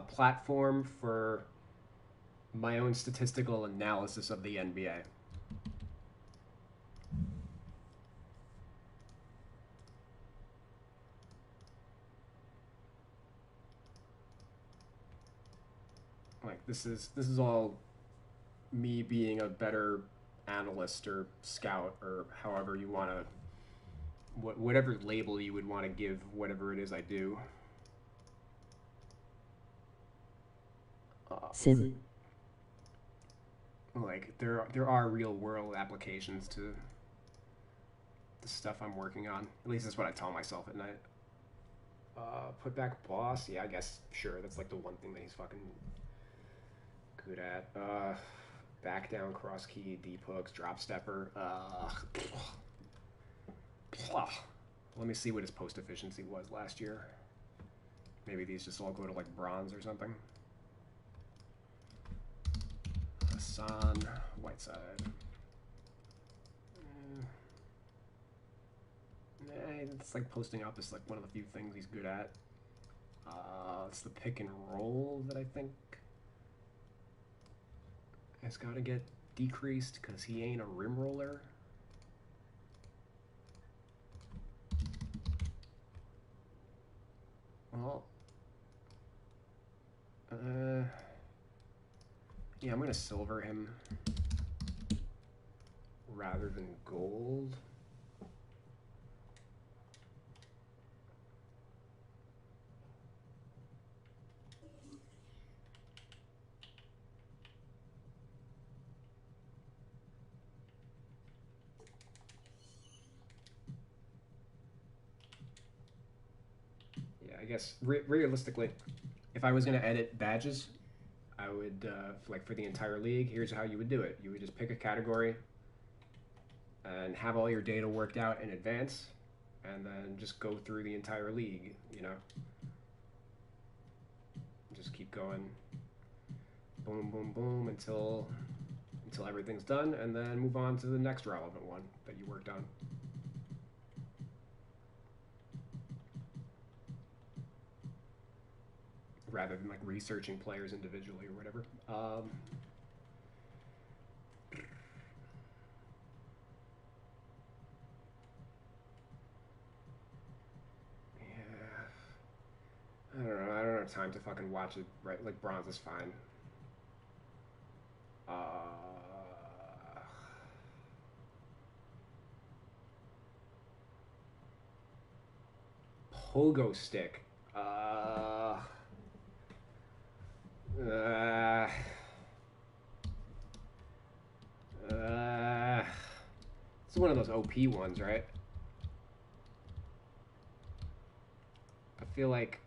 platform for my own statistical analysis of the NBA. Like this is all me being a better analyst or scout or however you want to, whatever label you would want to give whatever it is I do. Sim. Like there are real world applications to the stuff I'm working on. At least that's what I tell myself at night. Put back boss. Yeah, I guess, sure. That's like the one thing that he's fucking good at. Back down, cross key, deep hooks, drop stepper. Let me see what his post efficiency was last year. Maybe these just all go to like bronze or something. Hassan, Whiteside. It's like posting up is like one of the few things he's good at. It's the pick and roll that I think has got to get decreased because he ain't a rim roller. Well, yeah, I'm gonna silver him rather than gold. I guess realistically, if I was going to edit badges, I would, like for the entire league, here's how you would do it. You would just pick a category and have all your data worked out in advance, and then just go through the entire league, you know? Just keep going, boom, boom, boom, until everything's done, and then move on to the next relevant one that you worked on. Rather than like researching players individually or whatever. Yeah, I don't know. I don't have time to fucking watch it. Right, like bronze is fine. Pogo stick. It's one of those OP ones, right? I feel like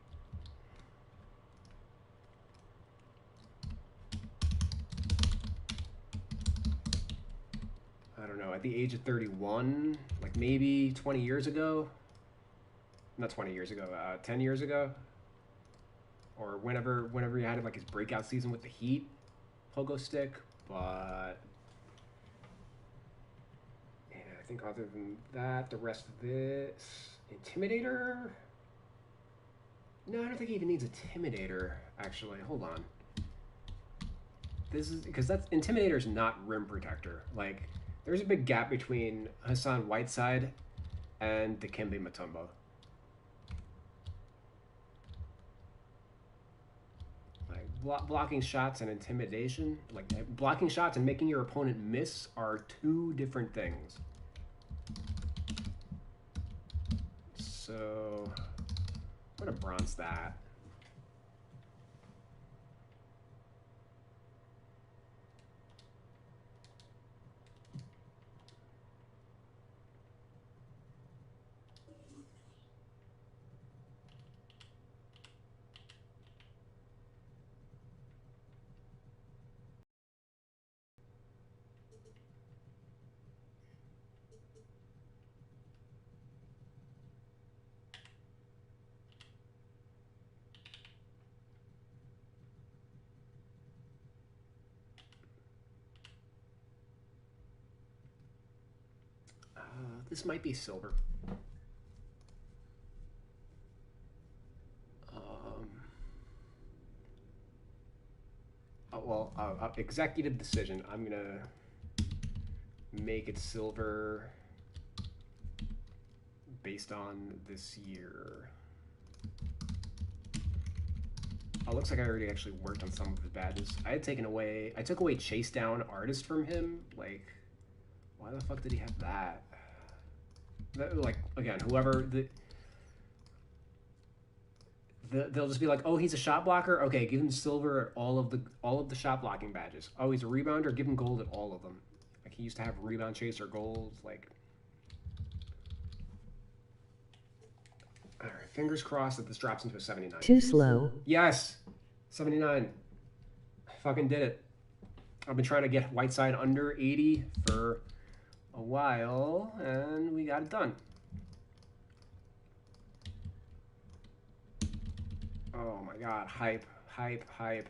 I don't know, at the age of 31, like maybe 20 years ago, not 20 years ago, 10 years ago, or whenever he had like his breakout season with the Heat, pogo stick. But yeah, I think other than that, the rest of this, Intimidator. No, I don't think he even needs Intimidator. Actually, hold on. This is because that's Intimidator is not rim protector. Like, there's a big gap between Hassan Whiteside and Dikembe Mutombo. Blocking shots and intimidation, like blocking shots and making your opponent miss, are two different things. So I'm gonna bronze that. This might be silver. Executive decision. I'm gonna make it silver based on this year. Oh, looks like I already actually worked on some of his badges. I took away chase down artist from him. Like, why the fuck did he have that? Like, again, whoever they'll just be like, oh, he's a shot blocker. Okay, give him silver at all of the shot blocking badges. Oh, he's a rebounder. Give him gold at all of them. Like, he used to have rebound chaser gold. Like, All right, fingers crossed that this drops into a 79. Too slow. Yes, 79. I fucking did it. I've been trying to get Whiteside under 80 for a while, and we got it done. Oh my god, hype, hype, hype.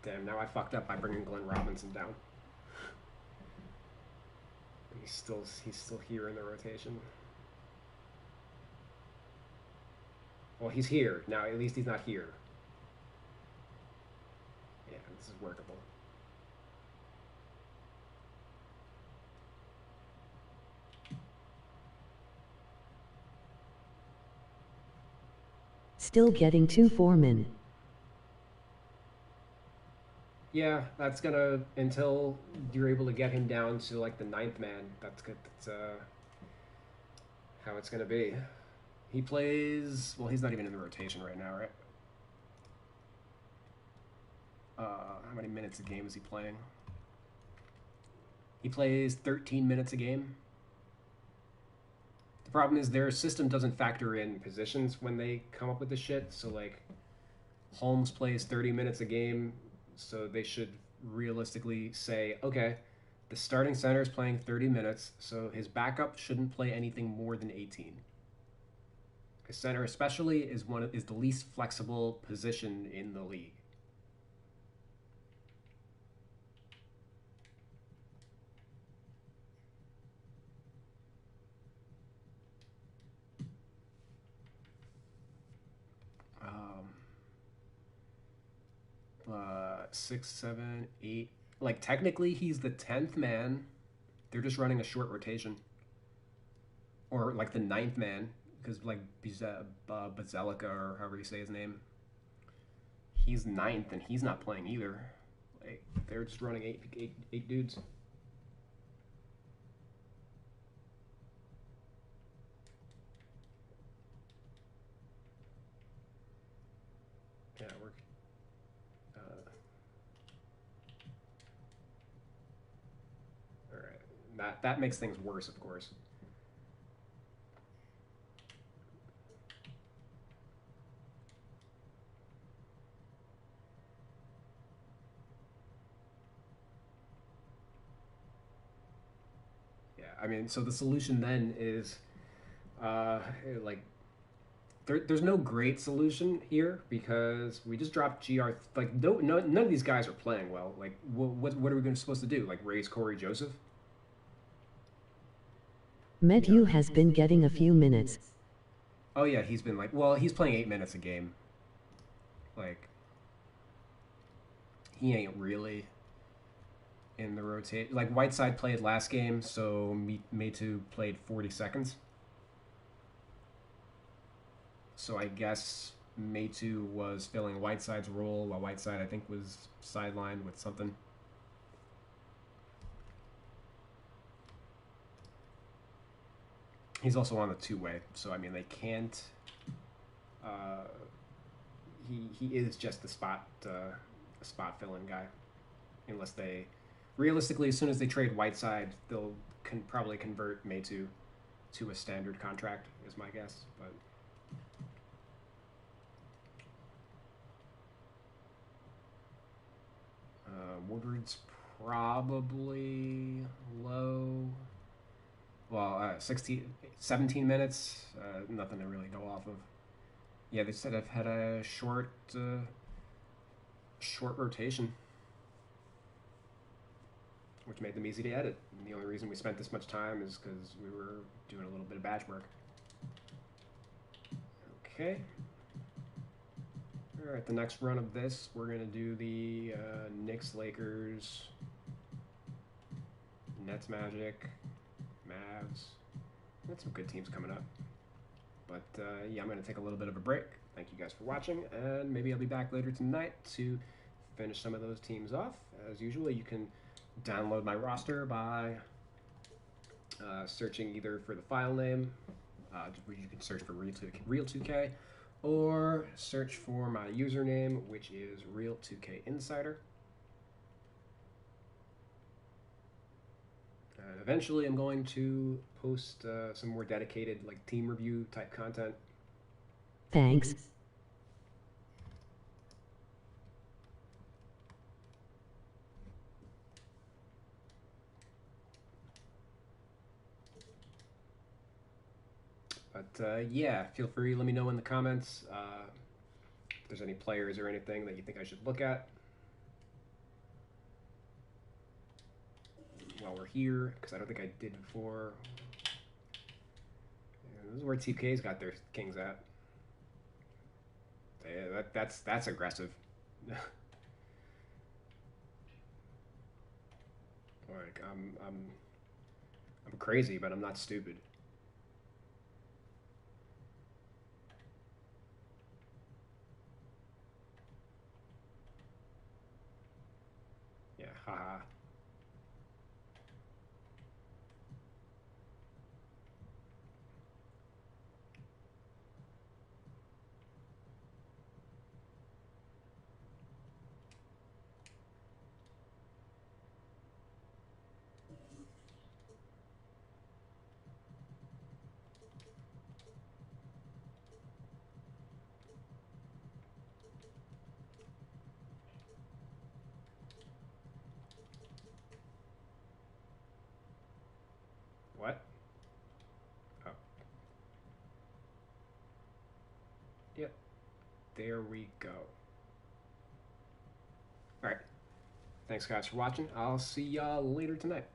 Damn, now I fucked up by bringing Glenn Robinson down. He's still here in the rotation. Well, he's here. Now, at least he's not here. Yeah, this is workable. Still getting 2 foremen. Yeah, that's gonna, until you're able to get him down to like the 9th man, that's good. That's how it's gonna be. He plays, well, he's not even in the rotation right now, right? How many minutes a game is he playing? He plays 13 minutes a game. The problem is their system doesn't factor in positions when they come up with this shit. So like, Holmes plays 30 minutes a game, so they should realistically say, okay, the starting center is playing 30 minutes, so his backup shouldn't play anything more than 18. His center especially is the least flexible position in the league. Six, 7, 8. Like, technically, he's the 10th man. They're just running a short rotation. Or, like, the 9th man. Because, like, Bazelica, or however you say his name. He's 9th, and he's not playing either. Like, they're just running eight dudes. Yeah, we're... That makes things worse, of course. Yeah, I mean, so the solution then is, like, there's no great solution here because we just dropped GR. Like, none of these guys are playing well. Like, what are we supposed to do? Like, raise Corey Joseph? Metu has been getting a few minutes. Oh yeah, he's been like, well, he's playing 8 minutes a game. Like, he ain't really in the rotate. Like, Whiteside played last game, so Metu played 40 seconds. So I guess Metu was filling Whiteside's role while Whiteside, I think, was sidelined with something. He's also on the 2-way, so I mean they can't. He is just the spot fill-in guy, unless they, realistically, as soon as they trade Whiteside, they'll probably convert Metu to a standard contract, is my guess. But Woodward's probably low. Well, 17 minutes, nothing to really go off of. Yeah, they said I've had a short rotation. which made them easy to edit. And the only reason we spent this much time is because we were doing a little bit of batch work. Okay. All right, the next run of this, we're going to do the Knicks, Lakers, Nets, Magic, Mavs. Got some good teams coming up. But yeah, I'm going to take a little bit of a break. Thank you guys for watching, and maybe I'll be back later tonight to finish some of those teams off. As usual, you can download my roster by searching either for the file name, you can search for Real2K, or search for my username, which is Real2KInsider. And eventually I'm going to post some more dedicated like team review type content. Thanks. But yeah, feel free, let me know in the comments if there's any players or anything that you think I should look at while we're here, because I don't think I did before. Yeah, this is where TPK's got their kings at. Yeah, that's aggressive. Like I'm crazy, but I'm not stupid. Yeah, haha. What? Oh. Yep. There we go. Alright. Thanks guys for watching. I'll see y'all later tonight.